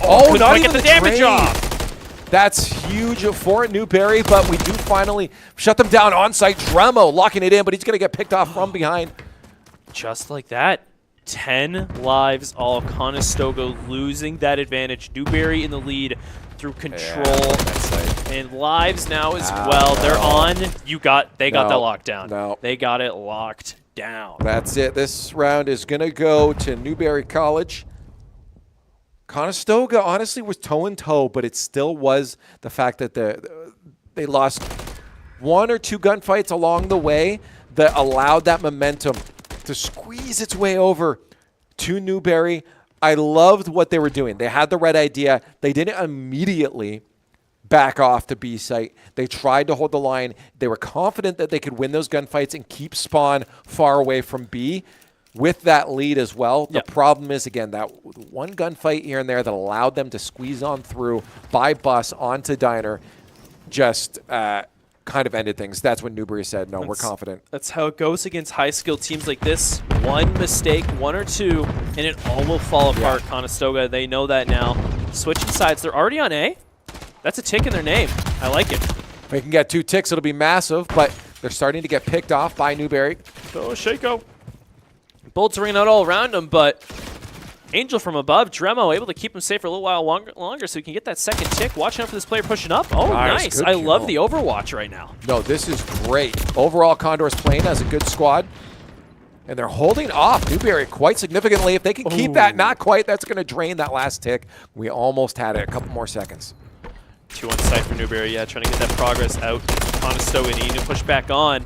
Oh, not even get the damage off. That's huge for Newberry, but we do finally shut them down on site. Dremo locking it in, but he's going to get picked off from behind. Just like that. 10 lives all. Conestoga losing that advantage. Newberry in the lead through control and lives now as well. They're on. They got that locked down. No. They got it locked down. That's it. This round is going to go to Newberry College. Conestoga honestly was toe-and-toe, but it still was the fact that they lost 1 or 2 gunfights along the way that allowed that momentum to squeeze its way over to Newberry. I loved what they were doing. They had the right idea. They didn't immediately back off to B site. They tried to hold the line. They were confident that they could win those gunfights and keep spawn far away from B with that lead as well. The problem is, again, that one gunfight here and there that allowed them to squeeze on through by bus onto Diner just kind of ended things. That's when Newberry said, no, we're confident. That's how it goes against high-skill teams like this. One mistake, 1 or 2, and it all will fall apart. Conestoga, they know that now. Switching sides. They're already on A. That's a tick in their name. I like it. If they can get 2 ticks, it'll be massive, but they're starting to get picked off by Newberry. Oh, Shaco. Bullets ringing out all around him, but Angel from above. Dremo able to keep him safe for a little while longer so he can get that second tick. Watching out for this player pushing up. Oh, nice. I love the Overwatch right now. No, this is great. Overall, Condors playing as a good squad. And they're holding off Newberry quite significantly. If they can keep that, not quite, that's going to drain that last tick. We almost had it. A couple more seconds. 2 on site for Newberry, trying to get that progress out. Conestoga needing to push back on.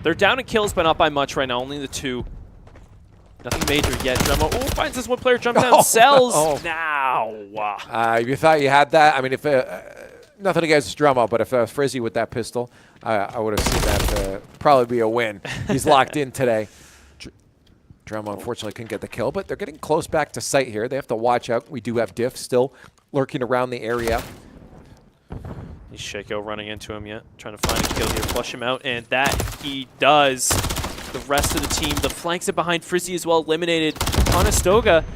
They're down in kills, but not by much right now, only the 2. Nothing major yet. Dremo, finds this one player, jumps down, sells. Now. You thought you had that? I mean, if nothing against Dremo, but if Frizzy with that pistol, I would have seen that probably be a win. He's locked in today. Dremo unfortunately couldn't get the kill, but they're getting close back to site here. They have to watch out. We do have Diff still lurking around the area. He's Shaco running into him yet, trying to find a kill here, flush him out, and that he does. The rest of the team, the flanks are behind Frizzy as well, eliminated. Conestoga,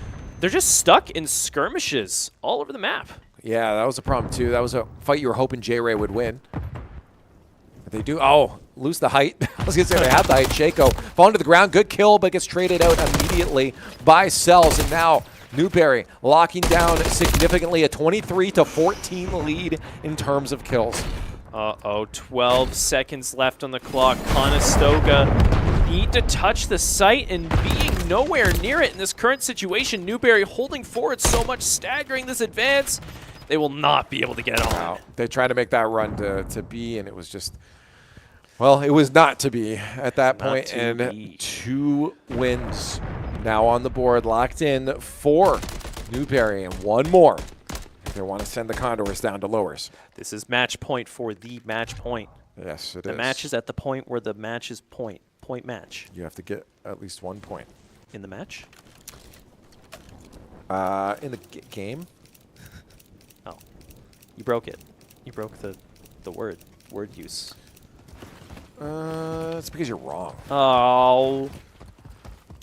they're just stuck in skirmishes all over the map. Yeah, that was a problem too. That was a fight you were hoping J-Ray would win. But they do, lose the height. I was going to say they have the height. Shaco falling to the ground, good kill, but gets traded out immediately by Cells, and now Newberry locking down significantly a 23-14 lead in terms of kills. 12 seconds left on the clock. Conestoga need to touch the site, and being nowhere near it in this current situation, Newberry holding forward so much, staggering this advance. They will not be able to get on. They tried to make that run to B, and it was just, well, it was not to be at that point. And 2 wins now on the board, locked in for Newberry, and 1 more if they want to send the Condors down to lowers. This is match point for the match point. Yes, it is. The match is at the point where the match is point match. You have to get at least 1 point. In the match? In the game? Oh. You broke it. You broke the word use. It's because you're wrong. Oh.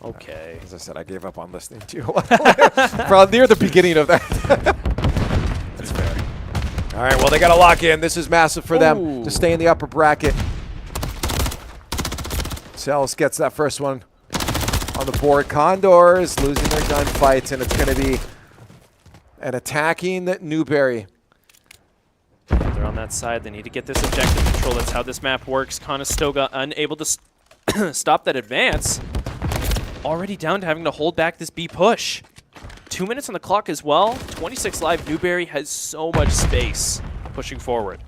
Okay. As I said, I gave up on listening to you. From near the beginning of that. That's fair. All right, well, they got to lock in. This is massive for them to stay in the upper bracket. Cells gets that first one on the board. Condors losing their gunfights, and it's going to be an attacking Newberry. They're on that side. They need to get this objective control. That's how this map works. Conestoga unable to stop that advance. Already down to having to hold back this B push. 2 minutes on the clock as well. 26 live. Newberry has so much space pushing forward.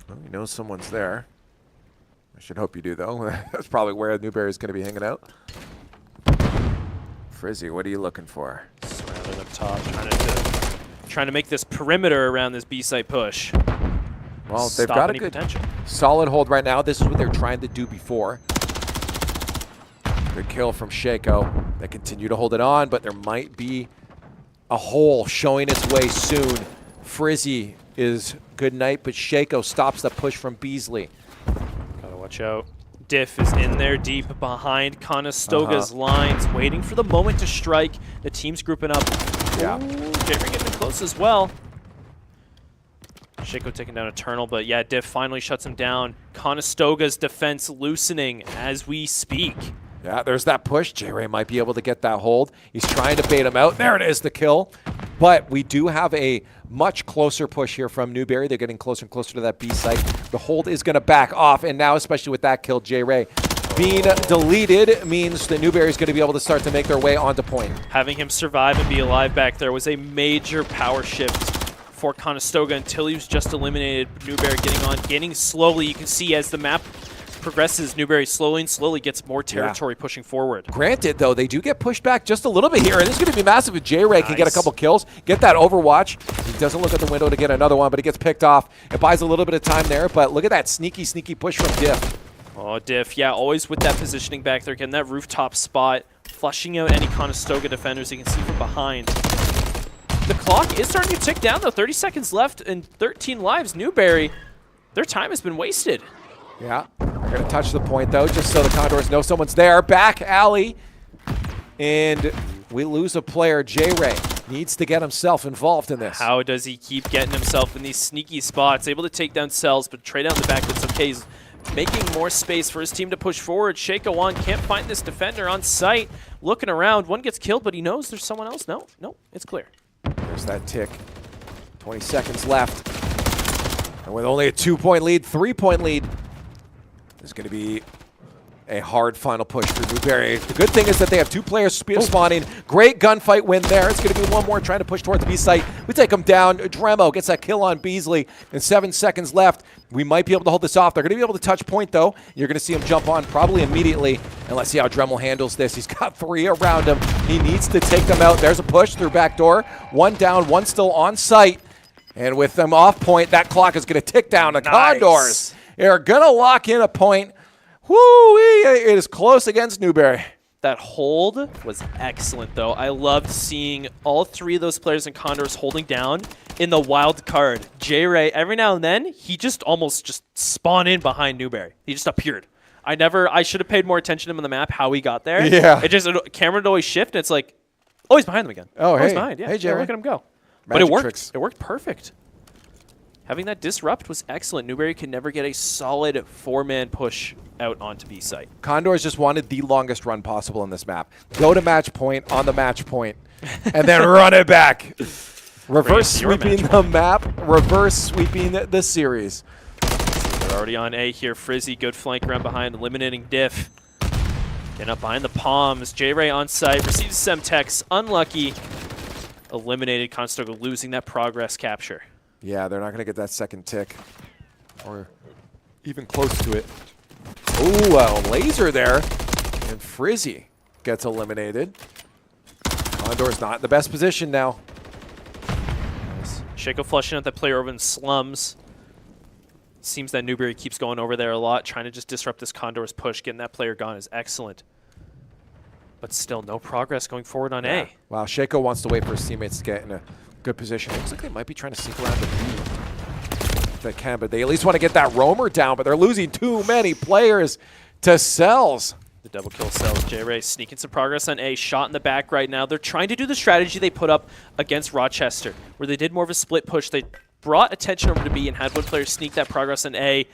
Well, you know someone's there. I should hope you do, though. That's probably where Newberry's going to be hanging out. Frizzy, what are you looking for? Surrounded up top, trying to make this perimeter around this B site push. Well, they've got a good potential. Solid hold right now. This is what they're trying to do before. Good kill from Shaco. They continue to hold it on, but there might be a hole showing its way soon. Frizzy is good night, but Shaco stops the push from Beasley. Gotta watch out. Diff is in there deep behind Conestoga's lines, waiting for the moment to strike. The team's grouping up. Yeah. Jeffrey getting close as well. Shaco taking down Eternal, but yeah, Diff finally shuts him down. Conestoga's defense loosening as we speak. Yeah, there's that push. J-Ray might be able to get that hold. He's trying to bait him out. There it is, the kill. But we do have a much closer push here from Newberry. They're getting closer and closer to that B site. The hold is going to back off, and now, especially with that kill, J-Ray being deleted means that Newberry is going to be able to start to make their way onto point. Having him survive and be alive back there was a major power shift for Conestoga until he was just eliminated. Newberry getting on, gaining slowly. You can see as the map progresses, Newberry slowly and slowly gets more territory pushing forward. Granted, though, they do get pushed back just a little bit here, and this is going to be massive if J-Ray can get a couple kills, get that Overwatch. He doesn't look at the window to get another one, but he gets picked off. It buys a little bit of time there, but look at that sneaky, sneaky push from Diff. Oh, Diff, yeah, always with that positioning back there, getting that rooftop spot, flushing out any Conestoga defenders you can see from behind. The clock is starting to tick down, though. 30 seconds left and 13 lives. Newberry, their time has been wasted. Yeah, they're going to touch the point, though, just so the Condors know someone's there. Back alley, and we lose a player. J-Ray needs to get himself involved in this. How does he keep getting himself in these sneaky spots? Able to take down cells, but trade out the back. That's okay. He's making more space for his team to push forward. Shaco on, can't find this defender on site. Looking around, one gets killed, but he knows there's someone else. No, it's clear. There's that tick. 20 seconds left. And with only a 2-point lead, 3-point lead, there's going to be a hard final push for Newberry. The good thing is that they have two players spawning. Great gunfight win there. It's going to be one more trying to push towards the B site. We take him down. Dremo gets that kill on Beasley. And 7 seconds left. We might be able to hold this off. They're going to be able to touch point, though. You're going to see him jump on probably immediately. And let's see how Dremel handles this. He's got 3 around him. He needs to take them out. There's a push through back door. 1 down, 1 still on site. And with them off point, that clock is going to tick down. The Condors are going to lock in a point. Woo-wee! It is close against Newberry. That hold was excellent, though. I loved seeing all 3 of those players in Condors holding down in the wild card. J-Ray, every now and then, he just almost just spawned in behind Newberry. He just appeared. I should have paid more attention to him on the map, how he got there. Yeah. Camera would always shift, and it's like, oh, he's behind them again. Oh, hey. He's behind. Yeah, Hey, J-Ray. Look at him go. Magic But it worked. tricks. It worked perfect. Having that disrupt was excellent. Newberry could never get a solid 4-man push out onto B site. Condors just wanted the longest run possible in this map. Go to match point on the match point, and then run it back. Reverse sweeping the map, reverse sweeping the series. They're already on A here. Frizzy, good flank around behind, eliminating Diff. Getting up behind the palms. J-Ray on site, receives Semtex, unlucky. Eliminated. Conestoga losing that progress capture. Yeah, they're not going to get that second tick, or even close to it. Ooh, a laser there, and Frizzy gets eliminated. Condor's not in the best position now. Shaco flushing out that player over in slums. Seems that Newberry keeps going over there a lot, trying to just disrupt this Condors push. Getting that player gone is excellent. But still no progress going forward on A. Wow, Shaco wants to wait for his teammates to get in a good position. It looks like they might be trying to sneak around the B. If they can, but they at least want to get that roamer down, but they're losing too many players to cells. The double kill cells. J-Ray sneaking some progress on A. Shot in the back right now. They're trying to do the strategy they put up against Rochester, where they did more of a split push. They brought attention over to B and had one player sneak that progress in A.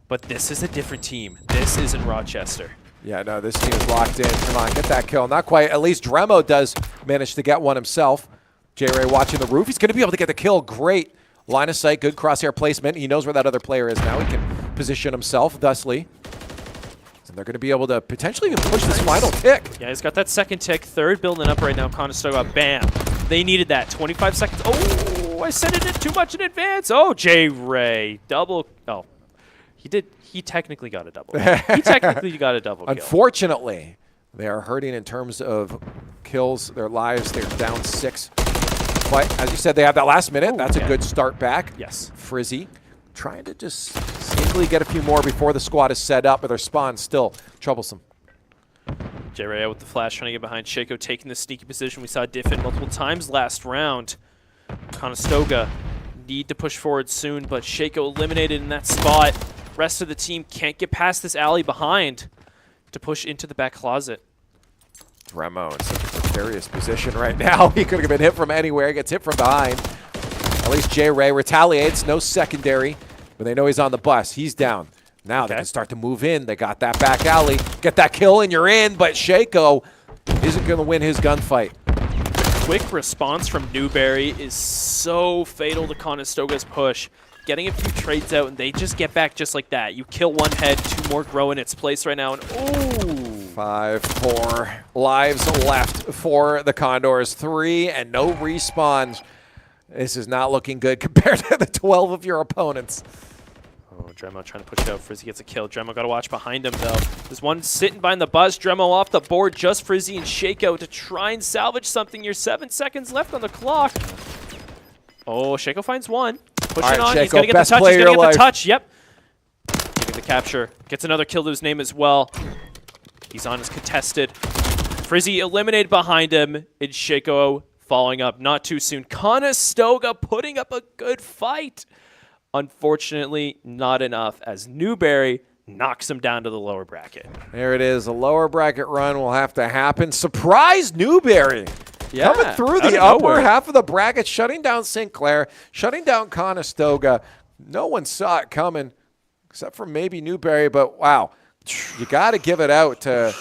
But this is a different team. This isn't Rochester. Yeah, no, this team is locked in. Come on, get that kill. Not quite. At least Dremo does manage to get one himself. J-Ray watching the roof. He's going to be able to get the kill. Great line of sight, good crosshair placement. He knows where that other player is now. He can position himself thusly. And they're going to be able to potentially even push this final tick. Yeah, he's got that second tick. Third building up right now. Conestoga, bam. They needed that. 25 seconds. Oh, I sent it in too much in advance. Oh, J-Ray. Double. Oh, he did. He technically got a double. He technically got a double kill. Unfortunately, they are hurting in terms of kills, their lives. They're down 6. But as you said, they have that last minute. That's a good start back. Yes. Frizzy trying to just sneakily get a few more before the squad is set up, but their spawn still troublesome. J-Ray with the flash trying to get behind Shaco, taking the sneaky position. We saw Diffin multiple times last round. Conestoga need to push forward soon, but Shaco eliminated in that spot. Rest of the team can't get past this alley behind to push into the back closet. Dremo in such a precarious position right now. He could have been hit from anywhere. He gets hit from behind. At least J-Ray retaliates. No secondary, but they know he's on the bus. He's down. Now they can start to move in. They got that back alley. Get that kill and you're in, but Shaco isn't going to win his gunfight. Quick response from Newberry is so fatal to Conestoga's push. Getting a few trades out, and they just get back just like that. You kill one head, 2 more grow in its place right now, and ooh. 5-4 lives left for the Condors. 3 and no respawns. This is not looking good compared to the 12 of your opponents. Oh, Dremo trying to push it out. Frizzy gets a kill. Dremo got to watch behind him, though. There's one sitting behind the bus. Dremo off the board. Just Frizzy and Shaco to try and salvage something. You're 7 seconds left on the clock. Oh, Shaco finds one. Pushing on. Shaco, He's going to get the touch. He's going to get the touch. Yep. Getting the capture. Gets another kill to his name as well. He's on his contested. Frizzy eliminated behind him. And Shaco following up not too soon. Conestoga putting up a good fight. Unfortunately, not enough as Newberry knocks him down to the lower bracket. There it is. A lower bracket run will have to happen. Surprise Newberry. Yeah, coming through the upper half of the bracket, shutting down St. Clair, shutting down Conestoga. No one saw it coming except for maybe Newberry, but wow. You got to give it out to,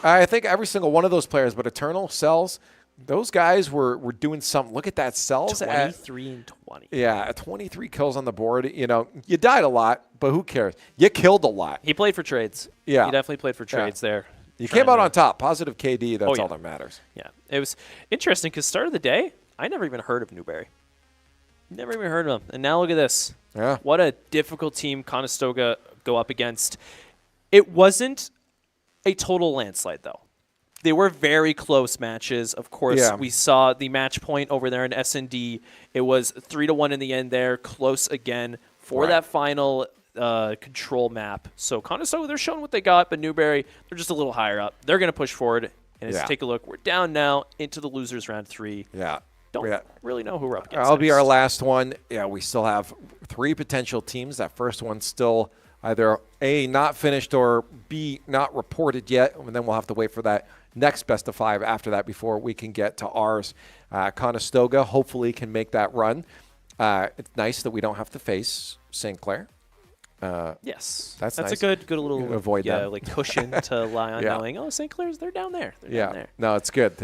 I think, every single one of those players, but Eternal, Cells, those guys were doing something. Look at that. Cells 23 and 20. Yeah, 23 kills on the board. You know, you died a lot, but who cares? You killed a lot. He played for trades. Yeah. He definitely played for trades there. You came out on top. Positive KD, that's all that matters. Yeah. It was interesting because start of the day, I never even heard of Newberry. Never even heard of him. And now look at this. Yeah. What a difficult team Conestoga go up against. It wasn't a total landslide, though. They were very close matches. Of course, we saw the match point over there in S&D. It was 3-1 in the end there, close again for that final control map. So Conestoga, they're showing what they got, but Newberry, they're just a little higher up. They're going to push forward. And let's take a look. We're down now into the losers round 3. Yeah. Don't really know who we're up against. I'll be our last one. Yeah, we still have 3 potential teams. That first one's still either A, not finished, or B, not reported yet. And then we'll have to wait for that next best of 5 after that before we can get to ours. Conestoga hopefully can make that run. It's nice that we don't have to face St. Clair. Yes, that's nice. A good little avoid like cushion to lie on, knowing St. Clair's they're down there. They're down there. No, it's good.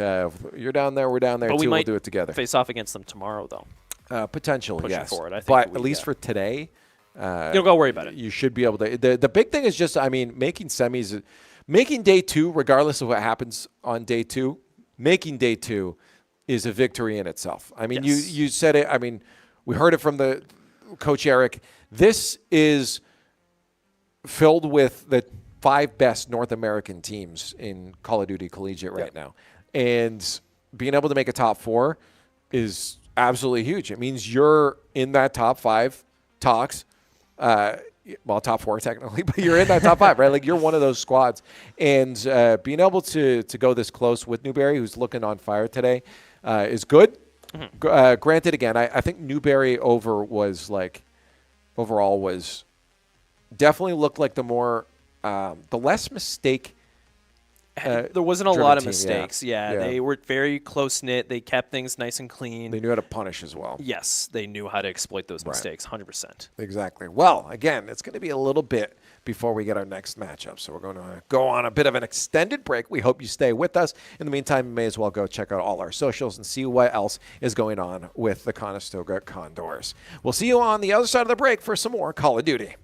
You're down there, we're down there but too. We'll do it together. Face off against them tomorrow, though. Potentially, pushing yes. forward. I think but at least for today, you don't go worry about it. You should be able to. The big thing is just, I mean, making semis, making day 2, regardless of what happens on day 2, making day 2 is a victory in itself. I mean, you said it. I mean, we heard it from the coach Eric. This is filled with the 5 best North American teams in Call of Duty Collegiate right now. And being able to make a top 4 is absolutely huge. It means you're in that top 5 talks. Well, top 4 technically, but you're in that top 5, right? Like you're one of those squads. And being able to go this close with Newberry, who's looking on fire today, is good. Granted, again, I think Newberry overall was definitely looked like the less mistake there wasn't a driven lot of team, mistakes. Yeah, they were very close-knit. They kept things nice and clean. They knew how to punish as well. Yes, they knew how to exploit those mistakes, 100%. Exactly. Well, again, it's going to be a little bit before we get our next matchup. So we're going to go on a bit of an extended break. We hope you stay with us. In the meantime, you may as well go check out all our socials and see what else is going on with the Conestoga Condors. We'll see you on the other side of the break for some more Call of Duty.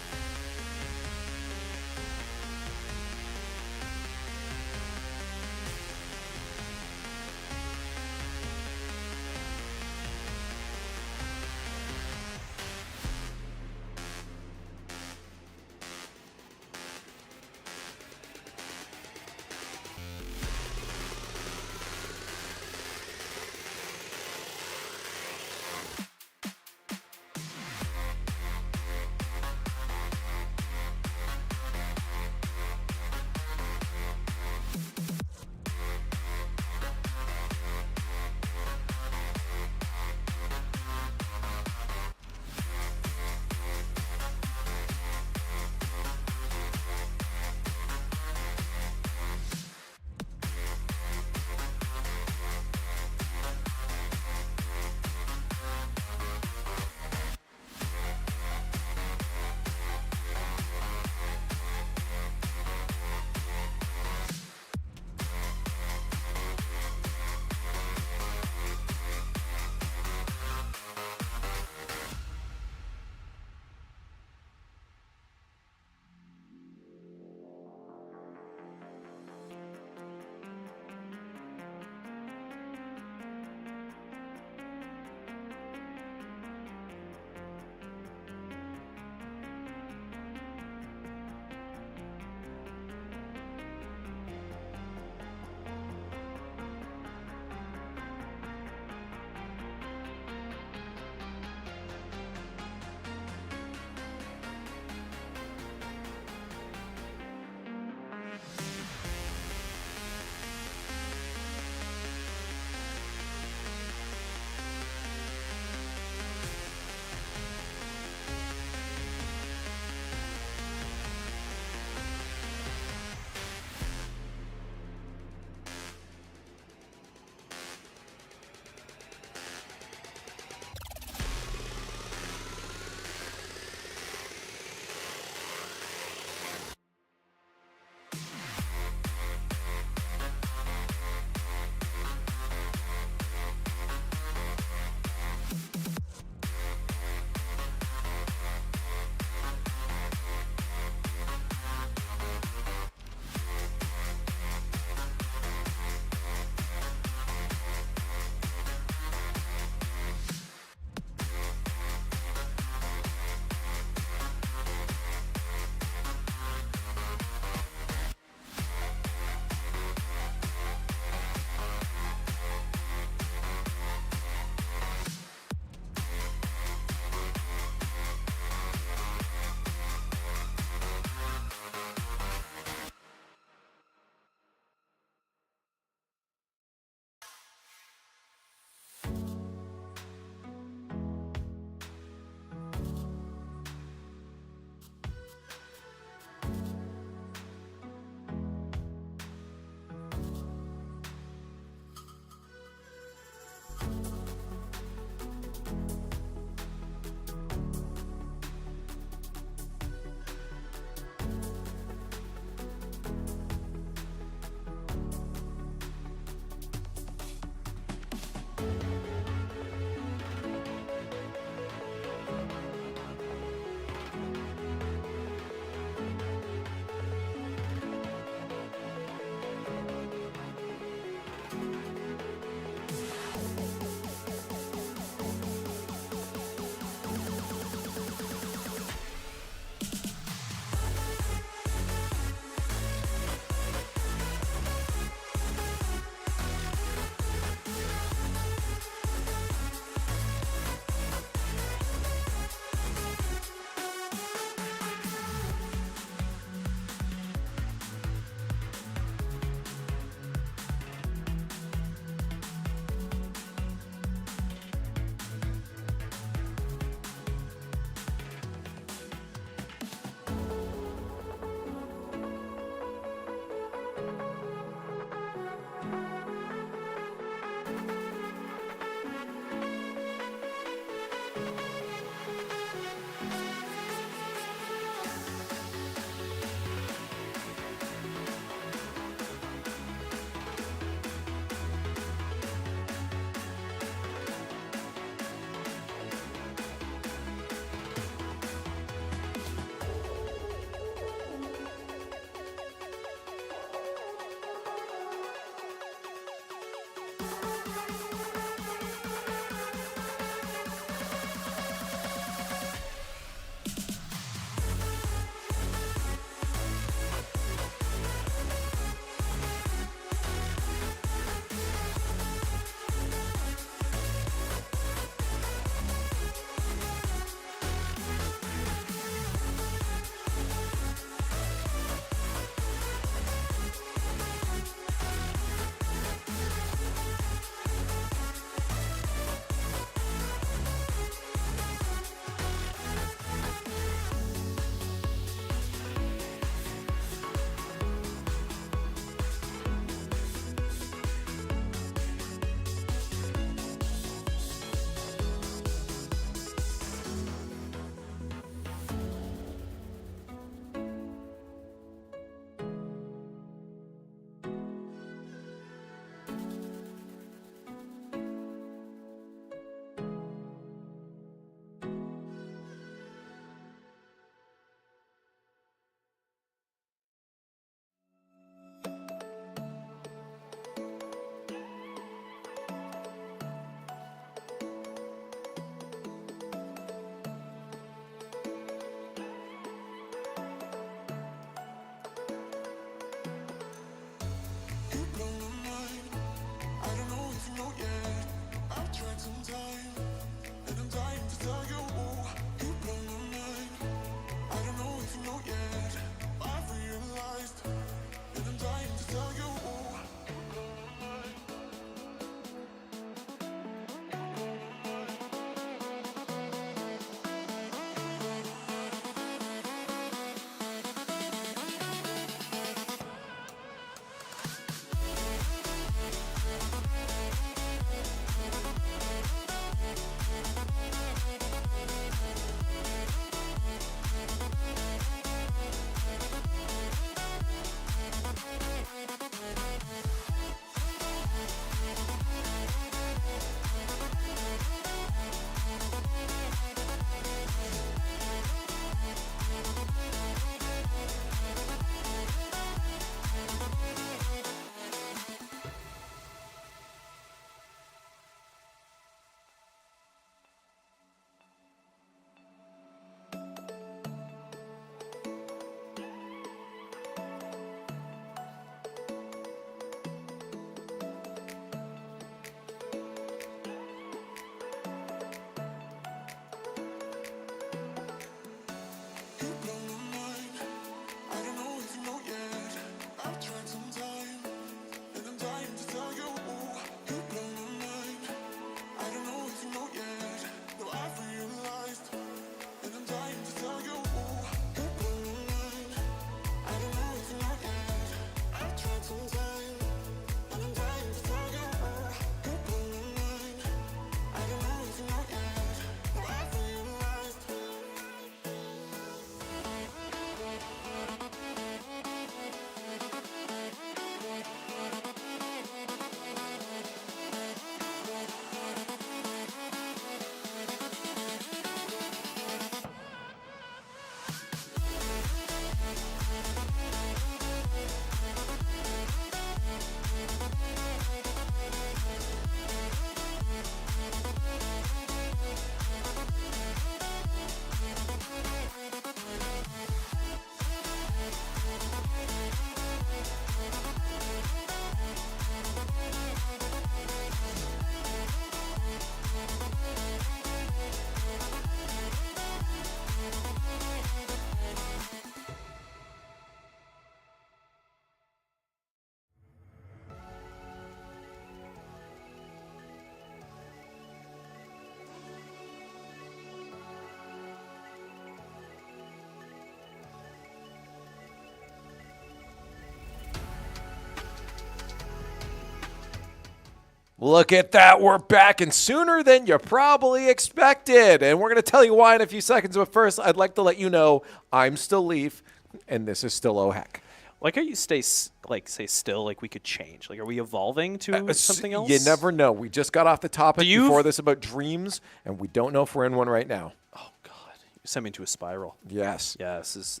Look at that. We're back and sooner than you probably expected. And we're going to tell you why in a few seconds. But first, I'd like to let you know I'm still Leaf, and this is still OHEC. Like how you say still, like we could change. Like, are we evolving to something else? You never know. We just got off the topic before this about dreams, and we don't know if we're in one right now. Oh, God. You sent me into a spiral. Yes. Yeah, this is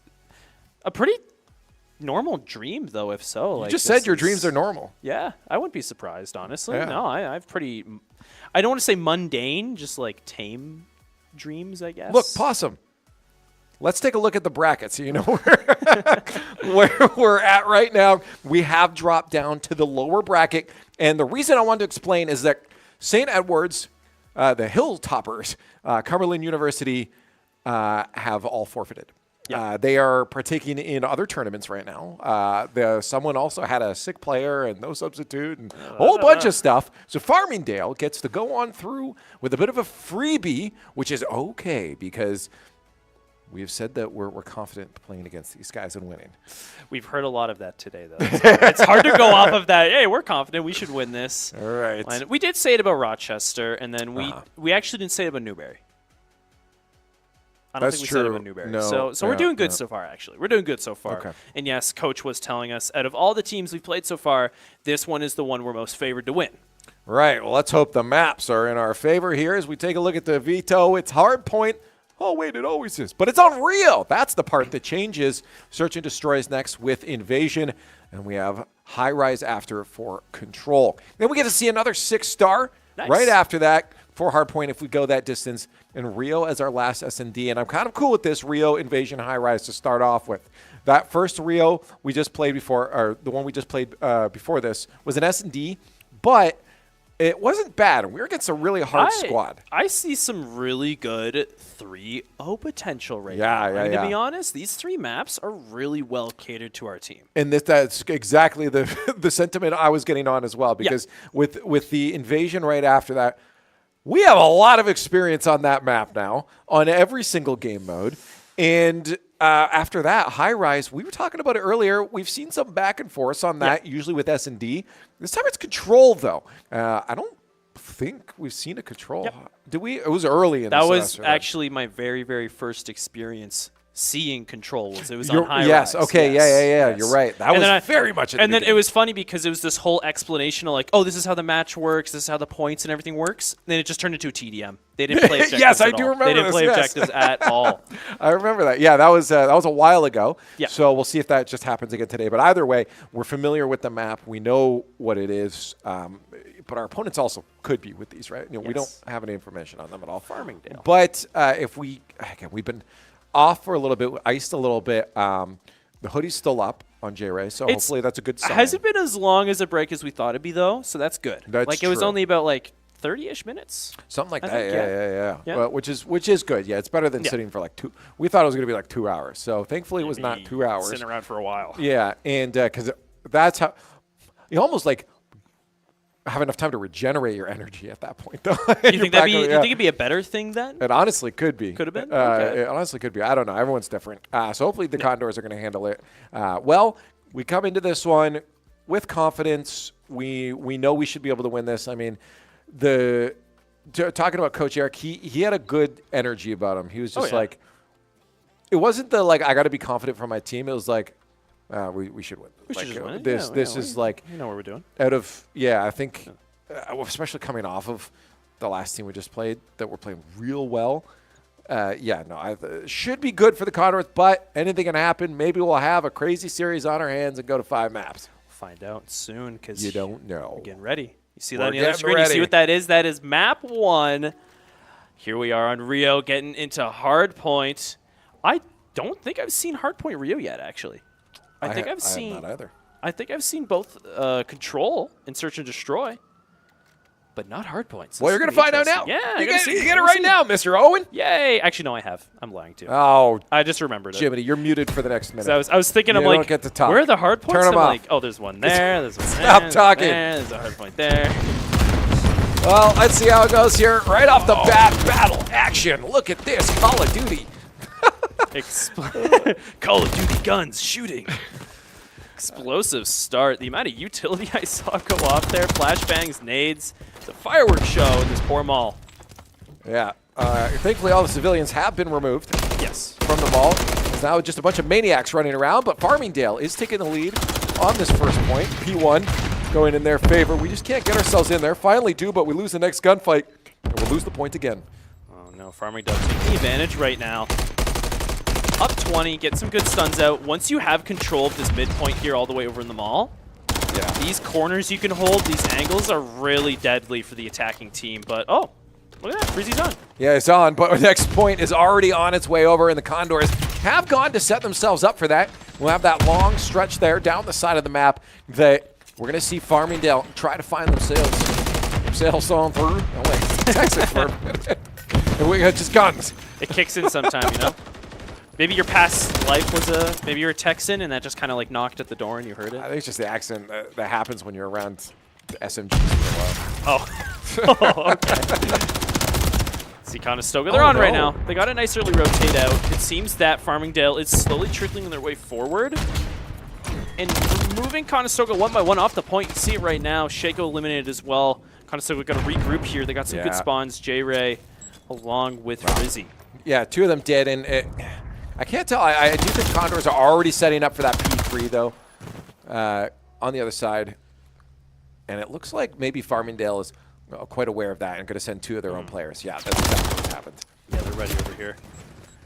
a pretty normal dream, though, if so. You just said your dreams are normal. Yeah, I wouldn't be surprised, honestly. Yeah. No, I've pretty, I don't want to say mundane, just like tame dreams, I guess. Look, Possum. Let's take a look at the bracket so you know where we're at right now. We have dropped down to the lower bracket. And the reason I wanted to explain is that St. Edward's, the Hilltoppers, Cumberland University, have all forfeited. Yeah. They are partaking in other tournaments right now. Someone also had a sick player and no substitute and a whole bunch of stuff. So Farmingdale gets to go on through with a bit of a freebie, which is okay because we've said that we're confident playing against these guys and winning. We've heard a lot of that today, though. It's hard to go off of that. Hey, we're confident. We should win this. All right. And we did say it about Rochester, and then we actually didn't say it about Newberry. I don't think we said it about Newberry. No, so we're doing good so far, actually. We're doing good so far. Okay. And yes, Coach was telling us, out of all the teams we've played so far, this one is the one we're most favored to win. Right. Well, let's hope the maps are in our favor here as we take a look at the veto. It's hard point. Oh, wait, it always is. But it's unreal. That's the part that changes. Search and Destroy is next with Invasion. And we have High Rise after for Control. Then we get to see another 6-star right after that for Hardpoint if we go that distance. And Rio as our last S&D. And I'm kind of cool with this Rio, Invasion, High Rise to start off with. That first Rio we just played before, or the one we just played before this, was an S&D. But it wasn't bad. We were against a really hard squad. I see some really good 3-0 potential right now. To be honest, these 3 maps are really well catered to our team. And that's exactly the sentiment I was getting on as well, because with the Invasion right after that, we have a lot of experience on that map now, on every single game mode. And after that, High Rise, we were talking about it earlier. We've seen some back and forth on that, usually with S&D. This time it's Control, though. I don't think we've seen a Control. Did we? It was early in the semester. That was actually my very, very first experience seeing Control. It was on High Rise. Yes, okay, yeah. You're right. That was very much at the And then it was funny because it was this whole explanation of like, oh, this is how the match works, this is how the points and everything works. And then it just turned into a TDM. They didn't play objectives Yes, I at do all. remember They didn't this, play yes. objectives at all. I remember that. Yeah, that was a while ago. Yeah. So we'll see if that just happens again today. But either way, we're familiar with the map. We know what it is. But our opponents also could be with these, right? We don't have any information on them at all. Farmingdale. But if we've been off for a little bit, iced a little bit. The hoodie's still up on J-Ray, so hopefully that's a good sign. Hasn't been as long as a break as we thought it'd be, though, so that's good. That's it was only about like 30-ish minutes. Something like I that, think, yeah. Well, which is good. Yeah, it's better than sitting for like 2. We thought it was going to be like 2 hours, so thankfully it was not 2 hours. Sitting around for a while. Yeah, and because that's how you almost like have enough time to regenerate your energy at that point, though. You think it'd be a better thing then? It honestly could be. Could have been? Okay. It honestly could be. I don't know. Everyone's different. So hopefully the Condors are going to handle it well. We come into this one with confidence. We know we should be able to win this. I mean, talking about Coach Eric, he had a good energy about him. He was just like, it wasn't the like I got to be confident for my team. It was like, we should win. We should just win. This is like you know what we're doing. I think especially coming off of the last team we just played that we're playing real well. Should be good for the Condors, but anything can happen. Maybe we'll have a crazy series on our hands and go to 5 maps. We'll find out soon because you don't know. We're getting ready. You see We're that on the other screen? ready. You see what that is? That is map 1. Here we are on Rio getting into Hardpoint. I don't think I've seen Hardpoint Rio yet, actually. I have not either. I think I've seen both Control and Search and Destroy, but not Hardpoints. Well, you're going to find out now. Yeah, you get it right now, Mr. Owen. Yay! Actually, no, I have. I'm lying too. Oh, I just remembered it. Jiminy, you're muted for the next minute. So I was thinking, You I'm don't like, get to talk. where are the Hardpoints? Turn 'em I'm off. like, oh, there's one there. There's one there. Stop talking. There's a Hardpoint there. Well, let's see how it goes here. Right off the bat, battle action. Look at this, Call of Duty. Call of Duty guns shooting. Explosive start. The amount of utility I saw go off there. Flashbangs, nades. It's a fireworks show in this poor mall. Yeah. Thankfully, all the civilians have been removed. Yes. From the mall. There's now just a bunch of maniacs running around, but Farmingdale is taking the lead on this first point. P1 going in their favor. We just can't get ourselves in there. Finally do, but we lose the next gunfight, and we'll lose the point again. Oh no, Farmingdale taking the advantage right now. Up 20, get some good stuns out. Once you have control of this midpoint here all the way over in the mall, yeah, these corners you can hold, these angles are really deadly for the attacking team. But, oh, look at that, Frizzy's on. Yeah, it's on, but our next point is already on its way over, and the Condors have gone to set themselves up for that. We'll have that long stretch there down the side of the map that we're going to see Farmingdale try to find themselves on through. Oh, wait, Texas for a minute. And we got just guns. It kicks in sometime, you know? Maybe your past life was maybe you're a Texan and that just kind of like knocked at the door and you heard it. I think it's just the accident that happens when you're around the SMGs for a while. Oh. Okay. See Conestoga, they're on right now. They got a nice early rotate out. It seems that Farmingdale is slowly trickling their way forward and moving Conestoga one by one off the point. You see it right now. Shaco eliminated as well. Conestoga got to regroup here. They got some good spawns. J-Ray along with Frizzy. Yeah, two of them did, and I can't tell. I do think Condors are already setting up for that P3, though, on the other side. And it looks like maybe Farmingdale is quite aware of that and going to send two of their own players. Yeah, that's exactly what's happened. Yeah, they're ready over here.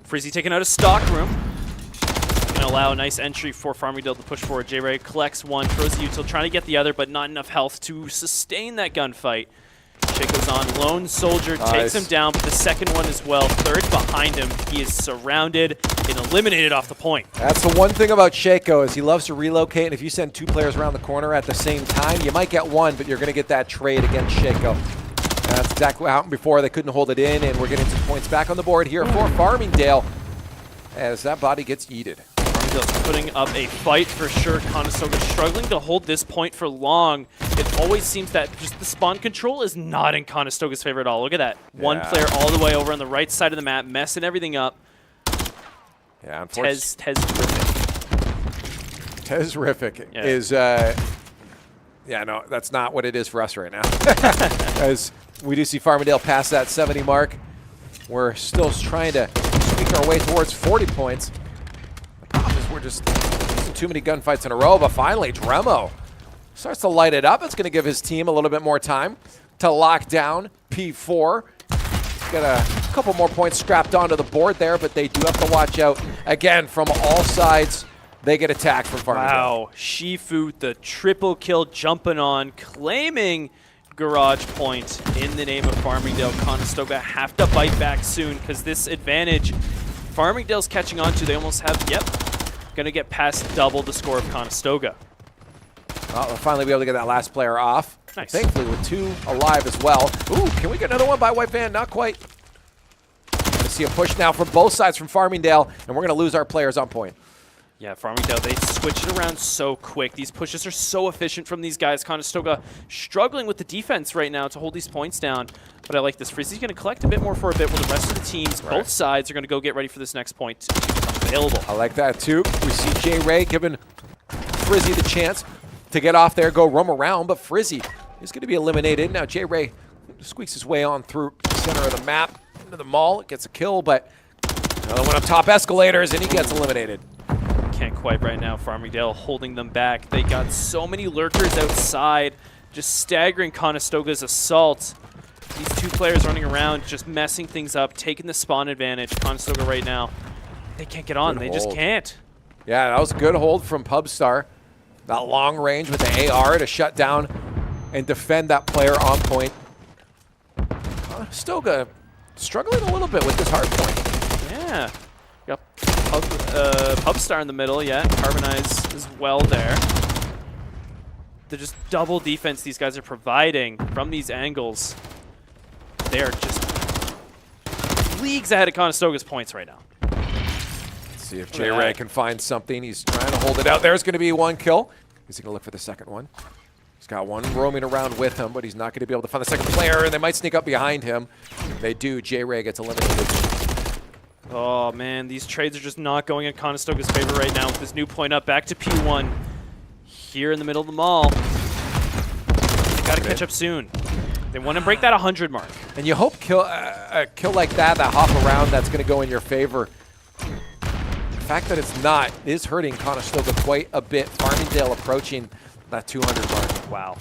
Frizzy taking out a stock room. Going to allow a nice entry for Farmingdale to push forward. J-Ray collects one, throws the util, trying to get the other, but not enough health to sustain that gunfight. Shaco's on. Lone Soldier takes him down, but the second one as well. Third behind him. He is surrounded and eliminated off the point. That's the one thing about Shaco is he loves to relocate, and if you send two players around the corner at the same time, you might get one, but you're going to get that trade against Shaco. And that's exactly what happened before. They couldn't hold it in, and we're getting some points back on the board here for Farmingdale as that body gets yeeted. Farmingdale's putting up a fight for sure. Conestoga struggling to hold this point for long. It always seems that just the spawn control is not in Conestoga's favor at all. Look at that. Yeah. One player all the way over on the right side of the map, messing everything up. Yeah, unfortunately. Tezrific yeah. is, yeah, no, that's not what it is for us right now. As we do see Farmingdale pass that 70 mark. We're still trying to squeak our way towards 40 points. The problem is we're just losing too many gunfights in a row, but finally Dremo starts to light it up. It's going to give his team a little bit more time to lock down P4. Got a couple more points scrapped onto the board there, but they do have to watch out. Again, from all sides, they get attacked from Farmingdale. Wow, Shifu, the triple kill jumping on, claiming garage point in the name of Farmingdale. Conestoga have to bite back soon because this advantage Farmingdale's catching on to. They almost have, going to get past double the score of Conestoga. Well, we'll finally be able to get that last player off. Nice. Thankfully, with two alive as well. Ooh, can we get another one by White Van? Not quite. Going to see a push now from both sides from Farmingdale, and we're going to lose our players on point. Yeah, Farmingdale, they switch it around so quick. These pushes are so efficient from these guys. Conestoga struggling with the defense right now to hold these points down. But I like this. Frizzy's going to collect a bit more for a bit, while the rest of the teams, both sides, are going to go get ready for this next point to become available. I like that, too. We see J-Ray giving Frizzy the chance to get off there, go roam around, but Frizzy is going to be eliminated. Now J-Ray squeaks his way on through the center of the map into the mall. Gets a kill, but another one up top escalators, and he gets eliminated. Can't quite right now. Farmingdale holding them back. They got so many lurkers outside, just staggering Conestoga's assault. These two players running around, just messing things up, taking the spawn advantage. Conestoga right now, they can't get on. They just can't. Yeah, that was a good hold from Pubstar. That long range with the AR to shut down and defend that player on point. Conestoga struggling a little bit with this hard point. Yeah. Got Pubstar in the middle, Carbonize as well there. They're just double defense these guys are providing from these angles. They are just leagues ahead of Conestoga's points right now. Let's see if J-Ray can find something. He's trying to hold it out. There's going to be one kill. He's going to look for the second one. He's got one roaming around with him, but he's not going to be able to find the second player, and they might sneak up behind him. They do. J-Ray gets eliminated. Oh, man, these trades are just not going in Conestoga's favor right now with this new point up back to P1. here in the middle of the mall. They got to catch up soon. They want to break that 100 mark. And you hope a kill like that hop around, that's going to go in your favor. The fact that it's not is hurting Conestoga quite a bit. Farmingdale approaching that 200 mark. Wow.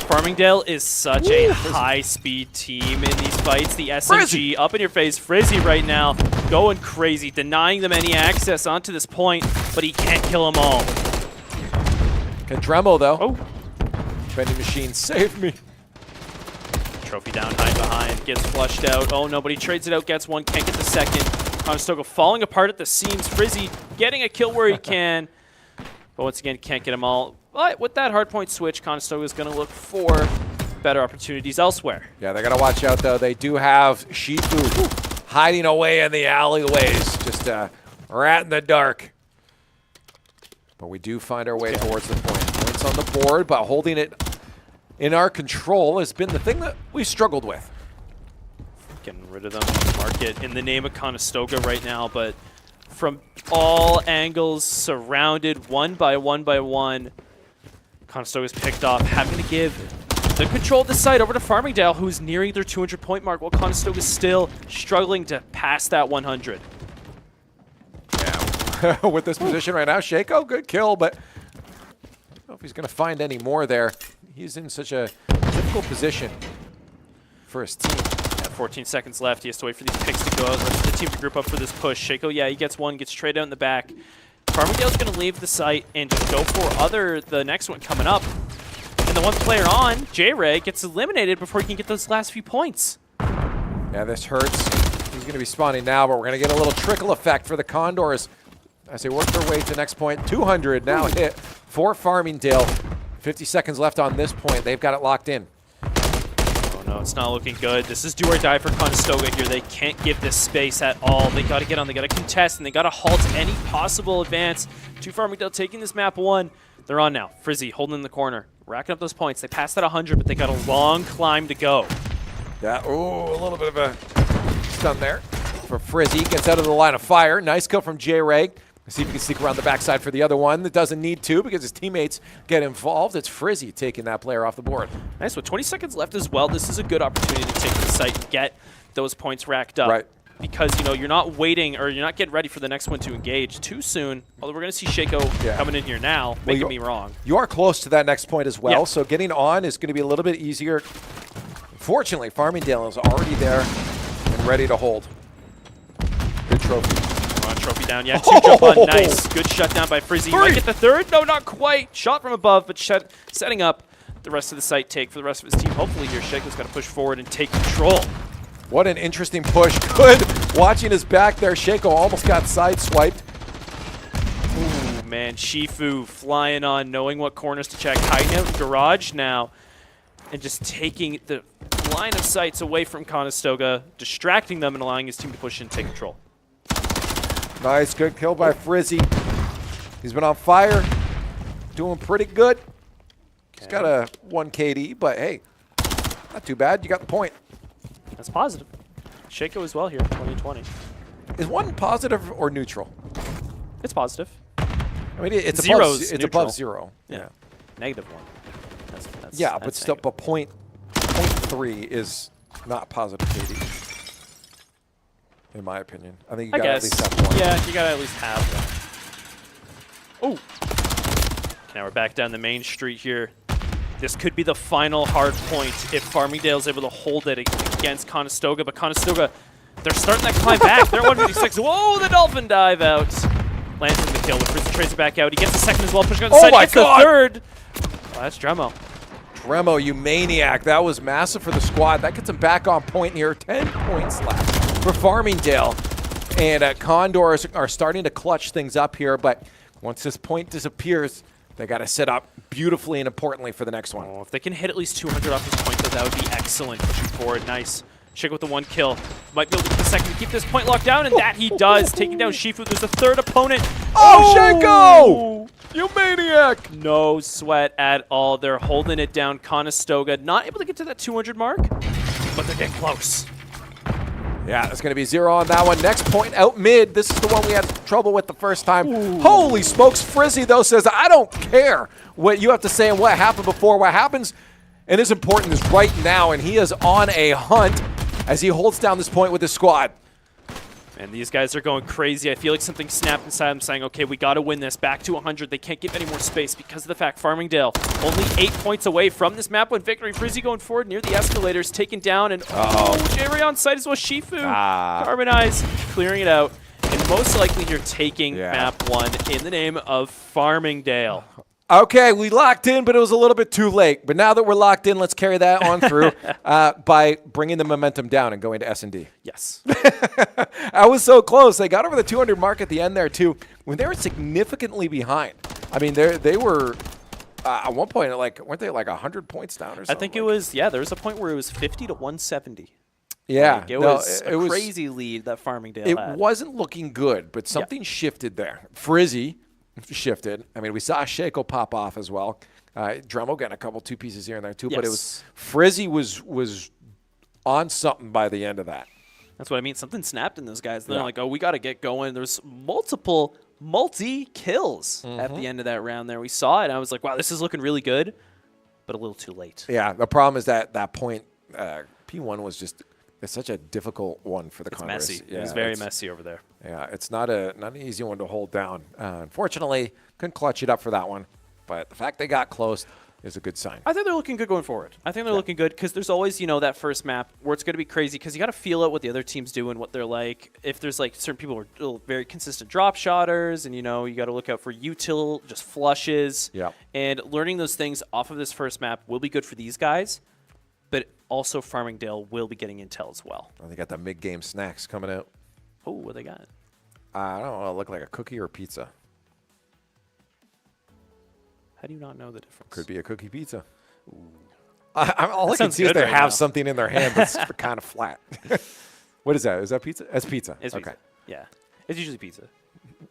Farmingdale is such a high-speed team in these fights. The SMG up in your face. Frizzy right now going crazy, denying them any access onto this point, but he can't kill them all. Dremo, though. Oh. Vending machine, save me. Trophy down, hide behind, gets flushed out. Oh, nobody trades it out, gets one, can't get the second. Conestoga falling apart at the seams. Frizzy getting a kill where he can, but once again, can't get them all. But with that hardpoint switch, Conestoga is going to look for better opportunities elsewhere. Yeah, they got to watch out, though. They do have Shifu hiding away in the alleyways, just rat in the dark. But we do find our way towards the point. Points on the board, but holding it in our control has been the thing that we struggled with. Getting rid of them on the market in the name of Conestoga right now, but from all angles, surrounded one by one. Conestoga's picked off, having to give the control of the site over to Farmingdale, who's nearing their 200-point mark, while Conestoga's still struggling to pass that 100. Yeah, with this position right now, Shaco, good kill, but I don't know if he's going to find any more there. He's in such a difficult position for his team. Yeah, 14 seconds left. He has to wait for these picks to go out. The team to group up for this push. Shaco, yeah, he gets one, gets traded out in the back. Farmingdale's going to leave the site and just go for the next one coming up. And the one player on, J-Ray, gets eliminated before he can get those last few points. Yeah, this hurts. He's going to be spawning now, but we're going to get a little trickle effect for the Condors as they work their way to the next point. 200 now hit for Farmingdale. 50 seconds left on this point. They've got it locked in. Oh no, it's not looking good. This is do or die for Conestoga here. They can't give this space at all. They got to get on, they got to contest, and they got to halt any possible advance to Farmingdale taking this map 1. They're on now. Frizzy holding in the corner, racking up those points. They passed that 100, but they got a long climb to go. Yeah, ooh, a little bit of a stun there for Frizzy. Gets out of the line of fire. Nice kill from J-Ray. See if he can sneak around the backside for the other one. That doesn't need to because his teammates get involved. It's Frizzy taking that player off the board. Nice. With 20 seconds left as well, this is a good opportunity to take the site and get those points racked up. Right. Because, you know, you're not waiting or you're not getting ready for the next one to engage too soon. Although we're going to see Shaco coming in here now, making me wrong. You are close to that next point as well, Yeah. so getting on is going to be a little bit easier. Fortunately, Farmingdale is already there and ready to hold. Good trophy. Trophy down. Yeah, 2 jump on. Nice. Good shutdown by Frizzy. Might get the third. No, not quite. Shot from above, but setting up the rest of the site take for the rest of his team. Hopefully here, Shaco's got to push forward and take control. What an interesting push. Good. Watching his back there, Shaco almost got sideswiped. Ooh, man. Shifu flying on, knowing what corners to check. Hiding out in garage now and just taking the line of sights away from Conestoga, distracting them and allowing his team to push in and take control. Nice, good kill by Frizzy. He's been on fire, doing pretty good. He's got a 1 KD, but hey, not too bad. You got the point. That's positive. Shaco as well here, 2020. Is 1 positive or neutral? It's positive. I mean, it's Zero's above, neutral. above 0. Yeah. -1. That's yeah, but that's still, but point 3 is not positive KD. In my opinion. I think you got to at least have 1. Yeah, you got to at least have 1. Oh. Now we're back down the main street here. This could be the final hard point if Farmingdale's able to hold it against Conestoga. But Conestoga, they're starting that climb back. They're at 156. Whoa, the dolphin dive out. Lands in the kill. The Frizzy trades it back out. He gets the second as well. Pushing on the side. My Gets God. the third. Oh, that's Dremo. Dremo, you maniac. That was massive for the squad. That gets him back on point here. 10 points left for Farmingdale. And Condors are starting to clutch things up here, but once this point disappears, they got to set up beautifully and importantly for the next one. Oh, if they can hit at least 200 off this point, though, that would be excellent. Pushing forward, nice. Shaco with the 1 kill. Might be able to get the second to keep this point locked down, and that he does. Taking down Shifu. There's a third opponent. Oh, Shaco! You maniac! No sweat at all. They're holding it down. Conestoga not able to get to that 200 mark, but they're getting close. Yeah, there's going to be 0 on that one. Next point out mid. This is the one we had trouble with the first time. Ooh. Holy smokes. Frizzy, though, says, I don't care what you have to say and what happened before. What happens and is important is right now, and he is on a hunt as he holds down this point with his squad. And these guys are going crazy. I feel like something snapped inside them saying, okay, we got to win this. Back to 100. They can't give any more space because of the fact Farmingdale only 8 points away from this map win victory. Frizzy going forward near the escalators, taken down. And Jerry on site as well. Shifu, Carbonize, clearing it out. And most likely you're taking map 1 in the name of Farmingdale. Okay, we locked in, but it was a little bit too late. But now that we're locked in, let's carry that on through by bringing the momentum down and going to S&D. Yes. I was so close. They got over the 200 mark at the end there, too, when they were significantly behind. I mean, they were at one point, like, weren't they like 100 points down or something? I think it was, there was a point where it was 50 to 170. Yeah. Like, it was a crazy lead that Farmingdale had. It wasn't looking good, but something shifted there. Frizzy shifted. I mean, we saw Shaco pop off as well. Dremel getting a couple 2 pieces here and there too, but it was Frizzy was on something by the end of that. That's what I mean. Something snapped in those guys. They're like, oh, we got to get going. There's multi-kills at the end of that round there. We saw it, and I was like, wow, this is looking really good, but a little too late. Yeah, the problem is that point, P1 was just it's such a difficult one for the Condors. Messy. Yeah, it was very messy over there. Yeah, it's not an easy one to hold down. Unfortunately, couldn't clutch it up for that one. But the fact they got close is a good sign. I think they're looking good going forward. I think they're looking good because there's always, that first map where it's going to be crazy because you got to feel out what the other team's doing, what they're like. If there's like certain people who are very consistent drop shotters and, you got to look out for util, just flushes. Yeah. And learning those things off of this first map will be good for these guys. But also Farmingdale will be getting intel as well. Oh, they got the mid-game snacks coming out. Oh, what they got? I don't know. It look like a cookie or a pizza. How do you not know the difference? Could be a cookie pizza. All I can see is good they right have now. something in their hand that's kind of flat. What is that? Is that pizza? That's pizza. It's okay. pizza. Yeah. It's usually pizza.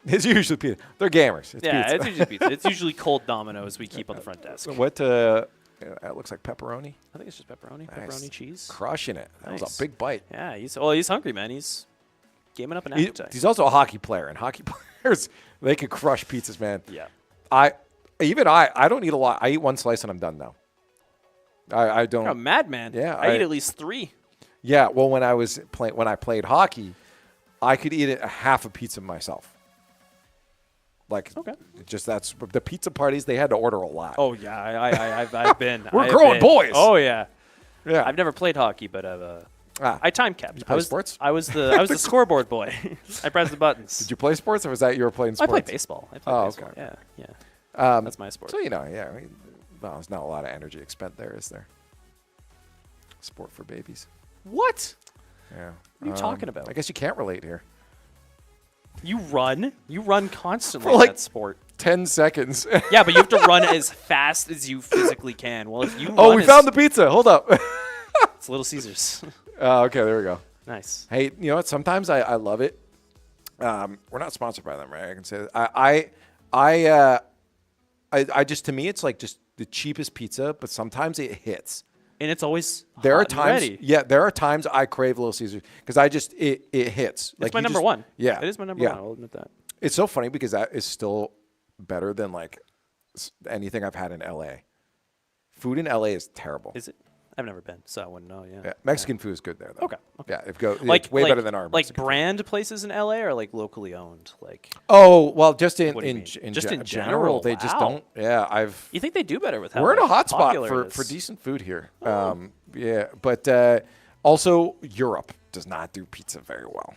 It's usually pizza. They're gamers. It's pizza. It's usually pizza. It's usually cold Domino's we keep on the front desk. What? It looks like pepperoni. I think it's just pepperoni. Nice. Pepperoni cheese. Crushing it. That Nice. was a big bite. Yeah, he's hungry, man. He's gaming up an appetite. He's also a hockey player, and hockey players, they can crush pizzas, man. Yeah. I don't eat a lot. I eat one slice and I'm done now. I don't. You're a madman. Yeah, I eat at least 3. Yeah, well, when I played hockey, I could eat a half a pizza myself. Like, just that's the pizza parties. They had to order a lot. Oh yeah, I've been. We're growing boys. Oh yeah. Yeah. I've never played hockey, but I time kept. Did you play sports? I was the scoreboard boy. I pressed the buttons. Did you play sports, or was that you were playing sports? I played baseball. Baseball. Okay. Yeah. That's my sport. So there's not a lot of energy expended there, is there? Sport for babies. What? Yeah. What are you talking about? I guess you can't relate here. You run constantly For in like that sport. 10 seconds. Yeah, but you have to run as fast as you physically can. Well, if you we found the pizza. Hold up. It's Little Caesars. Okay, there we go. Nice. Hey, you know what? Sometimes I love it. We're not sponsored by them, right? I can say that. I just, to me, it's like just the cheapest pizza, but sometimes it hits. And it's always there are hot and times, ready. there are times I crave Little Caesars because it hits. It's my number one. Yeah, it is my number one. I'll admit that. It's so funny because that is still better than like anything I've had in LA. Food in LA is terrible. Is it? I've never been, so I wouldn't know. Yeah. Mexican food is good there, though. Okay. Yeah, it's way better than our like Mexican brand food. places in LA or like locally owned, like. Oh well, just in general, they just don't. Yeah, You think they do better with how we're in a hot spot popular for decent food here. Yeah, but also Europe does not do pizza very well.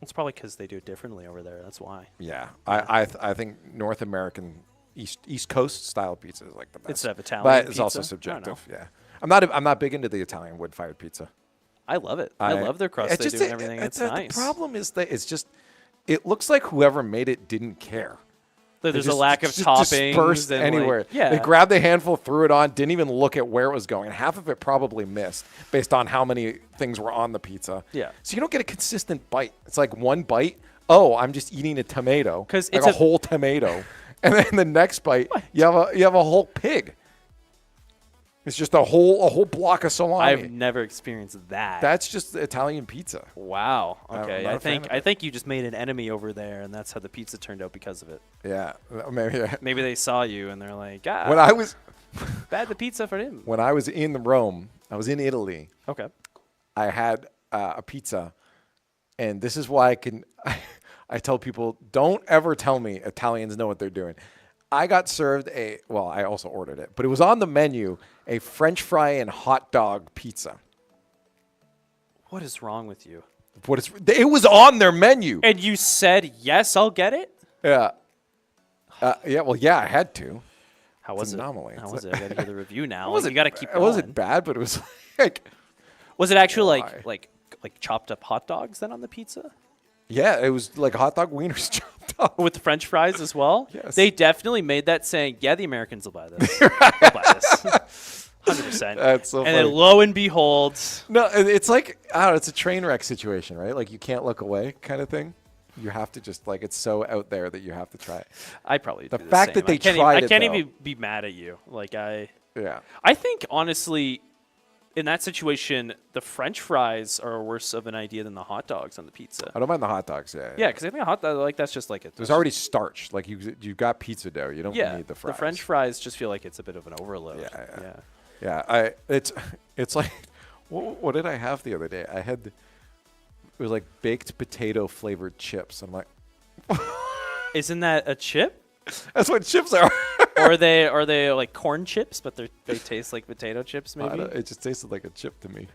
It's probably because they do it differently over there. That's why. Yeah, I think North American East Coast style pizza is like the best. Instead of Italian but it's pizza? also subjective. Yeah, I'm not big into the Italian wood fired pizza. I love it. I love their crust they do and everything. It's nice. The problem is that it looks like whoever made it didn't care. There's a lack of toppings. Dispersed and anywhere. Like, They grabbed a handful, threw it on, didn't even look at where it was going. Half of it probably missed based on how many things were on the pizza. Yeah. So you don't get a consistent bite. It's like one bite. Oh, I'm just eating a tomato. Because like it's a whole tomato. And then the next bite, you have a whole pig. It's just a whole block of salami. I've never experienced that. That's just Italian pizza. Wow. Okay. not a fan of I it. think you just made an enemy over there, and that's how the pizza turned out because of it. Yeah, maybe. Maybe they saw you and they're like, When I was bad the pizza for him. when I was in Rome, I was in Italy. Okay. I had a pizza, and this is why I tell people, don't ever tell me Italians know what they're doing. I got served I also ordered it, but it was on the menu, a French fry and hot dog pizza. What is wrong with you? It was on their menu. And you said, yes, I'll get it? Yeah. I had to. How was It's it? an anomaly. How was it? I got to hear the review now. Was You got to keep It going. wasn't bad, but it was like, Was it actually Why? like chopped up hot dogs then on the pizza? yeah, it was like hot dog wieners chopped up. With the French fries as well? Yes. They definitely made that saying, yeah, the Americans will buy this. They'll buy this. 100%. That's so and funny. then lo and behold, No, it's like, I don't know, it's a train wreck situation, right? Like you can't look away kind of thing. You have to just it's so out there that you have to try it. I probably The do fact same. that they I can't tried even, it, I can't though. even be mad at you. Yeah. I think honestly, in that situation, the French fries are worse of an idea than the hot dogs on the pizza. I don't mind the hot dogs. Yeah. Yeah, because I think a hot dog that's just like it. There's already starch. Like you got pizza dough. You don't need the fries. The French fries just feel like it's a bit of an overload. Yeah. Yeah. It's like, what did I have the other day? It was like baked potato flavored chips. I'm like, Isn't that a chip? that's what chips are. Or are they like corn chips, but they taste like potato chips? Maybe It just tasted like a chip to me.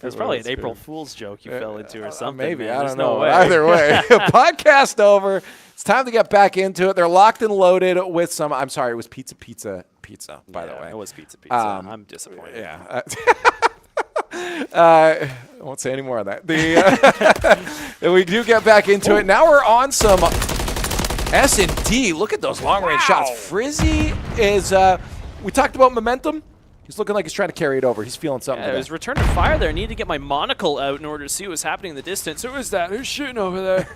it's probably an April Fool's joke you fell into or something. Maybe. man. I There's don't no know. way. Either way, podcast over. It's time to get back into it. They're locked and loaded with some. I'm sorry, it was pizza. By the way, it was pizza. I'm disappointed. Yeah. I won't say any more on that. We do get back into it. Now we're on some S&D. Look at those long-range shots. Frizzy is, we talked about momentum. He's looking like he's trying to carry it over. He's feeling something. Yeah, it was return to fire there. I needed to get my monocle out in order to see what was happening in the distance. Who is that? Who's shooting over there?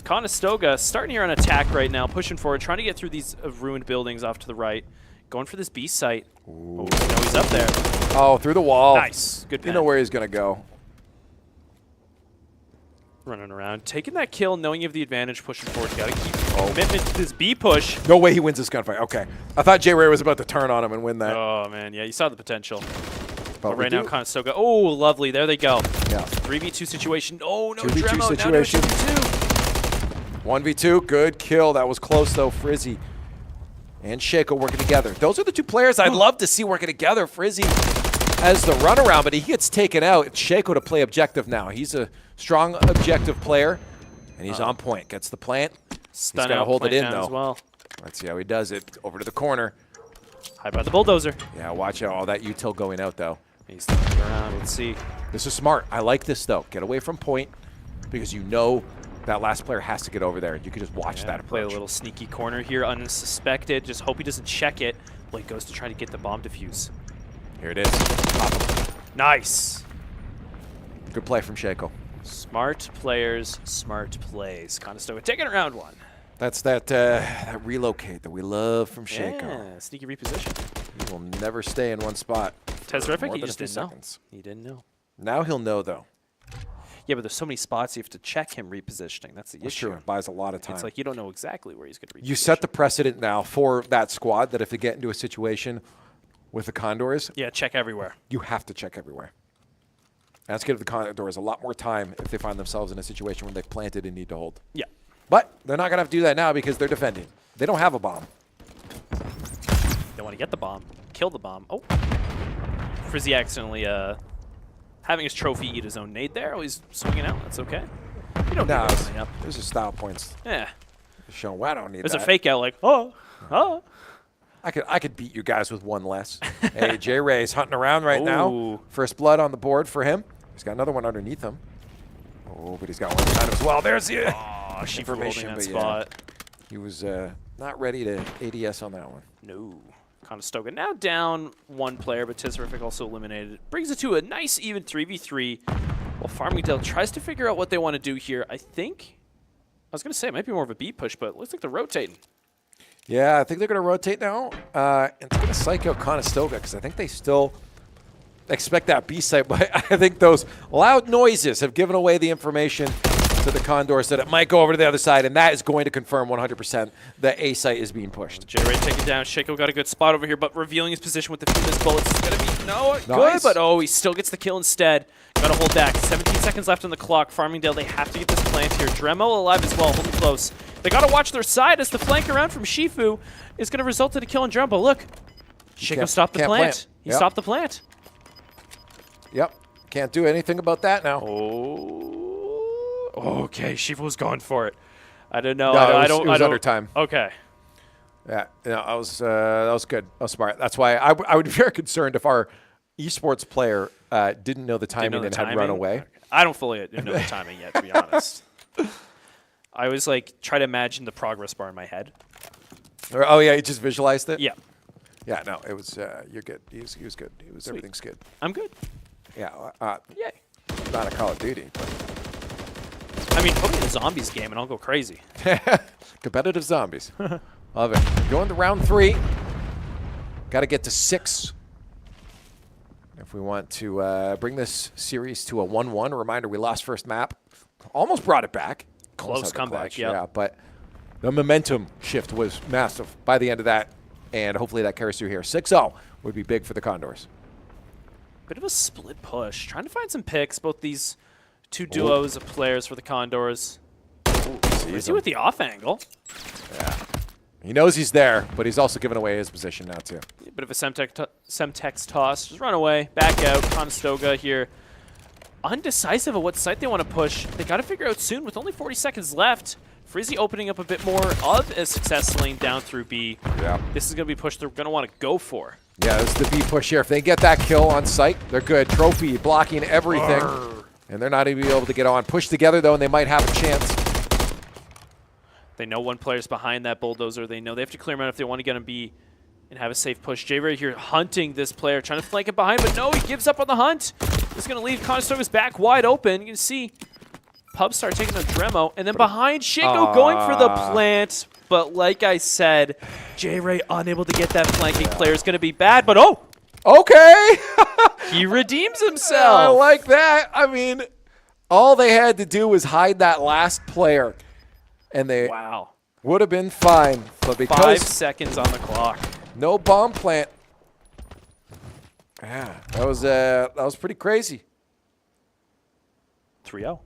Conestoga starting here on attack right now, pushing forward, trying to get through these ruined buildings off to the right. Going for this B site. Oh, no, he's up there. Oh, through the wall. Nice. Good pen. You know where he's going to go. Running around. Taking that kill, knowing you have the advantage, pushing forward. Got to keep commitment to this B push. No way he wins this gunfight. Okay. I thought J. Ray was about to turn on him and win that. Oh, man. Yeah, you saw the potential. But right now, Conestoga. Oh, lovely. There they go. Yeah. 3v2 situation. Oh, no 2v2 Dremo. situation. Now 2v2. 1v2. Good kill. That was close, though. Frizzy and Shaco working together. Those are the two players I'd love to see working together. Frizzy as the runaround, but he gets taken out. It's Shaco to play objective now. He's a strong objective player, and he's on point. Gets the plant. He's got to hold it in, though. As well. Let's see how he does it. Over to the corner. High by the bulldozer. Yeah, watch out. All that util going out, though. He's throwing it around. Let's see. This is smart. I like this, though. Get away from point because you know that last player has to get over there. You can just watch that approach. Play a little sneaky corner here, unsuspected. Just hope he doesn't check it. Blake goes to try to get the bomb defuse. Here it is. Pop him. Nice. Good play from Shaco. Smart players, smart plays. Conestoga taking it round one. That's that relocate that we love from Shaco. Yeah, sneaky reposition. He will never stay in one spot. Terrific. He He just didn't know. He didn't know. Now he'll know, though. Yeah, but there's so many spots you have to check him repositioning. That's the That's issue. true. It buys a lot of time. It's like you don't know exactly where he's going to reposition. You set the precedent now for that squad that if they get into a situation with the Condors, yeah, check everywhere. you have to check everywhere. That's going to give the Condors a lot more time if they find themselves in a situation where they've planted and need to hold. Yeah. But they're not going to have to do that now because they're defending. They don't have a bomb. They want to get the bomb, kill the bomb. Oh, Frizzy accidentally having his trophy eat his own nade there. Oh, he's swinging out. That's okay. You don't need that coming up. Those are style points. Yeah. Showing well, I don't need There's that. a fake out like, oh. I could beat you guys with one less. Hey, J. Ray's hunting around right now. Ooh. First blood on the board for him. He's got another one underneath him. Oh, but he's got one behind him as well. There's the information. That But spot. yeah, he was not ready to ADS on that one. No. Conestoga now down one player, but Terrific also eliminated. Brings it to a nice even 3v3 while Farmingdale tries to figure out what they want to do here. I was going to say it might be more of a B push, but it looks like they're rotating. Yeah, I think they're going to rotate now. And it's going to psych out Conestoga because I think they still expect that B site. But I think those loud noises have given away the information to the Condors that it might go over to the other side, and that is going to confirm 100% that A site is being pushed. J-Ray taking down. Shaco got a good spot over here, but revealing his position with the few missed bullets. It's going to be good, but he still gets the kill instead. Got to hold back. 17 seconds left on the clock. Farmingdale, they have to get this plant here. Dremel alive as well, holding close. They got to watch their side as the flank around from Shifu is going to result in a kill on Dremel. Look, Shaco stopped the plant. He stopped the plant. Yep, can't do anything about that now. Okay, Shifu was going for it. I don't know. No, it was under time. Okay. Yeah, that was good. That was smart. That's why I would be very concerned if our esports player didn't know the timing and had run away. Okay. I don't fully know the timing yet, to be honest. I was like try to imagine the progress bar in my head. Oh yeah, you just visualized it. Yeah. Yeah. No, it was. You're good. He was good. Everything's good. I'm good. Yeah. Yay. Not a Call of Duty, but I mean, put me in a zombies game and I'll go crazy. competitive zombies. Love it. Going to round 3. Got to get to 6. If we want to bring this series to a 1-1. A reminder, we lost first map. Almost brought it back. Close comeback, yeah. But the momentum shift was massive by the end of that, and hopefully that carries through here. 6-0 would be big for the Condors. Bit of a split push. Trying to find some picks, both these two duos of players for the Condors. Rizzy with the off angle. Yeah. He knows he's there, but he's also giving away his position now, too. A bit of a Semtex toss. Just run away. Back out. Conestoga here. Undecisive of what site they want to push. They got to figure out soon with only 40 seconds left. Frizzy opening up a bit more of a success lane down through B. Yeah. This is going to be pushed they're going to want to go for. Yeah, this is the B push here. If they get that kill on site, they're good. Trophy blocking everything. And they're not even able to get on. Push together, though, and they might have a chance. They know one player's behind that bulldozer. They know they have to clear him out if they want to get him B and have a safe push. J-Ray here hunting this player, trying to flank it behind, but no, he gives up on the hunt. This is going to leave Conestoga's back wide open. You can see Pubstar taking on Dremo, and then behind Shaco going for the plant. But like I said, J-Ray unable to get that flanking player is going to be bad, but okay. He redeems himself. I like that. I mean, all they had to do was hide that last player, and they would have been fine. But because 5 seconds on the clock. No bomb plant. Yeah, that was pretty crazy. 3-0.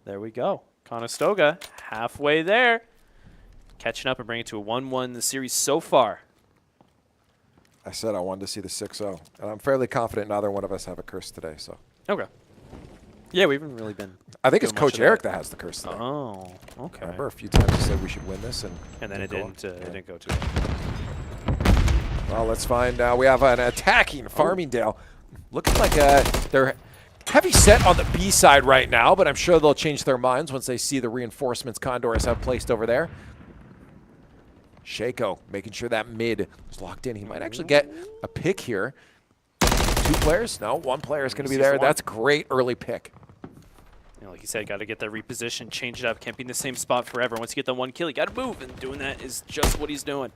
There we go. Conestoga halfway there. Catching up and bringing it to a 1-1 in the series so far. I said I wanted to see the 6-0, and I'm fairly confident neither one of us have a curse today. So okay. Yeah, we haven't really been. I think it's Coach Eric that has the curse today. Oh, okay. Remember a few times he said we should win this, and then it didn't go to it. Well, let's find out. We have an attacking Farmingdale. Looking like they're heavy set on the B side right now, but I'm sure they'll change their minds once they see the reinforcements Condors have placed over there. Shaco making sure that mid is locked in. He might actually get a pick here. 2 players? No, 1 player is going to be there. That's great early pick. You know, like you said, got to get that reposition, change it up. Can't be in the same spot forever. Once you get the 1 kill, you got to move, and doing that is just what he's doing.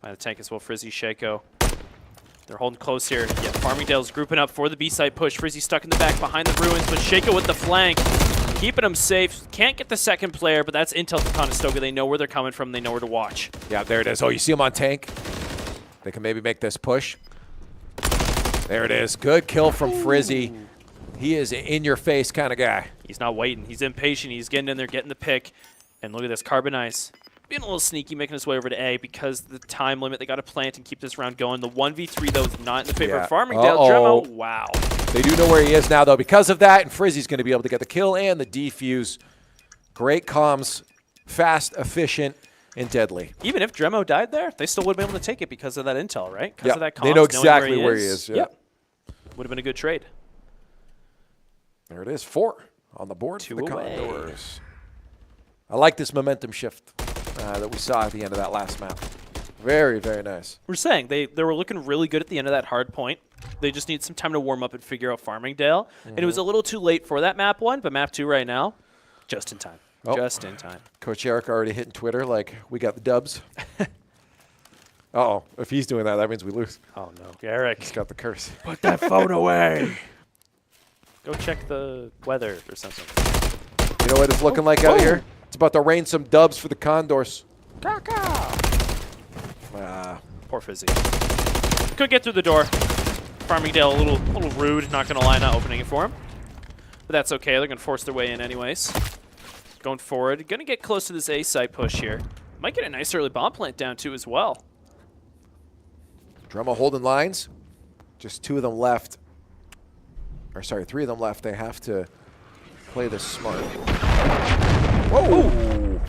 By the tank as well, Frizzy, Shaco. They're holding close here. Yeah, Farmingdale's grouping up for the B-side push. Frizzy stuck in the back behind the ruins, but Shaco with the flank. Keeping them safe. Can't get the second player, but that's intel to Conestoga. They know where they're coming from. They know where to watch. Yeah, there it is. Oh, you see him on tank? They can maybe make this push. There it is. Good kill from Frizzy. He is an in-your-face kind of guy. He's not waiting. He's impatient. He's getting in there, getting the pick. And look at this, Carbonize. Being a little sneaky, making his way over to A because the time limit. They got to plant and keep this round going. The 1v3, though, is not in the favor of Farmingdale. Dremo, wow. They do know where he is now, though, because of that, and Frizzy's going to be able to get the kill and the defuse. Great comms, fast, efficient, and deadly. Even if Dremo died there, they still would have been able to take it because of that intel, right? Because of that comms, they know exactly where he is. Yep. Would have been a good trade. There it is, 4 on the board 2 for the away. Condors. I like this momentum shift that we saw at the end of that last map. Very, very nice. We're saying they were looking really good at the end of that hard point. They just need some time to warm up and figure out Farmingdale. And it was a little too late for that map 1, but map 2 right now, just in time. Just in time. Coach Eric already hitting Twitter like, we got the dubs. Uh-oh. If he's doing that, that means we lose. Oh, no. Eric. He's got the curse. Put that phone away. Go check the weather or something. You know what it's looking like out here? It's about to rain some dubs for the Condors. Poor Fizzy. Could get through the door. Farmingdale a little rude, not going to lie, not opening it for him. But that's okay. They're going to force their way in anyways. Going forward. Going to get close to this A site push here. Might get a nice early bomb plant down too as well. Drummer holding lines. Just 2 of them left. Or sorry, 3 of them left. They have to play this smart. Whoa! Ooh.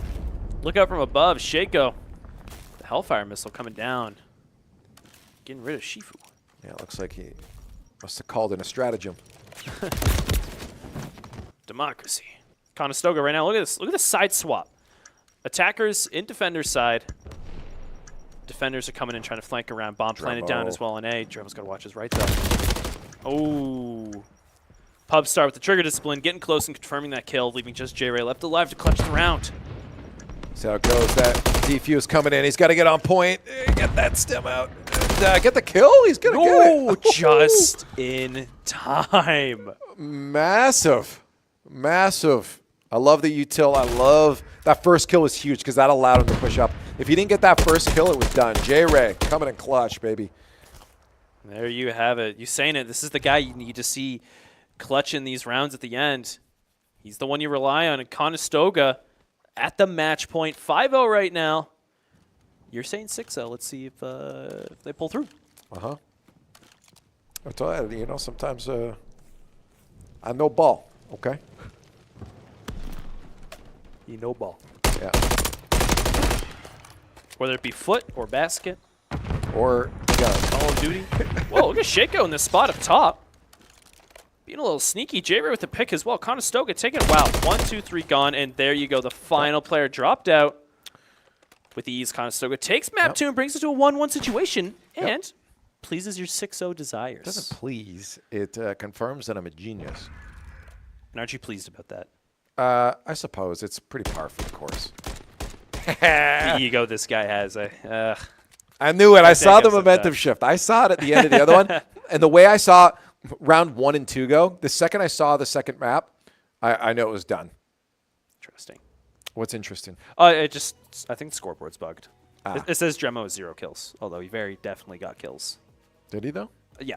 Look out from above. Shaco. The Hellfire missile coming down. Getting rid of Shifu. Yeah, it looks like he must have called in a stratagem. Democracy. Conestoga right now. Look at this. Look at the side swap. Attackers in defender's side. Defenders are coming in trying to flank around. Bomb planted down as well on A. Drummo's got to watch his right though. Oh. Pub star with the trigger discipline. Getting close and confirming that kill. Leaving just J-Ray left alive to clutch the round. See how it goes. That defuse coming in. He's got to get on point. Get that stem out. And, get the kill. He's going to get it. Just in time. Massive. Massive. I love the util. I love that first kill was huge because that allowed him to push up. If he didn't get that first kill, it was done. J-Ray coming in clutch, baby. There you have it. You saying it. This is the guy you need to see clutch in these rounds at the end. He's the one you rely on. And Conestoga at the match point. 5-0 right now. You're saying 6-0. Let's see if they pull through. Uh-huh. I tell you, sometimes I know ball, okay? You know ball. Yeah. Whether it be foot or basket. Or gun. Call of Duty. Whoa, look at Shaco in this spot up top. Being a little sneaky. J-Ray with the pick as well. Conestoga taking it. Wow. 1, 2, 3 gone. And there you go. The final player dropped out. With ease, Conestoga takes map 2 and brings it to a 1-1 situation. And pleases your 6-0 desires. It doesn't please. It confirms that I'm a genius. And aren't you pleased about that? I suppose. It's pretty par for the course. The ego this guy has. I knew it. I saw the momentum shift. I saw it at the end of the other one. And the way I saw round 1 and 2 go, the second I saw the second map, I know it was done. Interesting. What's interesting? I think the scoreboard's bugged. It says Dremmo has 0 kills, although he very definitely got kills. Did he, though? Yeah.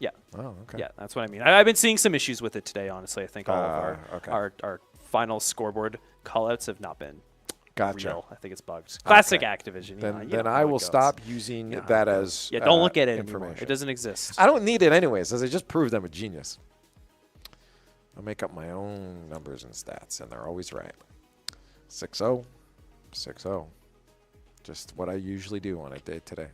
Yeah. Oh, okay. Yeah, that's what I mean. I've been seeing some issues with it today, honestly. I think all of our final scoreboard callouts have not been real. I think it's bugged. Classic Activision. Then I will stop using that as don't look at it information. anymore. It doesn't exist. I don't need it anyways, as I just proved I'm a genius. I make up my own numbers and stats, and they're always right. 6-0. 6-0. Just what I usually do on a day today.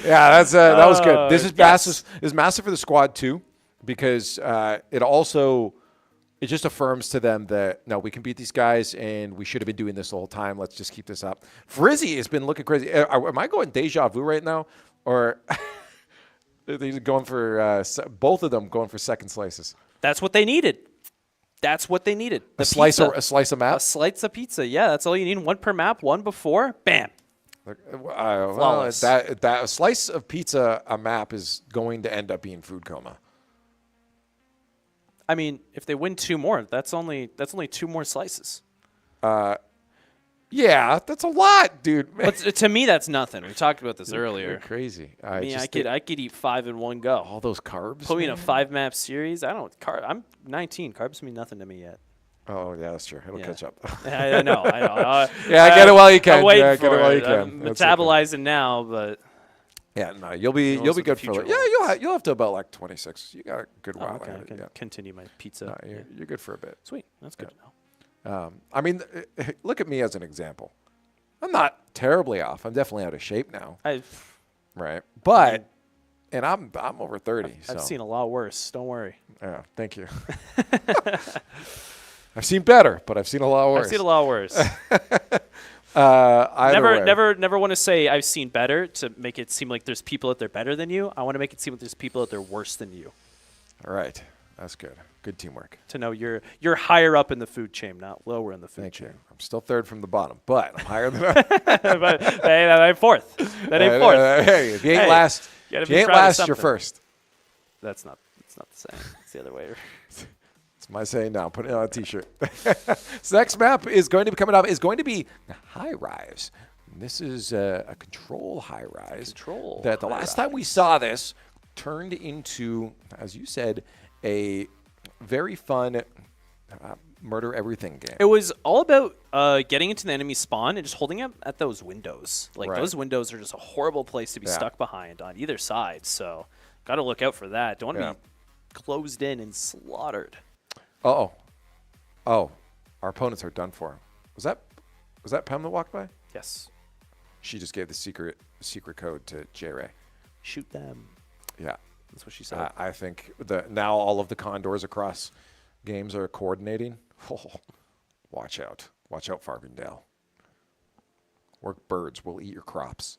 Yeah, that was good. This is massive. This is massive for the squad too, because it just affirms to them that no, we can beat these guys, and we should have been doing this the whole time. Let's just keep this up. Frizzy has been looking crazy. Am I going deja vu right now, or they're going for both of them going for second slices? That's what they needed. That's what they needed. A slice of map. A slice of pizza. Yeah, that's all you need. 1 per map. 1 before. Bam. Flawless. That slice of pizza, a map, is going to end up being food coma. I mean, if they win 2 more, that's only 2 more slices. Yeah, that's a lot, dude. But to me, that's nothing. We talked about this earlier. You're crazy. I could eat 5 in one go. All those carbs. Put me in a 5-map series. I'm 19. Carbs mean nothing to me yet. Oh yeah, that's true. It'll catch up. I know. Yeah, get it while you can. I'm waiting get it while you can. I'm metabolizing now, but yeah, no, you'll be good for it. Yeah, you'll have to about like 26. You got a good while. Okay, I can continue my pizza. No, you're good for a bit. Sweet, that's good to know. I mean, look at me as an example. I'm not terribly off. I'm definitely out of shape now. Right, but and I'm over 30. I've seen a lot worse. Don't worry. Yeah, thank you. I've seen better, but I've seen a lot worse. I've seen a lot worse. Never want to say I've seen better to make it seem like there's people out there better than you. I want to make it seem like there's people out there worse than you. All right. That's good. Good teamwork. To know you're higher up in the food chain, not lower in the food Thank chain. you. I'm still third from the bottom, but I'm higher than But hey, that ain't fourth. That ain't fourth. Hey, if you ain't last, gotta if be you ain't proud of last, you're something. first. It's not the same. It's the other way. It's my saying now. Put it on a T-shirt. So next map is going to be coming up is going to be high rise. This is a control high rise. Control That the last time we saw this turned into, as you said, a very fun murder everything game. It was all about getting into the enemy spawn and just holding up at those windows. Like Right. those windows are just a horrible place to be stuck behind on either side. So got to look out for that. Don't want to be closed in and slaughtered. Oh, our opponents are done for. Was that Pam that walked by? Yes. She just gave the secret code to J-Ray. Shoot them. Yeah. That's what she said. I think now all of the Condors across games are coordinating. Oh, watch out. Watch out, Farmingdale. We're birds. We'll eat your crops.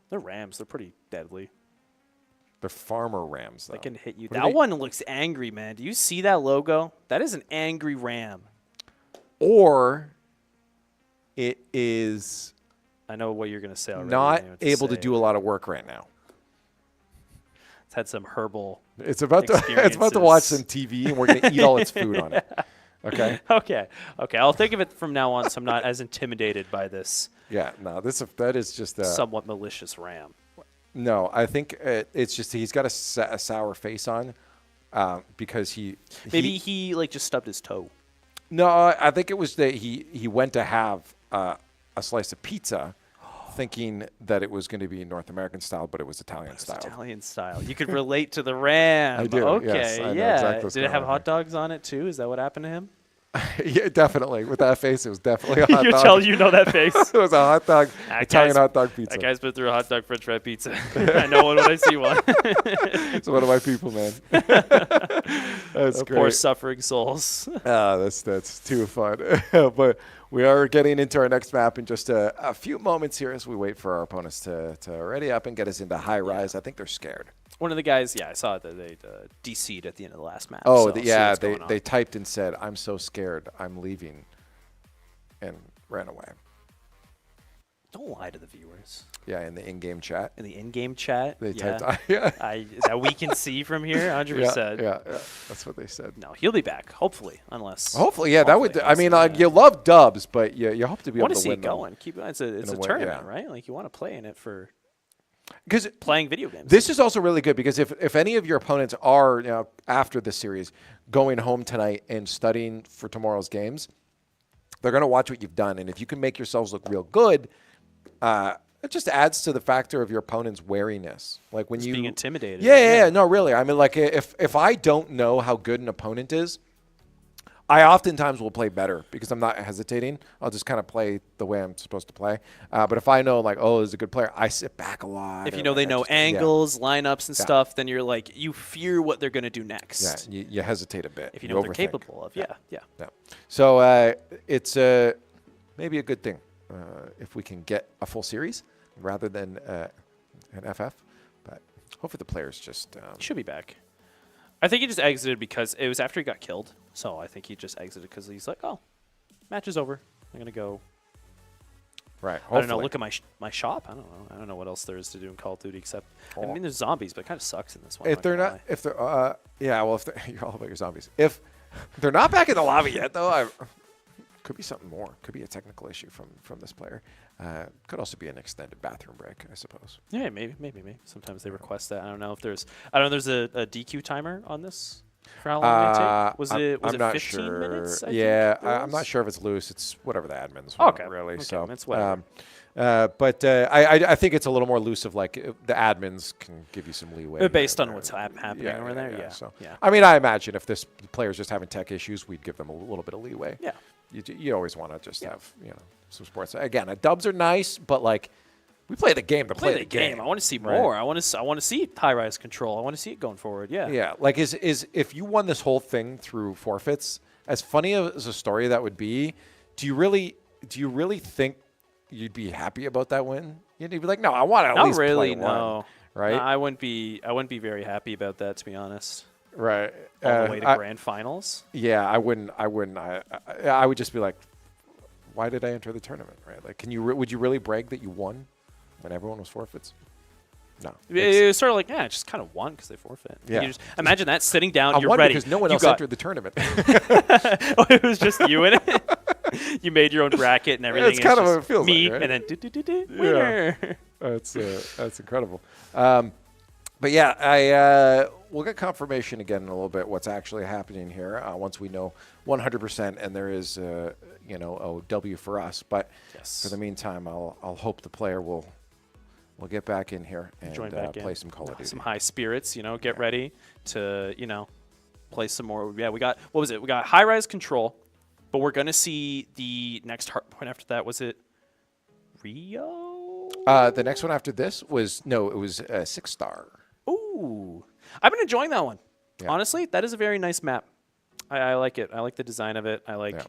They're Rams. They're pretty deadly. They're farmer rams, though. They can hit you. What are That they- one looks angry, man. Do you see that logo? That is an angry ram. Or it is I know what you're going to say already. not able to do a lot of work right now. It's had some herbal It's about to watch some TV, and we're going to eat all its food on it. Okay? Okay. I'll think of it from now on so I'm not as intimidated by this Yeah, no, that is just a... somewhat malicious ram. No, I think it's just he's got a sour face on because Maybe he like just stubbed his toe. No, I think it was that he went to have a slice of pizza thinking that it was going to be North American style, but it was Italian style. Italian style. You could relate to the ram. I do, Okay, yes, I know yeah. exactly what's Did it going have on hot dogs on it too? Is that what happened to him? Yeah, definitely. With that face, it was definitely a hot You dog. tell you know that face. It was a hot dog, Italian hot dog pizza. That guy's been through a hot dog French fry pizza. I know it when I see one. It's one of my people, man. That's great. Poor suffering souls. That's too fun. But we are getting into our next map in just a few moments here as we wait for our opponents to ready up and get us into high rise. I think they're scared. One of the guys, I saw that they DC'd at the end of the last match. Oh, so I'll see what's going on. they typed and said, "I'm so scared, I'm leaving," and ran away. Don't lie to the viewers. Yeah, in the in-game chat. In the in-game chat, They typed, yeah. that we can see from here, 100%. Yeah, that's what they said. No, he'll be back, hopefully, unless. Hopefully, yeah, that would. I mean, yeah. you love dubs, but you hope to be able to see win it them. going. Keep it's a way, tournament, yeah. right? Like you want to play in it for Because playing video games. this is also really good because if any of your opponents are after this series going home tonight and studying for tomorrow's games, they're going to watch what you've done, and if you can make yourselves look real good, it just adds to the factor of your opponent's wariness. Like when you being intimidated. Yeah. No, really. I mean, like if I don't know how good an opponent is, I oftentimes will play better because I'm not hesitating. I'll just kind of play the way I'm supposed to play. But if I know, like, oh, this is a good player, I sit back a lot. If you know they know angles, lineups, and stuff, then you're like, you fear what they're going to do next. Yeah, you hesitate a bit. If you know what they're capable of. Yeah. So it's maybe a good thing if we can get a full series rather than an FF. But hopefully the players just... should be back. I think he just exited because it was after he got killed. So I think he just exited because he's like, oh, match is over. I'm going to go. Right. I don't know. Look at my shop. I don't know. I don't know what else there is to do in Call of Duty except, I mean, there's zombies, but it kind of sucks in this one. If they're not, you're all about your zombies. If they're not back in the lobby yet, though, could be something more. Could be a technical issue from this player. Could also be an extended bathroom break, I suppose. Yeah, maybe. Sometimes they request that. I don't know if there's a DQ timer on this for how long it take. Was it 15 sure. minutes? I'm not sure if it's loose. It's whatever the admins want, really. Okay, so it's whatever. But I think it's a little more loose of like the admins can give you some leeway. Based on what's happening over there, yeah. So, yeah. I mean, I imagine if this player's just having tech issues, we'd give them a little bit of leeway. Yeah. You always want to just have some sports. Again, dubs are nice, but like we play the game to play the game. I want to see more. I want to see high rise control. I want to see it going forward. Yeah. Yeah. Like is if you won this whole thing through forfeits, as funny as a story that would be, do you really think you'd be happy about that win? You'd be like, no, I want to at least play one, right? No, I wouldn't be very happy about that, to be honest. Right. all the way to I- grand finals. Yeah, I wouldn't. I would just be like, why did I enter the tournament? Right? Like, would you really brag that you won when everyone was forfeits? No. It was sort of like, yeah, I just kind of won because they forfeit. Yeah. You just imagine that sitting down, I you're won ready. because no one You else got- entered the tournament. Oh, it was just you in it. You made your own bracket and everything. It's kind of just what it feels me, like, right? and then winner. That's incredible. But yeah, we'll get confirmation again in a little bit what's actually happening here once we know 100%, and there is a W for us. But Yes. for the meantime, I'll hope the player will get back in here and Join back in. play some Call of Duty. Some high spirits, get ready to, play some more. Yeah, we got, what was it? We got high rise control, but we're going to see the next hard point after that. Was it Rio? The next one after this was 6-star. Ooh. I've been enjoying that one. Yeah. Honestly, that is a very nice map. I like it. I like the design of it. Yeah.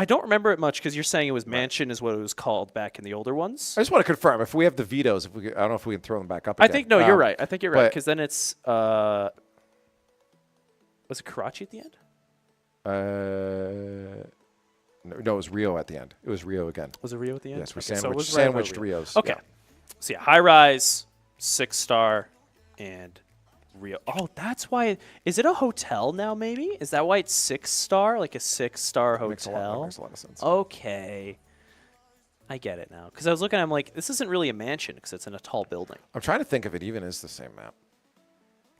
I don't remember it much because you're saying it was Mansion is what it was called back in the older ones. I just want to confirm if we have the vetoes. I don't know if we can throw them back up. I Again. think no, you're right. I think you're right but- because then it's was it Karachi at the end? No, it was Rio at the end. It was Rio again. Was it Rio at the end? Yes, we Okay, so it was sandwiched right about Rios. Okay. Yeah. So yeah, high rise, 6-star, and Rio. Oh, that's why. Is it a hotel now? Maybe is that why it's 6-star, like a 6-star That makes a lot hotel? of sense. Okay, I get it now. Because I was looking, I'm like, this isn't really a mansion because it's in a tall building. I'm trying to think if it even is the same map.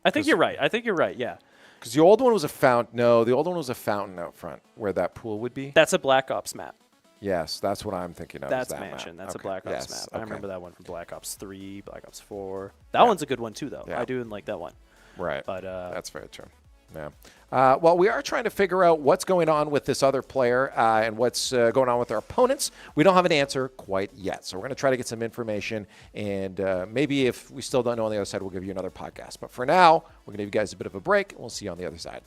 I think you're right. Yeah, Because the old one was a fountain. No, the old one was a fountain out front where that pool would be. that's a Black Ops map. Yes, that's what I'm thinking of. That's is that mansion. map. That's a Okay. Black Ops Yes, map. okay. I remember that one from Black Ops 3, Black Ops 4. That one's a good one too, though. Yeah. I do like that one. Right. But That's very true. Yeah. Well, we are trying to figure out what's going on with this other player and what's going on with our opponents. We don't have an answer quite yet. So we're going to try to get some information. And maybe if we still don't know on the other side, we'll give you another podcast. But for now, we're going to give you guys a bit of a break. And we'll see you on the other side.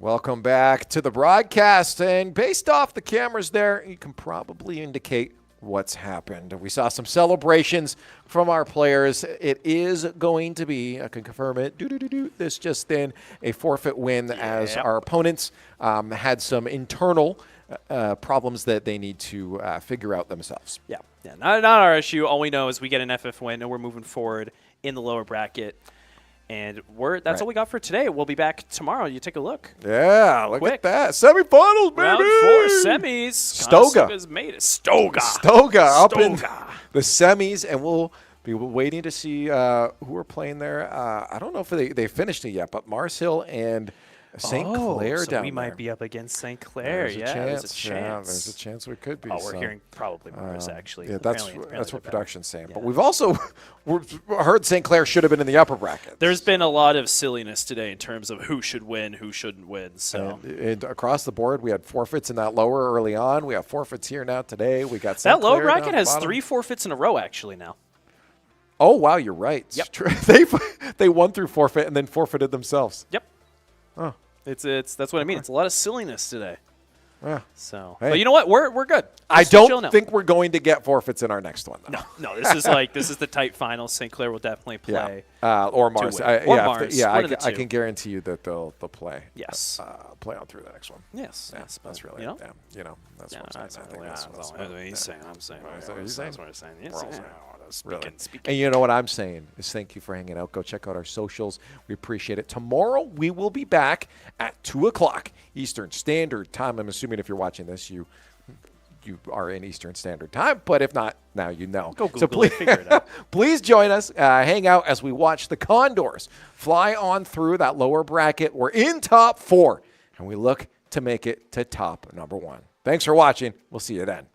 Welcome back to the broadcast. And based off the cameras there, you can probably indicate what's happened. We saw some celebrations from our players. It is going to be, I can confirm it, this just in, a forfeit win as our opponents had some internal problems that they need to figure out themselves. Yeah, not our issue. All we know is we get an FF win and we're moving forward in the lower bracket. And that's all we got for today. We'll be back tomorrow. You take a look. Yeah, look at that. Semifinals, baby. Round 4 semis. Stoga. Made it. Stoga up in the semis, and we'll be waiting to see who we're playing there. I don't know if they finished it yet, but Mars Hill and St. Clair so down we there. might be up against St. Clair. There's a chance. There's a chance. Yeah, there's a chance we could be. We're hearing probably Mars, actually. Yeah, that's what production's saying. Yeah. But we've also heard St. Clair should have been in the upper bracket. There's been a lot of silliness today in terms of who should win, who shouldn't win. So and across the board, we had forfeits in that lower early on. We have forfeits here now today. We got St. that lower Clair bracket has 3 forfeits in a row actually now. Oh wow, you're right. Yep. They won through forfeit and then forfeited themselves. Yep. Oh. That's what I mean. It's a lot of silliness today. Yeah. So, hey. But you know what? We're good. I don't think we're going to get forfeits in our next one, though. No. This is the tight final. St. Clair will definitely play. Yeah. Or Mars. Mars. I can guarantee you that they'll play. Yes. Play on through the next one. Yes. Yeah, that's really that's what I'm saying. That's what he's saying. I'm saying. That's what he's saying. That's what I'm saying. We're all saying. Really. Speaking. And you know what I'm saying is thank you for hanging out. Go check out our socials. We appreciate it. Tomorrow we will be back at 2 o'clock Eastern Standard Time. I'm assuming if you're watching this, you are in Eastern Standard Time. But if not, now you know. Go Google it, figure it out. Please join us. Hang out as we watch the Condors fly on through that lower bracket. We're in top 4, and we look to make it to top number 1. Thanks for watching. We'll see you then.